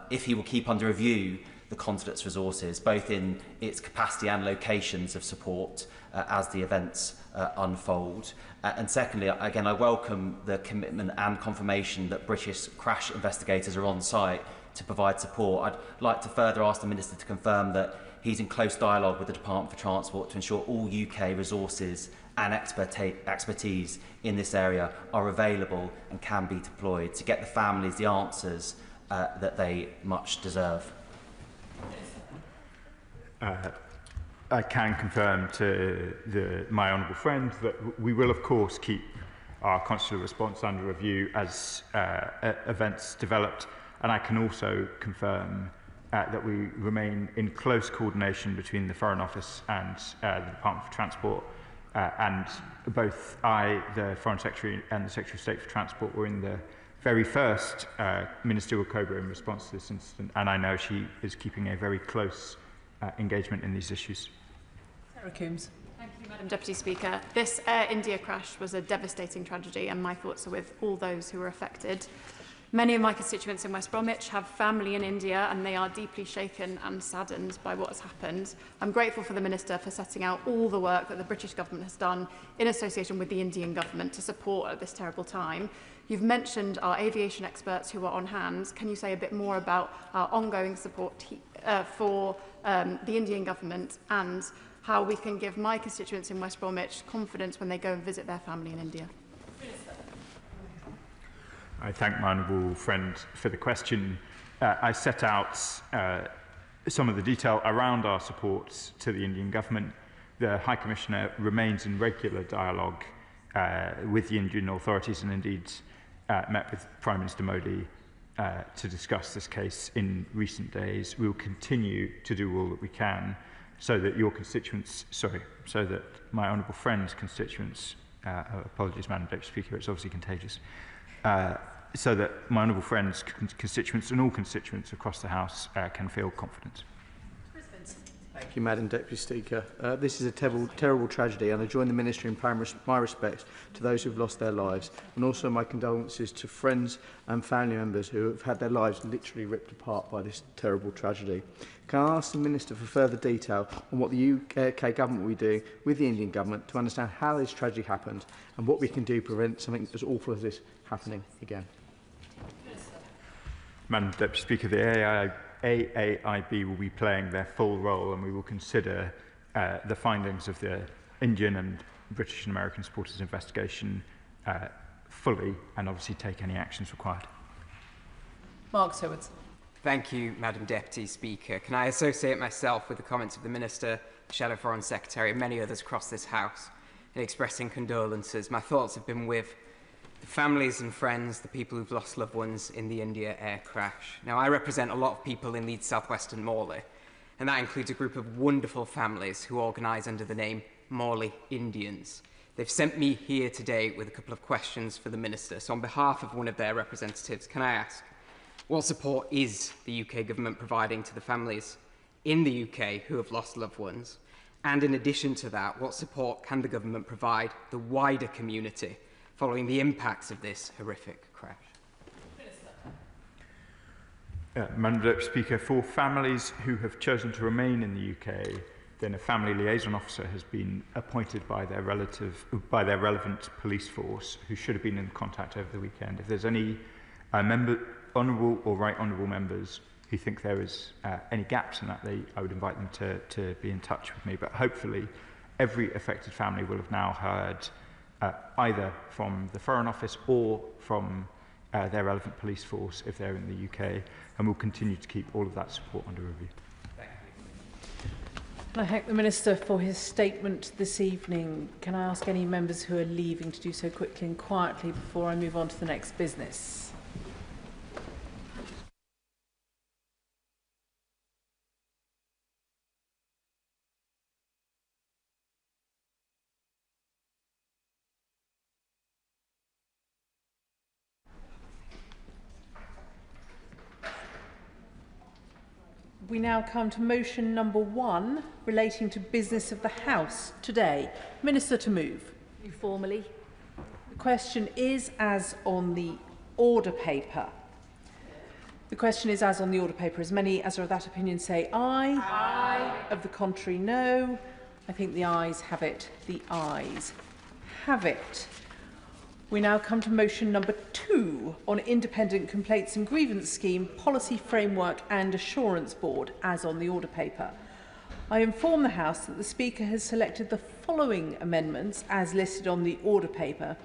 if he will keep under review the consulate's resources, both in its capacity and locations of support as the events unfold. And secondly, again, I welcome the commitment and confirmation that British crash investigators are on site to provide support. I'd like to further ask the Minister to confirm that he's in close dialogue with the Department for Transport to ensure all UK resources and expertise in this area are available and can be deployed to get the families the answers that they much deserve. I can confirm to my honourable friend that we will, of course, keep our consular response under review as events developed, and I can also confirm that we remain in close coordination between the Foreign Office and the Department for Transport, and both I, the Foreign Secretary, and the Secretary of State for Transport were in the very first ministerial cobra in response to this incident, and I know she is keeping a very close engagement in these issues. Sarah Coombs. Thank you, Madam Deputy Speaker. This Air India crash was a devastating tragedy, and my thoughts are with all those who were affected. Many of my constituents in West Bromwich have family in India, and they are deeply shaken and saddened by what has happened. I'm grateful for the Minister for setting out all the work that the British government has done in association with the Indian government to support at this terrible time. You've mentioned our aviation experts who are on hand. Can you say a bit more about our ongoing support for the Indian government and how we can give my constituents in West Bromwich confidence when they go and visit their family in India? I thank my honourable friend for the question. I set out some of the detail around our support to the Indian government. The High Commissioner remains in regular dialogue with the Indian authorities and indeed met with Prime Minister Modi to discuss this case in recent days. We will continue to do all that we can so that your constituents, so that my honourable friend's constituents, apologies Madam Deputy Speaker, it's obviously contagious, so that my honourable friend's constituents and all constituents across the House can feel confident. Thank you, Madam Deputy Speaker. This is a terrible tragedy, and I join the Minister in paying my respects to those who have lost their lives, and also my condolences to friends and family members who have had their lives literally ripped apart by this terrible tragedy. Can I ask the Minister for further detail on what the UK government will be doing with the Indian government to understand how this tragedy happened and what we can do to prevent something as awful as this happening again? Madam Deputy Speaker, the AAIB will be playing their full role, and we will consider the findings of the Indian and British and American supporters investigation fully and obviously take any actions required. Mark Seward. Thank you, Madam Deputy Speaker. Can I associate myself with the comments of the Minister, the Shadow Foreign Secretary and many others across this House in expressing condolences? My thoughts have been with the families and friends, the people who've lost loved ones in the India air crash. Now, I represent a lot of people in Leeds southwestern Morley, and that includes a group of wonderful families who organise under the name Morley Indians. They've sent me here today with a couple of questions for the Minister. So on behalf of one of their representatives, can I ask, what support is the UK government providing to the families in the UK who have lost loved ones? And in addition to that, what support can the government provide the wider community following the impacts of this horrific crash? Madam Deputy Speaker, for families who have chosen to remain in the UK, then a family liaison officer has been appointed by their relevant police force, who should have been in contact over the weekend. If there's any honourable or right honourable members who think there is any gaps in that, I would invite them to be in touch with me. But hopefully, every affected family will have now heard either from the Foreign Office or from their relevant police force if they're in the UK, and we'll continue to keep all of that support under review. I thank the Minister for his statement this evening. Can I ask any members who are leaving to do so quickly and quietly before I move on to the next business? We now come to motion number 1 relating to business of the House today. Minister to move. Formally. The question is as on the order paper. The question is as on the order paper. As many as are of that opinion say aye. Aye. Of the contrary, no. I think the ayes have it. The ayes have it. We now come to motion number 2 on Independent Complaints and Grievance Scheme, Policy Framework and Assurance Board, as on the order paper. I inform the House that the Speaker has selected the following amendments as listed on the order paper: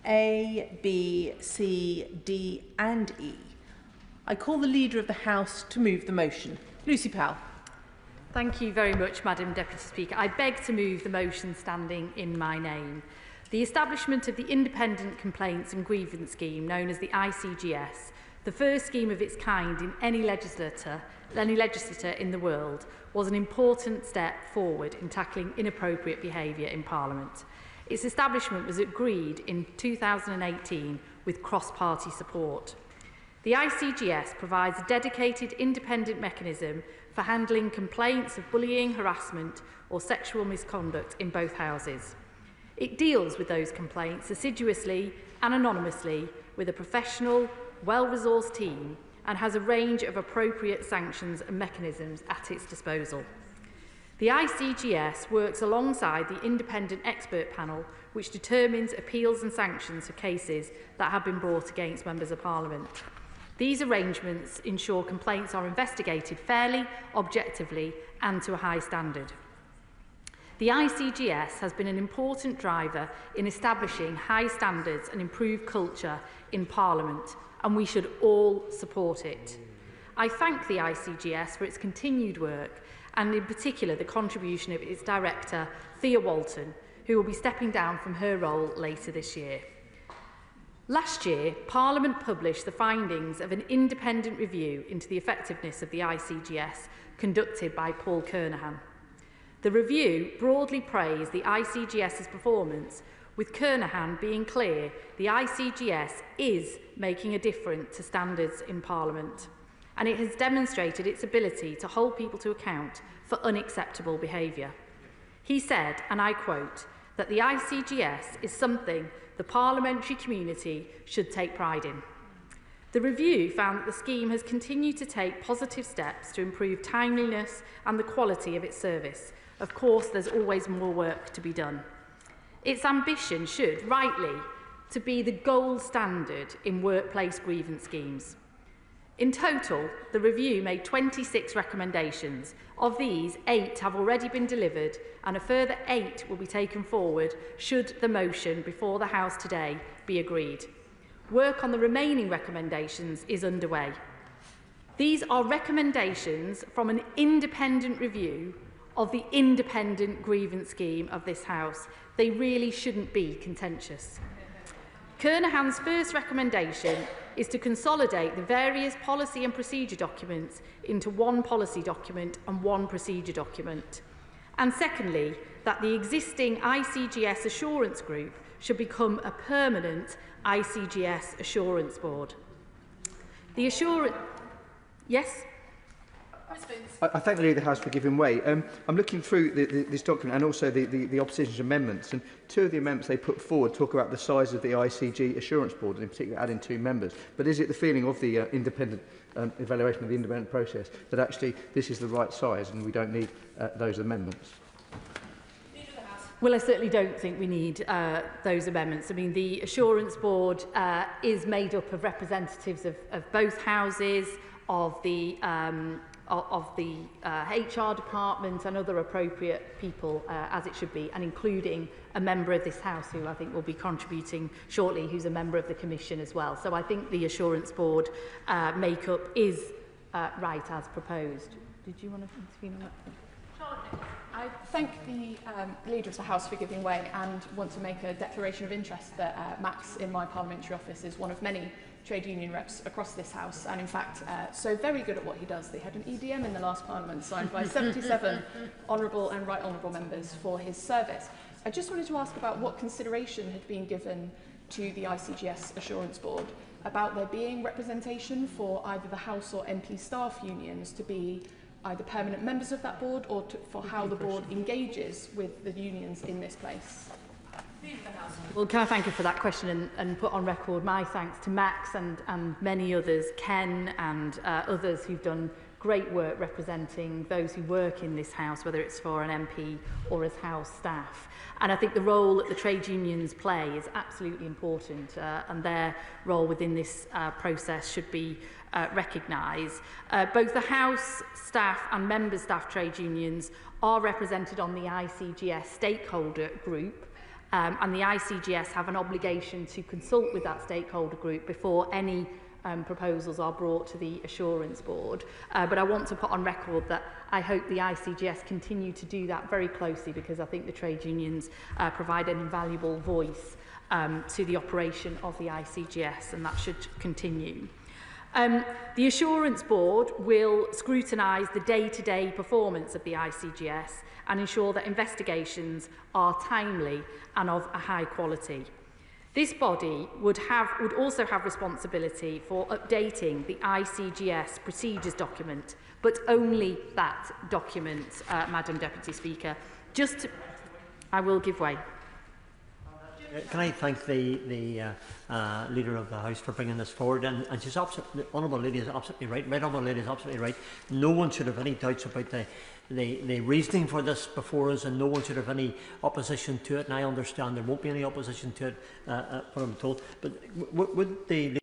A, B, C, D and E. I call the Leader of the House to move the motion. Lucy Powell. Thank you very much, Madam Deputy Speaker. I beg to move the motion standing in my name. The establishment of the Independent Complaints and Grievance Scheme, known as the ICGS, the first scheme of its kind in any legislature in the world, was an important step forward in tackling inappropriate behaviour in Parliament. Its establishment was agreed in 2018 with cross-party support. The ICGS provides a dedicated independent mechanism for handling complaints of bullying, harassment or sexual misconduct in both houses. It deals with those complaints assiduously and anonymously with a professional, well-resourced team and has a range of appropriate sanctions and mechanisms at its disposal. The ICGS works alongside the independent expert panel which determines appeals and sanctions for cases that have been brought against members of Parliament. These arrangements ensure complaints are investigated fairly, objectively and to a high standard. The ICGS has been an important driver in establishing high standards and improved culture in Parliament, and we should all support it. I thank the ICGS for its continued work, and in particular the contribution of its director, Thea Walton, who will be stepping down from her role later this year. Last year, Parliament published the findings of an independent review into the effectiveness of the ICGS conducted by Paul Kernahan. The review broadly praised the ICGS's performance, with Kernahan being clear the ICGS is making a difference to standards in Parliament, and it has demonstrated its ability to hold people to account for unacceptable behaviour. He said, and I quote, that the ICGS is something the parliamentary community should take pride in. The review found that the scheme has continued to take positive steps to improve timeliness and the quality of its service. Of course, there's always more work to be done. Its ambition should, rightly, to be the gold standard in workplace grievance schemes. In total, the review made 26 recommendations. Of these, 8 have already been delivered and a further 8 will be taken forward should the motion before the House today be agreed. Work on the remaining recommendations is underway. These are recommendations from an independent review of the independent grievance scheme of this House. They really shouldn't be contentious. Kernahan's first recommendation is to consolidate the various policy and procedure documents into one policy document and one procedure document. And secondly, that the existing ICGS Assurance Group should become a permanent ICGS Assurance Board. The assurance... Yes? I thank the Leader of the House for giving way. I'm looking through this document and also the opposition's amendments, and 2 of the amendments they put forward talk about the size of the ICG Assurance Board, and in particular adding 2 members. But is it the feeling of the independent evaluation of the independent process that actually this is the right size and we don't need those amendments? Well, I certainly don't think we need those amendments. I mean, the Assurance Board is made up of representatives of both houses, of the HR department and other appropriate people, as it should be, and including a member of this House who I think will be contributing shortly, who's a member of the Commission as well. So I think the Assurance Board make-up is right as proposed. Did you want to intervene on that? I thank the Leader of the House for giving way and want to make a declaration of interest that Max in my parliamentary office is one of many trade union reps across this House, and in fact so very good at what he does. They had an EDM in the last Parliament signed by 77 honourable and right honourable members for his service. I just wanted to ask about what consideration had been given to the ICGS Assurance Board about there being representation for either the House or MP staff unions to be either permanent members of that board or for how the board engages with the unions in this place? Well, can I thank you for that question and put on record my thanks to Max and many others, Ken and others who've done great work representing those who work in this House, whether it's for an MP or as House staff. And I think the role that the trade unions play is absolutely important, and their role within this process should be recognised. Both the House staff and member staff trade unions are represented on the ICGS stakeholder group, and the ICGS have an obligation to consult with that stakeholder group before any proposals are brought to the Assurance Board. But I want to put on record that I hope the ICGS continue to do that very closely, because I think the trade unions provide an invaluable voice to the operation of the ICGS, and that should continue. The Assurance Board will scrutinise the day-to-day performance of the ICGS and ensure that investigations are timely and of a high quality. This body would also have responsibility for updating the ICGS procedures document, but only that document, Madam Deputy Speaker. I will give way. Can I thank the Leader of the House for bringing this forward? And she's absolutely, the Honourable Lady is absolutely right. Right Honourable Lady is absolutely right. No one should have any doubts about the reasoning for this before us, and no one should have any opposition to it. And I understand there won't be any opposition to it, what I'm told. But would the